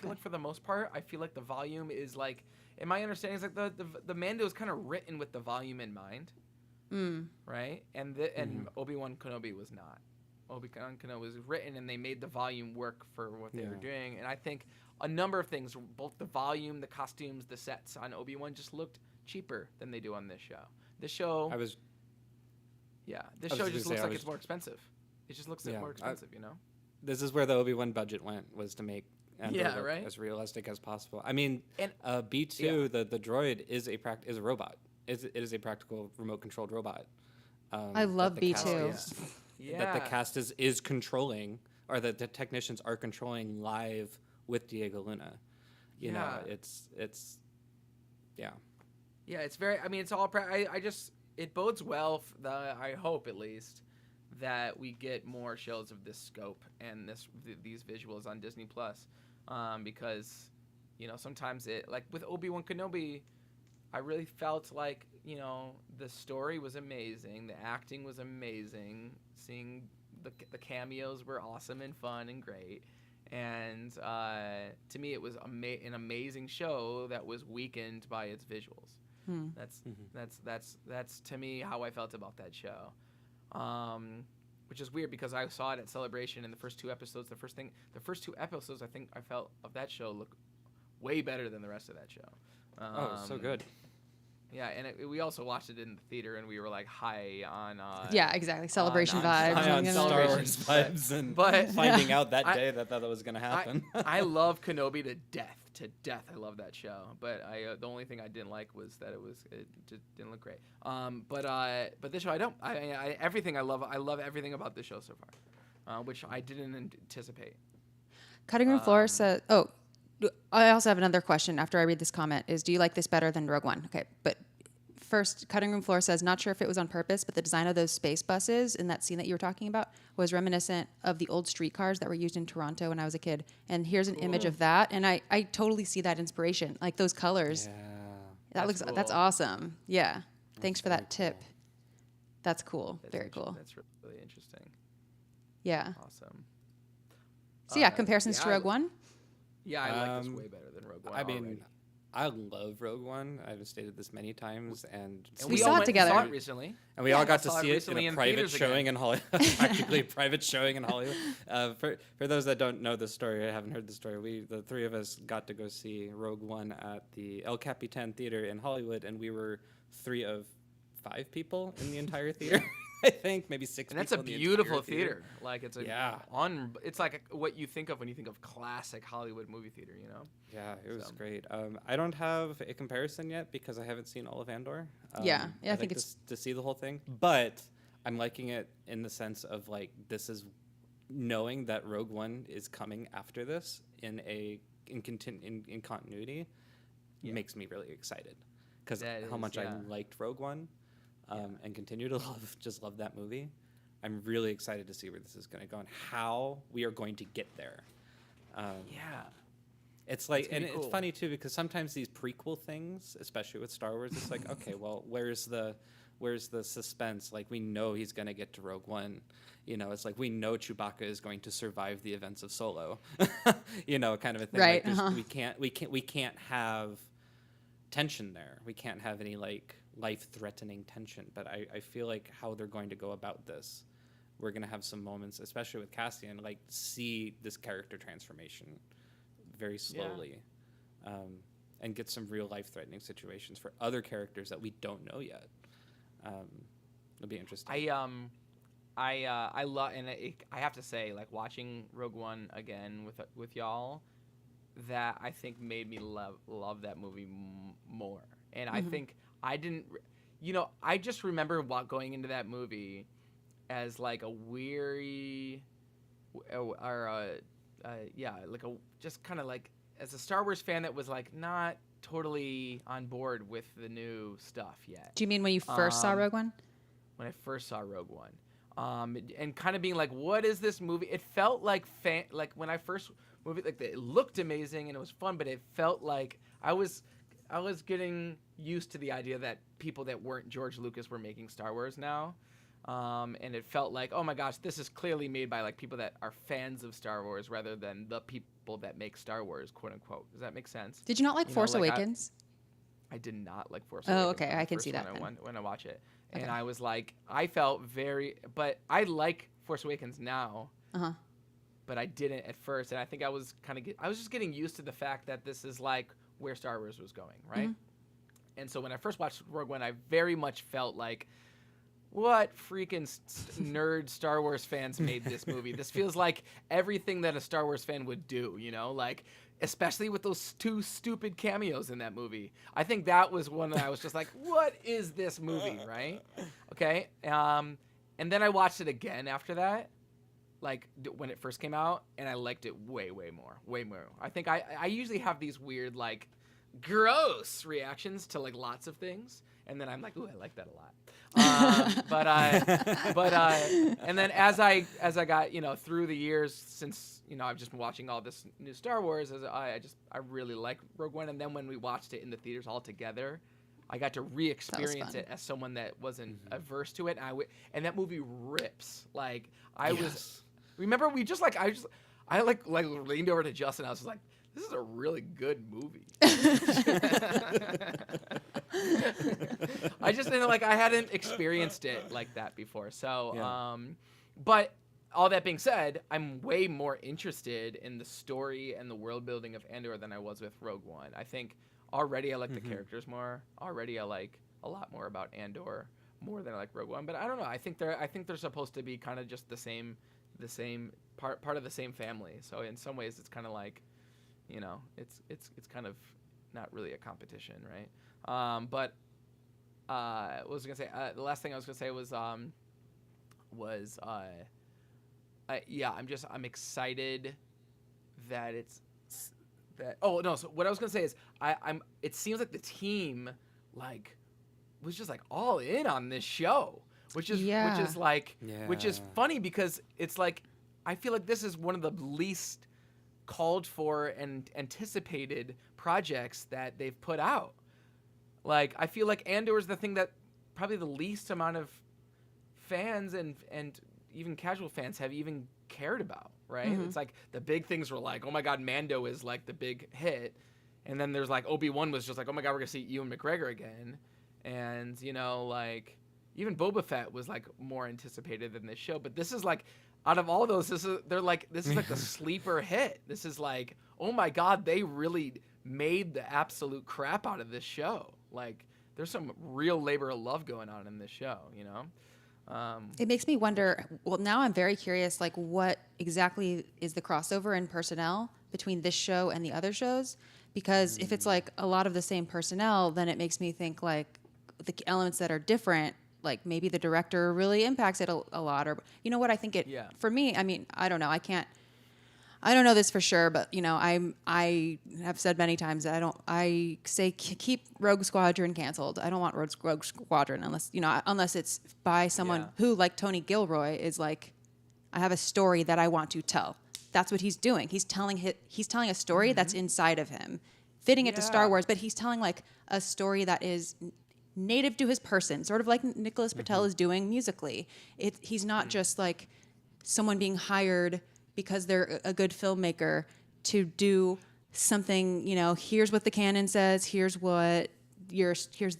like for the most part, I feel like the volume is like, in my understanding, is like the Mando is kind of written with the volume in mind, right? And Obi-Wan Kenobi was not. Obi-Wan Kenobi was written, and they made the volume work for what they were doing. And I think a number of things, both the volume, the costumes, the sets on Obi-Wan just looked cheaper than they do on this show. This show just looks like it's more expensive. It just looks more expensive, you know? This is where the Obi-Wan budget went, was to make Andor Yeah, look right? as realistic as possible. I mean, And B2, the droid is a robot. It is a practical remote controlled robot. I love that the cast B2. is- Yeah. That the cast is controlling, or that the technicians are controlling live with Diego Luna. You know, Yeah. it's yeah. Yeah, it's very. I mean, it's all. I just. It bodes well. I hope at least that we get more shows of this scope and these visuals on Disney Plus, because, you know, sometimes it, like with Obi-Wan Kenobi, I really felt like, you know, the story was amazing, the acting was amazing, seeing the cameos were awesome and fun and great. And to me, it was an amazing show that was weakened by its visuals. That's to me how I felt about that show, which is weird because I saw it at Celebration in the first 2 episodes. The first 2 episodes I think I felt of that show look way better than the rest of that show. So good. Yeah, and we also watched it in the theater, and we were like high on. Yeah, exactly. Celebration on vibes. High on you know. Star Celebration, Wars vibes and but- finding out that I- day that was going to happen. I love Kenobi to death. I love that show. But the only thing I didn't like was that it just didn't look great. But this show I don't. Everything I love everything about this show so far, which I didn't anticipate. Cutting Room Floor says, oh, I also have another question after I read this comment is, do you like this better than Rogue One? Okay, but first, Cutting Room Floor says, not sure if it was on purpose, but the design of those space buses in that scene that you were talking about was reminiscent of the old streetcars that were used in Toronto when I was a kid. And here's an image of that, and I totally see that inspiration. Like those colors. Yeah. That's cool. awesome. Yeah. Thanks for that very tip. That's cool. That's Very cool. That's really interesting. Yeah. Awesome. So yeah, comparisons to yeah, Rogue One. Yeah, I like this Um, way better than Rogue One. I mean, already. I love Rogue One. I've stated this many times, and And we all saw it went and together. Saw it recently. we all got to saw it see it in recently a in private theaters showing again. in Hollywood. Practically a private showing in Hollywood. For those that don't know the story, I haven't heard the story. The 3 of us got to go see Rogue One at the El Capitan Theater in Hollywood, and we were 3 of 5 people in the entire theater. I think maybe 6. And that's a people in the beautiful entire theater. Like it's a Yeah. It's like what you think of when you think of classic Hollywood movie theater. You know. Yeah, it was So. great. I don't have a comparison yet because I haven't seen all of Andor. Yeah, I I'd think like it's- to see the whole thing, but I'm liking it in the sense of like this is knowing that Rogue One is coming after this in continuity makes me really excited because That how is, much I yeah. liked Rogue One and continue to love that movie. I'm really excited to see where this is going to go and how we are going to get there. Yeah. It's like, gonna and be it's cool. funny too because sometimes these prequel things, especially with Star Wars, it's like, okay, well, where's the suspense? Like we know he's gonna get to Rogue One, you know. It's like we know Chewbacca is going to survive the events of Solo, you know, kind of a thing. Right, Like, uh-huh. we can't have tension there. We can't have any like life-threatening tension. But I feel like how they're going to go about this, we're gonna have some moments, especially with Cassian, like see this character transformation very slowly, and get some real life-threatening situations for other characters that we don't know yet. It'll be interesting. I love, and I have to say, like watching Rogue One again with y'all, that I think made me love that movie more. And I think I didn't, you know, I just remember going into that movie as like a weary, like a just kind of like as a Star Wars fan that was like not totally on board with the new stuff yet. Do you mean when you first saw Rogue One? When I first saw Rogue One, and kind of being like, what is this movie? It felt like like when I first movie, like it looked amazing and it was fun, but it felt like I was getting used to the idea that people that weren't George Lucas were making Star Wars now. And it felt like, oh my gosh, this is clearly made by like people that are fans of Star Wars rather than the people that make Star Wars, quote unquote. Does that make sense? Did you not like You know, Force like, Awakens? I did not like Force Oh, Awakens. okay, when I can first see that when then. when I watch it. Okay. And I was like, I felt but I like Force Awakens now. Uh-huh. But I didn't at first, and I think I was just getting used to the fact that this is like where Star Wars was going, right? And so when I first watched Rogue One, I very much felt like what freaking nerd Star Wars fans made this movie? This feels like everything that a Star Wars fan would do, you know, like especially with those 2 stupid cameos in that movie. I think that was one that I was just like, what is this movie, right? Okay. And then I watched it again after that, like when it first came out, and I liked it way more. I think I usually have these weird, like, gross reactions to like lots of things, and then I'm like, ooh, I like that a lot. And then as I got, you know, through the years, since, you know, I've just been watching all this new Star Wars, I really like Rogue One. And then when we watched it in the theaters all together, I got to re-experience it as someone that wasn't averse to it. And that movie rips. Like remember we just like, I leaned over to Justin. I was just like, this is a really good movie. I just didn't like, I hadn't experienced it like that before. So, but all that being said, I'm way more interested in the story and the world building of Andor than I was with Rogue One. I think already I like the characters more. Already I like a lot more about Andor more than I like Rogue One. But I don't know. I think they're supposed to be kind of just the same part of the same family. So in some ways it's kind of like, you know, it's kind of not really a competition, right? But what was I gonna say? The last thing I was gonna say was I'm excited that it's that. Oh no! So what I was gonna say is it seems like the team like was just like all in on this show, which is funny because it's like I feel like this is one of the least called for and anticipated projects that they've put out. Like, I feel like Andor is the thing that probably the least amount of fans and even casual fans have even cared about, right? It's like the big things were like, oh my God, Mando is like the big hit. And then there's like Obi-Wan was just like, oh my God, we're gonna see Ewan McGregor again. And, you know, like even Boba Fett was like more anticipated than this show. But this is like, out of all those, this is like the sleeper hit. This is like, oh my God, they really made the absolute crap out of this show. Like, there's some real labor of love going on in this show, you know? It makes me wonder, well, now I'm very curious, like, what exactly is the crossover in personnel between this show and the other shows? Because if it's like a lot of the same personnel, then it makes me think like the elements that are different, like maybe the director really impacts it a lot, or you know what I think it for me. I mean, I don't know. I don't know this for sure, but you know, I have said many times that I say keep Rogue Squadron canceled. I don't want Rogue Squadron unless it's by someone who, like Tony Gilroy, is like, I have a story that I want to tell. That's what he's doing. He's telling a story that's inside of him, fitting it to Star Wars, but he's telling like a story that is native to his person, sort of like Nicholas Patel is doing musically. He's not just like someone being hired because they're a good filmmaker to do something, you know, here's what the canon says, here's the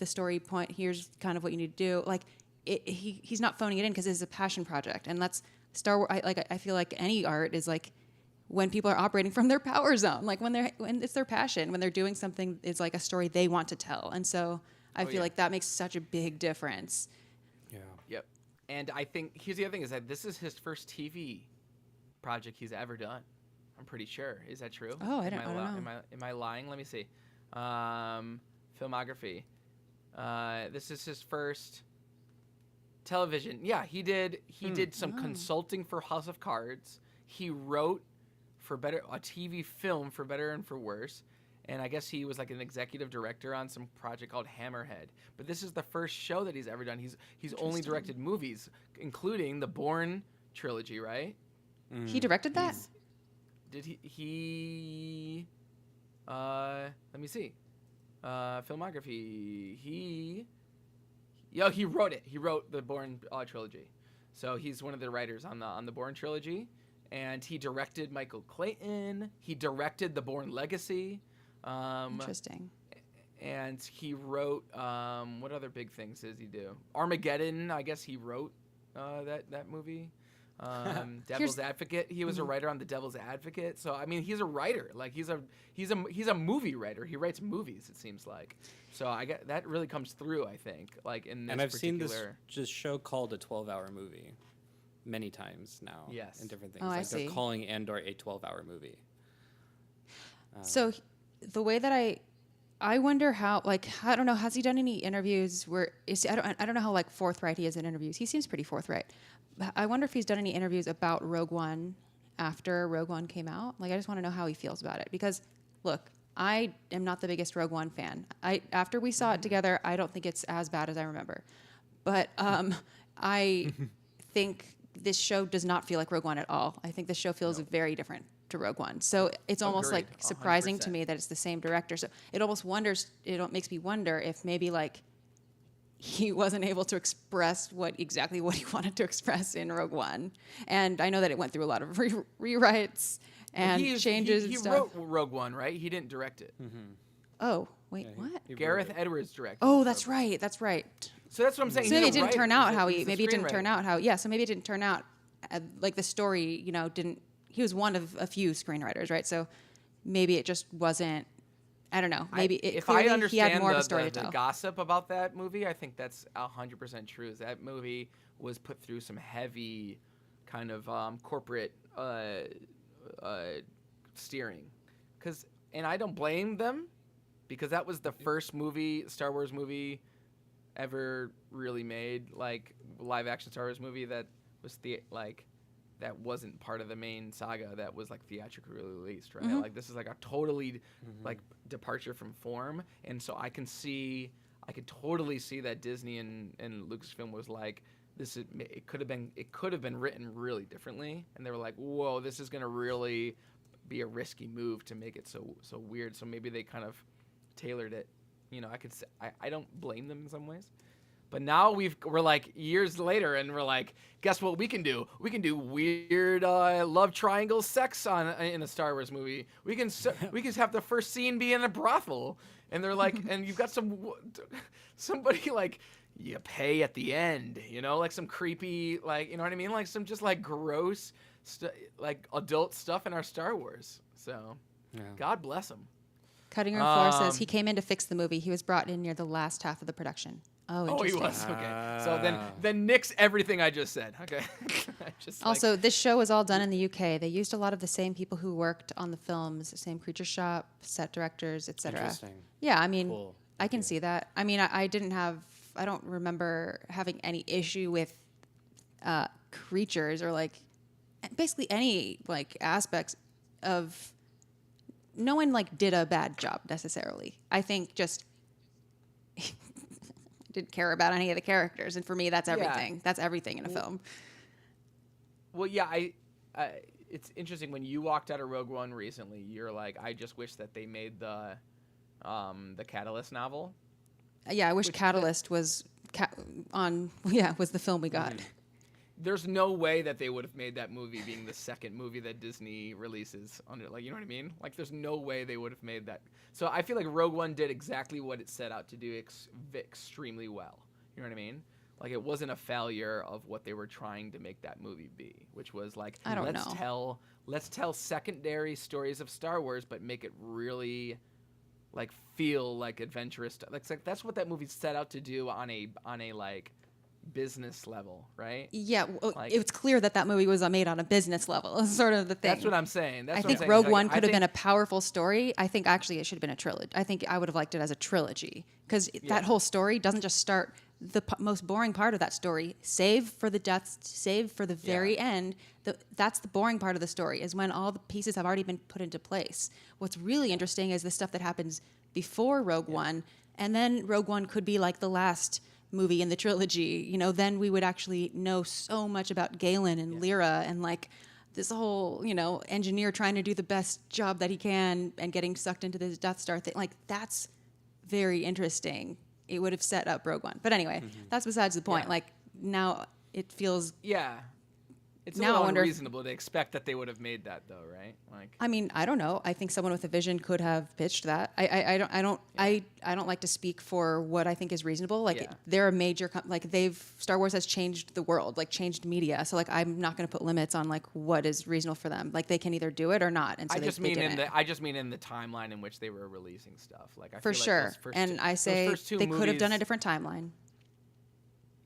story point, here's kind of what you need to do. Like he's not phoning it in because it's a passion project. And that's Star Wars. I feel like any art is like when people are operating from their power zone, like when it's their passion, when they're doing something, it's like a story they want to tell. And so I feel like that makes such a big difference. Yeah. Yep. And I think here's the other thing is that this is his first TV project he's ever done. I'm pretty sure. Is that true? Oh, I don't know. Am I lying? Let me see. Filmography. This is his first television. Yeah, he did some consulting for House of Cards. He wrote a TV film for better and for worse. And I guess he was like an executive director on some project called Hammerhead. But this is the first show that he's ever done. He's only directed movies, including the Bourne trilogy, right? He directed that? Did he let me see. Filmography. He wrote it. He wrote the Bourne trilogy. So he's one of the writers on the Bourne trilogy. And he directed Michael Clayton. He directed the Bourne Legacy. Interesting. And he wrote what other big things does he do? Armageddon, I guess he wrote that movie. Devil's Advocate. He was a writer on The Devil's Advocate. So I mean, he's a writer. Like he's a movie writer. He writes movies. It seems like. So I get that really comes through. I think like in this And I've seen particular. this just show called a 12-hour movie many times now. Yes. In different things. Oh, I like see. they're calling Andor a 12-hour movie. So the way that I wonder how, like, I don't know, has he done any interviews where I don't know how like forthright he is in interviews. He seems pretty forthright. I wonder if he's done any interviews about Rogue One after Rogue One came out. Like, I just want to know how he feels about it because, look, I am not the biggest Rogue One fan. After we saw it together, I don't think it's as bad as I remember, but I think this show does not feel like Rogue One at all. I think this show feels very different to Rogue One. So it's almost Agreed, like surprising 100%. to me that it's the same director. So it makes me wonder if maybe like he wasn't able to express exactly what he wanted to express in Rogue One. And I know that it went through a lot of rewrites and changes He and stuff. wrote Rogue One, right? He didn't direct it. Oh, wait, Yeah, what? he wrote Gareth it. Edwards directed. Oh, Rogue that's One. right. That's right. So that's what I'm saying. So maybe He's it a didn't turn writer. out how He's the maybe it didn't turn screenwriter. out how, yeah, so maybe it didn't turn out like the story, didn't, he was one of a few screenwriters, right? So maybe it just wasn't, I don't know, maybe if clearly I understand he had more of a the story to tell. gossip about that movie, I think that's 100% true. Is that movie was put through some heavy kind of corporate steering, and I don't blame them because that was the first Star Wars movie ever really made, like live action Star Wars movie that was that wasn't part of the main saga that was like theatrically released, right? Like this is like a totally like departure from form, and so I could totally see that Disney and Lucasfilm was like, it could have been written really differently, and they were like, whoa, this is gonna really be a risky move to make it so weird. So maybe they kind of tailored it. I don't blame them in some ways. But now we're like years later, and we're like, guess what we can do? We can do weird love triangle sex in a Star Wars movie. We can have the first scene be in a brothel, and they're like, and you've got somebody like you pay at the end, like some creepy, like, you know what I mean, like some just like gross, like adult stuff in our Star Wars. So, Yeah. God bless them. Cutting Room Floor says he came in to fix the movie. He was brought in near the last half of the production. Oh, Oh, he interesting. was okay. So then nix everything I just said. Okay. Also, this show was all done in the UK. They used a lot of the same people who worked on the films, the same creature shop, set directors, etc. Interesting. Yeah, I mean, Cool. I can see that. I mean, I don't remember having any issue with creatures or like basically any like aspects of. No one like did a bad job necessarily. I think just didn't care about any of the characters, and for me, that's everything. Yeah. That's everything in a film. Well, yeah, it's interesting when you walked out of Rogue One recently. You're like, I just wish that they made the Catalyst novel. Yeah, I wish Catalyst was was the film we got. There's no way that they would have made that movie being the second movie that Disney releases under, like, you know what I mean? Like, there's no way they would have made that. So I feel like Rogue One did exactly what it set out to do extremely well. You know what I mean? Like, it wasn't a failure of what they were trying to make that movie be, which was like, let's tell secondary stories of Star Wars, but make it really like feel like adventurous. Like that's what that movie set out to do on a like business level, right? Yeah, Like- it was clear that movie was made on a business level. Is sort of the thing. That's what I'm saying. I think Rogue One could have been a powerful story. I think actually it should have been a trilogy. I think I would have liked it as a trilogy because that whole story doesn't just start the most boring part of that story, save for the deaths, save for the very end. That's the boring part of the story is when all the pieces have already been put into place. What's really interesting is the stuff that happens before Rogue One, and then Rogue One could be like the last movie in the trilogy. You know, then we would actually know so much about Galen and Lyra and like this whole, engineer trying to do the best job that he can and getting sucked into this Death Star thing. Like, that's very interesting. It would have set up Rogue One. But anyway, that's besides the point. Yeah. Like, now it feels It's a now I little wonder if, unreasonable to expect that they would have made that, though, right? Like, I mean, I don't know. I think someone with a vision could have pitched that. I don't like to speak for what I think is reasonable. Like Yeah. they're a major Star Wars has changed the world, like changed media. So like I'm not going to put limits on like what is reasonable for them. Like they can either do it or not. And so I just mean didn't. I just mean in the timeline in which they were releasing stuff. Like I For feel sure. Like those first And two, I those say first two they could have done a movies- different timeline.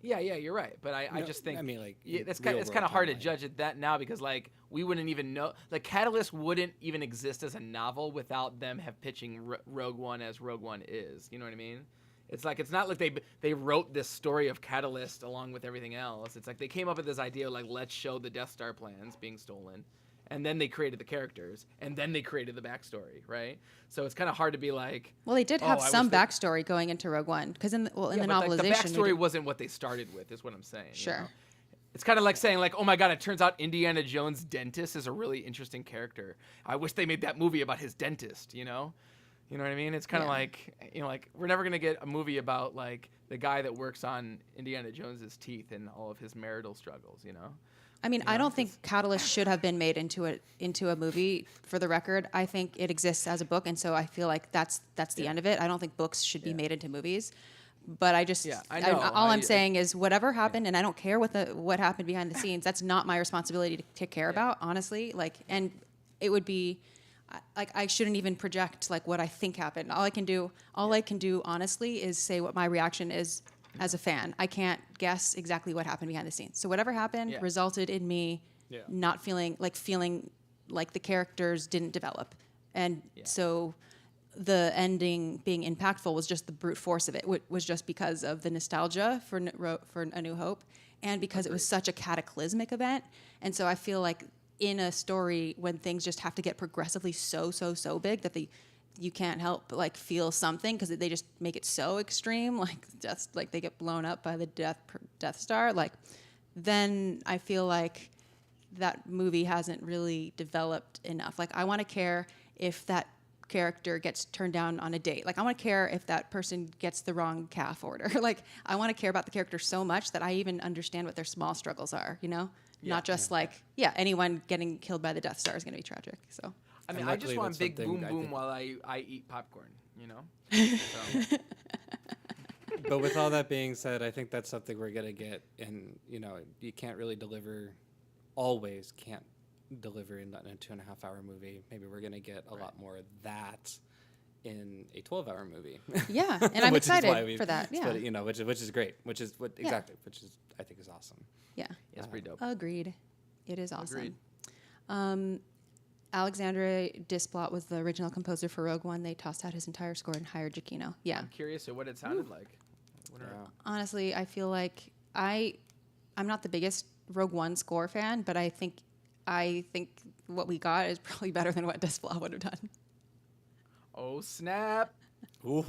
Yeah, you're right. But I No, just think I mean, like, it's real kind world of hard to timeline. judge it that now because like we wouldn't even know like Catalyst wouldn't even exist as a novel without them have pitching Rogue One as Rogue One is. You know what I mean? It's like it's not like they wrote this story of Catalyst along with everything else. It's like they came up with this idea like let's show the Death Star plans being stolen. And then they created the characters, and then they created the backstory, right? So it's kind of hard to be like. Well, they did have I some wish they- backstory going into Rogue One because in the Yeah, novelization, but, like, the they backstory did- wasn't what they started with, is what I'm saying. you Sure. know? It's kind of like saying, like, oh my god, it turns out Indiana Jones' dentist is a really interesting character. I wish they made that movie about his dentist. You know what I mean? It's kind of Yeah. like, like we're never gonna get a movie about like the guy that works on Indiana Jones's teeth and all of his marital struggles. I mean, I don't think Catalyst should have been made into a movie. For the record, I think it exists as a book, and so I feel like that's the end of it. I don't think books should be made into movies. But I just, Yeah, I know. all I'm saying is whatever happened, and I don't care what happened behind the scenes. That's not my responsibility to care about, honestly. Like, and it would be, like, I shouldn't even project like what I think happened. All I can do, honestly, is say what my reaction is as a fan. I can't guess exactly what happened behind the scenes. So whatever happened resulted in me not feeling like the characters didn't develop. And so the ending being impactful was just the brute force of it. Was just because of the nostalgia for A New Hope and because it was such a cataclysmic event. And so I feel like in a story when things just have to get progressively so big that you can't help but like feel something because they just make it so extreme, like just like they get blown up by the Death Star. Like, then I feel like that movie hasn't really developed enough. Like, I want to care if that character gets turned down on a date. Like, I want to care if that person gets the wrong calf order. Like, I want to care about the character so much that I even understand what their small struggles are. Not just anyone getting killed by the Death Star is going to be tragic. So. I mean, And I just luckily want that's big something boom I boom think- while I eat popcorn. So. But with all that being said, I think that's something we're gonna get, and you can't really always can't deliver in a 2.5-hour movie. Maybe we're gonna get a lot more of that in a 12-hour movie. Yeah, and I'm Which is why excited for that. Yeah, which is grech is I think is awesome. yeah, It's pretty dope. agreed. It is awesome. Agreed. Alexandre Desplat was the original composer for Rogue One. They tossed out his entire score and hired Giacchino. Yeah. I'm curious of what it sounded like. Honestly, I feel like I'm not the biggest Rogue One score fan, but I think what we got is probably better than what Desplat would have done. Oh snap! Ooh.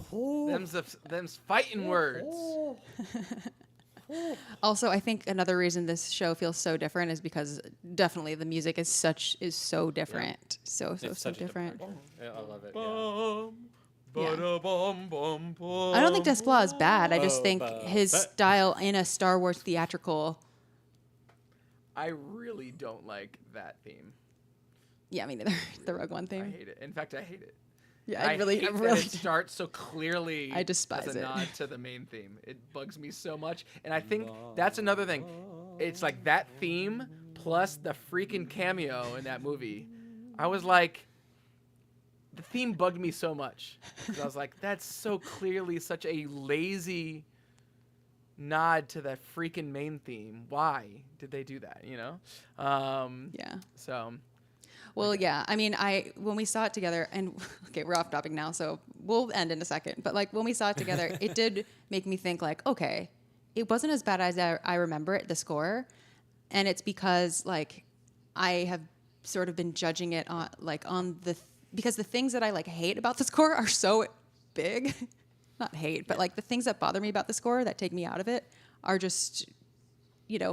Them's fighting words. Also, I think another reason this show feels so different is because definitely the music is so different. So It's such a different. Yeah, I love it. I don't think Desplat is bad. I just think his but- style in a Star Wars theatrical. I really don't like that theme. Yeah, me neither. The Rogue One I theme. hate it. In fact, I hate it. Yeah, I really, hate really. that it starts so clearly. I despise as a it. nod to the main theme. It bugs me so much, and I think that's another thing. It's like that theme plus the freaking cameo in that movie. I was like, the theme bugged me so much. 'Cause I was like, that's so clearly such a lazy nod to that freaking main theme. Why did they do that? Yeah. So. Well, yeah. I mean, when we saw it together, and okay, we're off topic now, so we'll end in a second. But like when we saw it together, it did make me think like, okay, it wasn't as bad as I remember it, the score, and it's because like I have sort of been judging it because the things that I like hate about the score are so big, not hate, but like the things that bother me about the score that take me out of it are just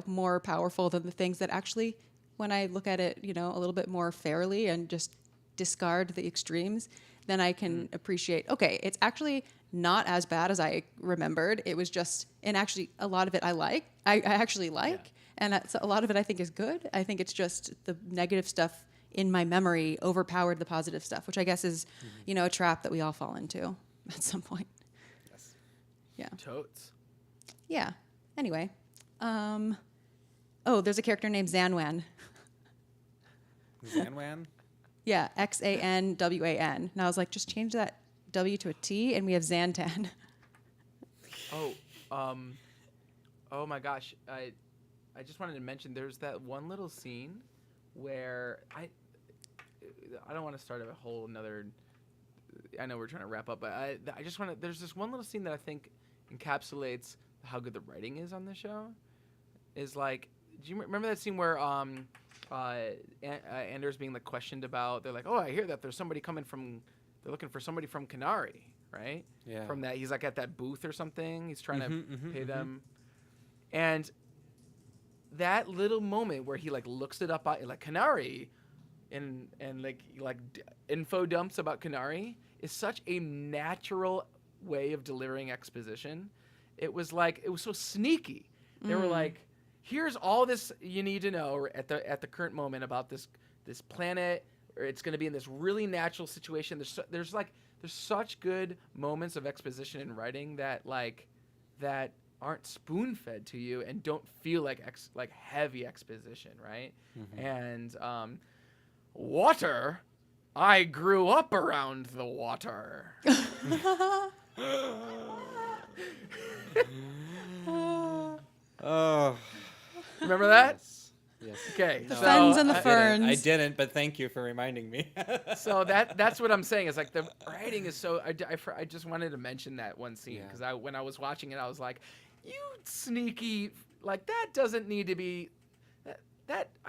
more powerful than the things that actually. When I look at it, a little bit more fairly and just discard the extremes, then I can appreciate, okay, it's actually not as bad as I remembered. It was just, and actually a lot of it I actually like. And so a lot of it I think is good. I think it's just the negative stuff in my memory overpowered the positive stuff, which I guess is, a trap that we all fall into at some point. Yes. Yeah. Totes. Yeah. Anyway. There's a character named Zanwan. Zanwan? Yeah, Xanwan. And I was like, just change that W to a T, and we have Xanthe. Oh my gosh. I just wanted to mention there's that one little scene where I don't want to start a whole another. I know we're trying to wrap up, but I just want to. There's this one little scene that I think encapsulates how good the writing is on the show. Is like, do you remember that scene where Andor's being like questioned about? They're like, oh, I hear that there's somebody coming from. They're looking for somebody from Canary, right? Yeah. From that, he's like at that booth or something. He's trying to pay them, and that little moment where he like looks it up like Canary, and info dumps about Canary is such a natural way of delivering exposition. It was so sneaky. They were like, here's all this you need to know at the current moment about this planet, or it's going to be in this really natural situation. There's such good moments of exposition in writing that aren't spoon-fed to you and don't feel like heavy exposition, right? And water, I grew up around the water. Oh. Remember that? Yes. Okay. The so fens and the I- ferns. I didn't, but thank you for reminding me. So that's what I'm saying. Is like the writing is so. I just wanted to mention that one scene because when I was watching it, I was like, "You sneaky! Like that doesn't need to be.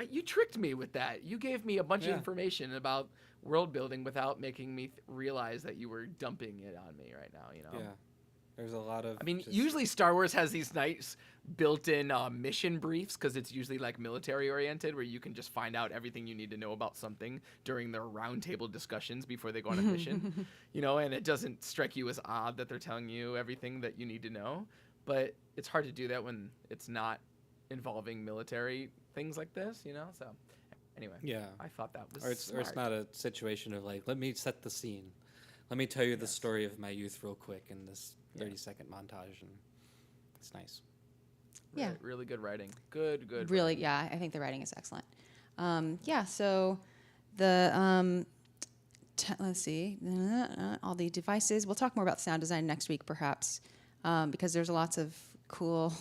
You tricked me with that. You gave me a bunch of information about world building without making me realize that you were dumping it on me right now. Yeah. There's a lot of. I mean, usually Star Wars has these nice built-in mission briefs because it's usually like military-oriented, where you can just find out everything you need to know about something during their roundtable discussions before they go on a mission, and it doesn't strike you as odd that they're telling you everything that you need to know. But it's hard to do that when it's not involving military things like this, So anyway, I thought that was or it's not a situation of like, let me set the scene. Let me tell you the story of my youth real quick in this 30-second montage, and it's nice. Yeah. Really good writing. Good. Really, writing. yeah, I think the writing is excellent. So the let's see, all the devices. We'll talk more about sound design next week, perhaps, because there's lots of cool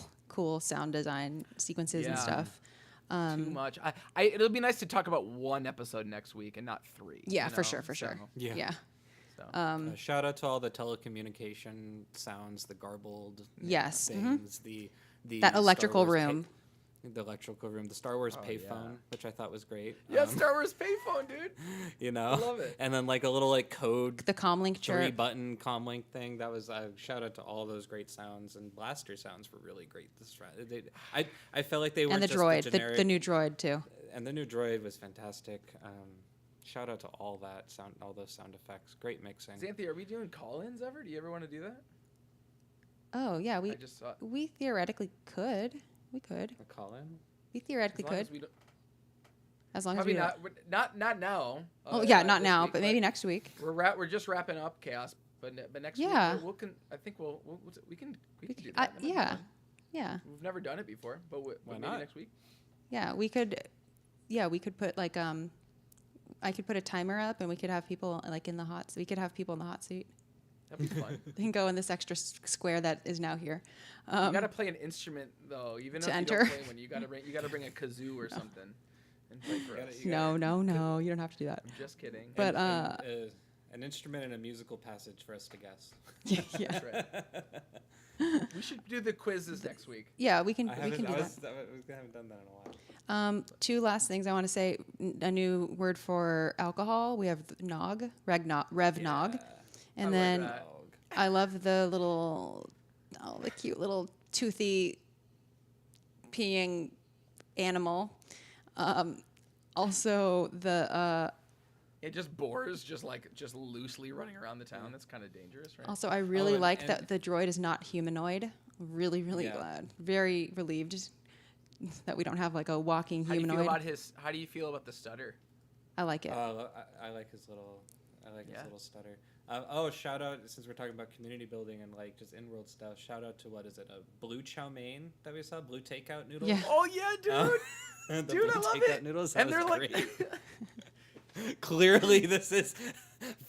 sound design sequences and stuff. Too much. It'll be nice to talk about one episode next week and not three. Yeah, for sure. Yeah. So. Shout out to all the telecommunication sounds, the garbled Yes. things, the That electrical Star Wars room. the electrical room, the Star Wars payphone, which I thought was great. Yeah, Star Wars payphone, dude. I love it. And then like a little like code, The comlink chirp. 3-button comlink thing. That was shout out to all those great sounds, and blaster sounds were really great. I felt like they were And the just droid, the generic, the new droid too. and the new droid was fantastic. Shout out to all that sound, all those sound effects. Great mixing. Xanthe, are we doing call-ins ever? Do you ever want to do that? Oh yeah, I just saw. we theoretically could. We could. A call in? We theoretically As long could. as we don't, As long as probably we not now. Oh yeah, not this now, week, but maybe next week. We're just wrapping up Chaos, but next Yeah. week I think we can do that. That might be Yeah. fun. Yeah. We've never done it before, but maybe not? next week. Yeah, we could. Yeah, we could put like I could put a timer up, and we could have people like in the hot. We could have people in the hot seat. That'd be fun. They can go in this extra square that is now here. You gotta play an instrument though, even to if enter. you don't play one. You gotta bring a kazoo or something and play for us. No, you don't have to do that. I'm just kidding. But an instrument and a musical passage for us to guess. yeah, That's right. We should do the quizzes next week. yeah, we can I do haven't that. done that in a while. Two last things I want to say. A new word for alcohol. We have nog, Rev nog, and I like then that. I love the the cute little toothy peeing animal. Also the It just bores, just loosely running around the town. That's kind of dangerous, right? also I really and- like and- that the droid is not humanoid. Really Yeah. glad. Very relieved that we don't have like a walking How do you humanoid. feel about the stutter? I like it. I like his little. His little stutter. Shout out, since we're talking about community building and like just in-world stuff, shout out to what is it, a blue chow mein that we saw, blue takeout noodles. Yeah. Oh yeah, dude. The Dude, blue I love takeout it. noodles, And that they're was like, great. Clearly, this is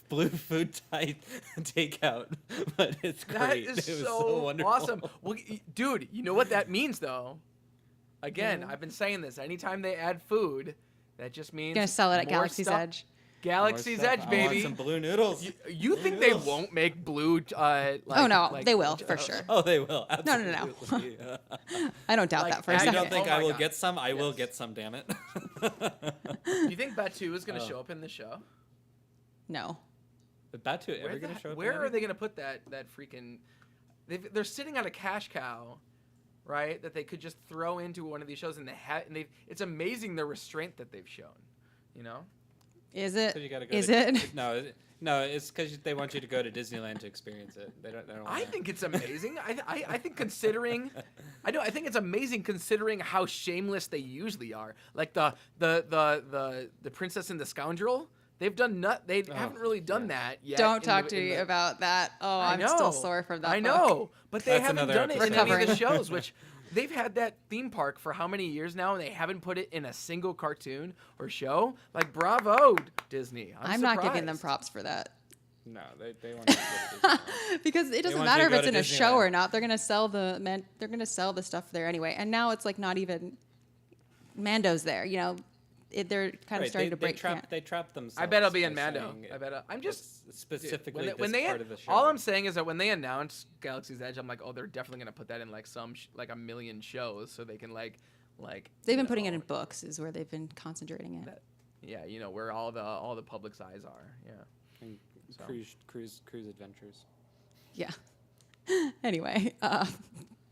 blue food type takeout, but it's great. that is it was so wonderful. awesome. Well, dude, you know what that means though? Again, I've been saying this. Anytime they add food, that just means Gonna sell it at more Galaxy's stuff. Edge. Galaxy's More stuff. Edge, I want baby. some blue noodles. You Blue think noodles. they won't make blue? Like, Oh, no, like- they will, for sure. Oh, they will. No, no, no. Absolutely. I don't doubt Like, that for a and You second. don't think Oh I my will God. get some? I will Yes. get some. Damn it. Do you think Batu is going to show up in the show? No. Is Batu ever going to show up? Where are they going to put that freaking? They're sitting on a cash cow, right? That they could just throw into one of these shows, and it's amazing the restraint that they've shown. You know. Is it? You gotta go Is to, it? No, it's because they want you to go to Disneyland to experience it. They don't I wanna- think it's amazing. I think considering, I think it's amazing considering how shameless they usually are. Like the Princess and the Scoundrel. They've done They haven't really done that yet. Don't talk to me about that. Oh, I'm still sore from that. I book. know, but they That's haven't another done it in any of the episode. shows. Which they've had that theme park for how many years now, and they haven't put it in a single cartoon or show. Like, bravo, Disney. I'm not giving them surprised. props for that. No, they want to go to Disneyland. Because it doesn't want matter you if to it's go in to a show Disneyland. or not. They're gonna sell the stuff there anyway. And now it's like not even Mando's there. You know, they're kind of starting to break. They trap themselves. I bet I'll be by in Mando. saying I bet I'm just it's specifically dude, this part of the show. all I'm saying is that when they announce Galaxy's Edge, I'm like, oh, they're definitely gonna put that in like like a million shows, so they can like. They've been putting it in books, is where they've been concentrating it. Yeah, you know where all the public's eyes are. Yeah. And So. cruise adventures. Yeah. Anyway,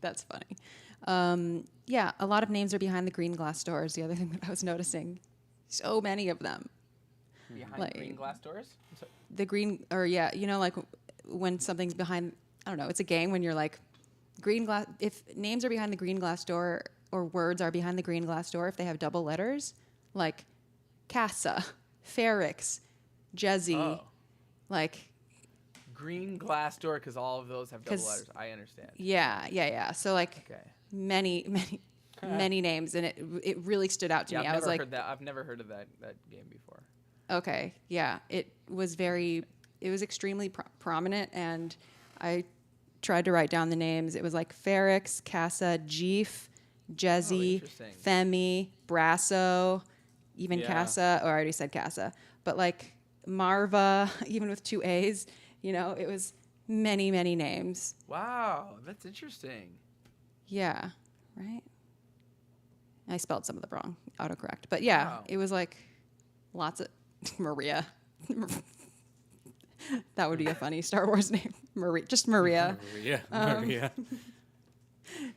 that's funny. Yeah, a lot of names are behind the green glass doors. The other thing that I was noticing, so many of them. Behind Like- green glass doors. The green, or yeah, you know, like when something's behind. I don't know. It's a game when you're like, green glass. If names are behind the green glass door, or words are behind the green glass door, if they have double letters, like Casa, Ferrix, Jezzy, Oh. like. Green glass door, because all of those have double 'Cause- letters. I understand. Yeah. So like Okay. many names, and it really stood out to Yeah, me. I've I was never like, heard that. I've never heard of that game before. okay, yeah, it was extremely prominent, and I tried to write down the names. It was like Ferrix, Casa, Jeef, Jezzy, interesting. Femi, Brasso, even Yeah. Casa. Oh, I already said Casa, but like Marva, even with 2 A's. You know, it was many names. Wow, that's interesting. Yeah, right? I spelled some of them wrong, autocorrect. But yeah, Wow. it was like lots of Maria. That would be a funny Star Wars name. Maria, just Maria. Maria.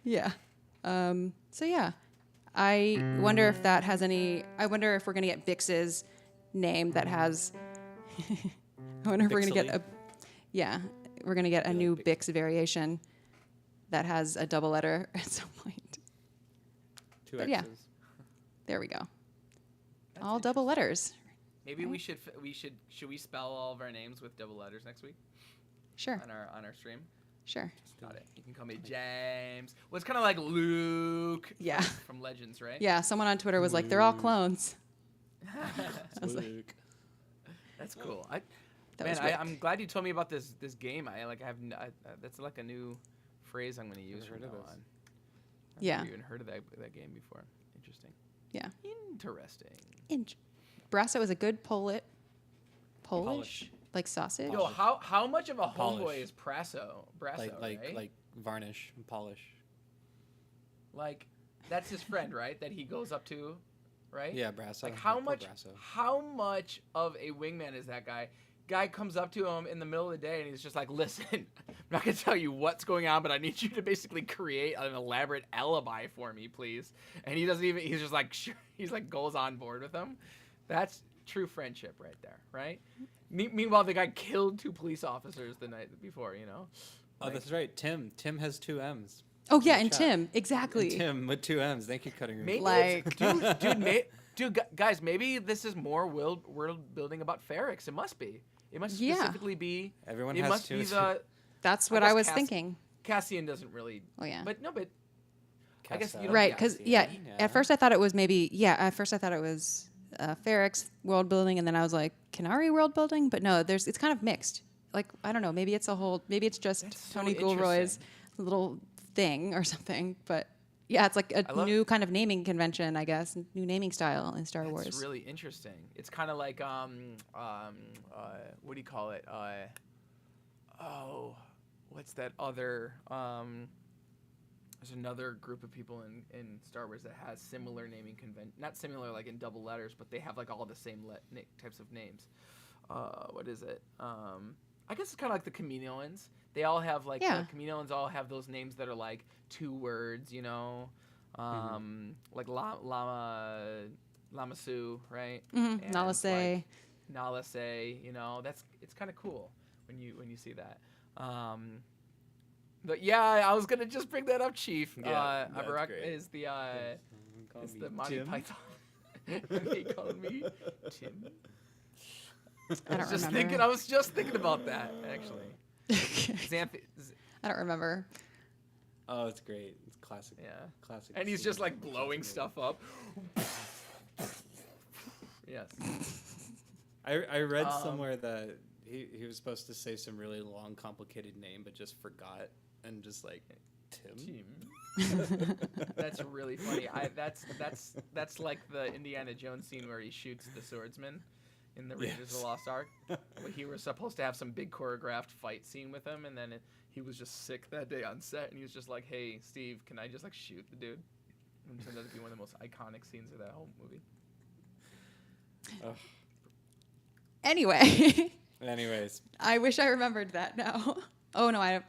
Yeah. So yeah, I wonder if that has any. I wonder if we're gonna get Vix's name that has. I wonder if we're gonna get Vixely. we're gonna get a Be like new Vix. Bix variation that has a double letter at some point. 2 But X's. yeah. There we go. That's All double letters. Maybe should we spell all of our names with double letters next week Sure. on our stream? Sure. Got it. You can call me James. Well, it's kind of like Luke. Yeah. From Legends, right? Yeah. Someone on Twitter was like, "They're all clones." I was like, Luke. That's cool. That was Man, Rick. I'm glad you told me about this game. That's like a new phrase I'm going to use Never from heard now of this. on. Yeah. I've never even heard of that game before. Interesting. Yeah. Interesting. Brasso is a good Polish, Polish. like sausage. Yo, how much of a Polish. homeboy is Brasso, Like right? varnish and polish. Like, that's his friend, right? That he goes up to, right? Yeah, Brasso. Like how Poor much? Brasso. How much of a wingman is that guy? Guy comes up to him in the middle of the day and he's just like, "Listen, I'm not gonna tell you what's going on, but I need you to basically create an elaborate alibi for me, please." And he doesn't even. He's just like, sure. He's like goes on board with him. That's true friendship right there, right? Meanwhile, the guy killed 2 police officers the night before. You know. Oh, that's right. Tim has 2 M's. Oh yeah, the and chat. Tim, exactly. And Tim with 2 M's. Thank you, Cutting Room. Maybe Like- guys, maybe this is more world building about Ferrix. It must be. It must Yeah. specifically be. Everyone It has must two. be the That's I what guess I was thinking. Cassian doesn't really. Oh yeah. But no, but I guess you don't- Right, yeah, because yeah. at first I thought it was at first I thought it was Ferrix world building, and then I was like Kenari world building, but no, it's kind of mixed. Like I don't know, maybe it's just That's so Tony Gilroy's interesting. little thing or something. But yeah, it's like a new kind of naming convention, I guess, new naming style in Star Wars. It's really interesting. It's kind of like what do you call it? What's that other? There's another group of people in Star Wars that has similar naming convention. Not similar like in double letters, but they have like all the same types of names. What is it? I guess it's kind of like the Kaminoans. They all have like Yeah. the Kaminoans all have those names that are like 2 words, you know, like Lamasu, right? Mm-hmm. And, Nalase. like, Nalase, you know, it's kind of cool when you see that. But yeah, I was gonna just bring that up, Chief. Yeah, that's Avarak great. is the Call is me the Monty Tim. Python. He called me Tim. I don't remember. I was just thinking about that actually. Xanthe, I don't remember. Oh, it's great. It's classic. yeah. Classic. And he's scene just like from blowing Xanthe. stuff up. Yes. I read Um, somewhere that he was supposed to say some really long, complicated name, but just forgot and just like Tim. That's really funny. That's like the Indiana Jones scene where he shoots the swordsman in the Raiders of Yes. the Lost Ark. Where he was supposed to have some big choreographed fight scene with him, and then he was just sick that day on set, and he was just like, "Hey, Steve, can I just like shoot the dude?" And it turned out to be one of the most iconic scenes of that whole movie. Ugh. Anyway, Anyways, I wish I remembered that now. Oh no, I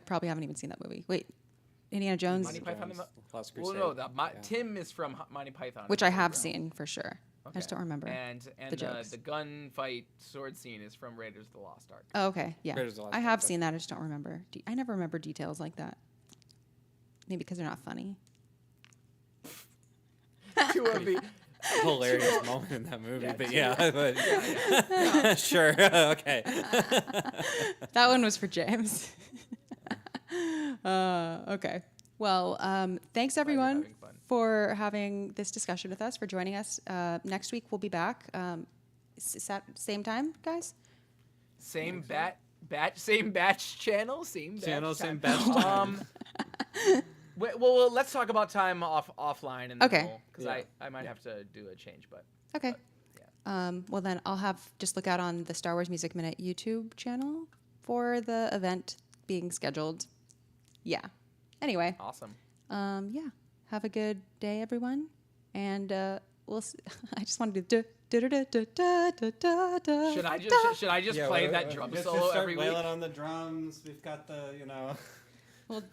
probably haven't even seen that movie. Wait, Indiana Jones, Monty Python and the- Lost Well, Crusade. no, Yeah. Tim is from Monty Python. which and I the have Holy seen for sure. I just Grail. don't remember. And the jokes. the gunfight sword scene is from Raiders of the Lost Ark. Oh, okay, yeah. Raiders of the Lost I Ark, have that's seen that. I just don't remember. I never remember details like that. Maybe because they're not funny. Two of the Hilarious moment in that movie, but yeah, but yeah. sure, okay. That one was for James. Okay. Well, thanks everyone having fun. for having this discussion with us, for joining us. Next week we'll be back. Same time, guys? Same same batch channel, same Channel, batch same time. batch time. Well, let's talk about time offline, and then Okay. because Yeah. I might have to do a change, but Okay. yeah. Well, then I'll just look out on the Star Wars Music Minute YouTube channel for the event being scheduled. Yeah. Anyway, Awesome. yeah. Have a good day, everyone. And we'll see. I just wanted to do. Should I just Yeah, play what- that what- drum just solo start every week? wailing on the drums. We've got the, Well,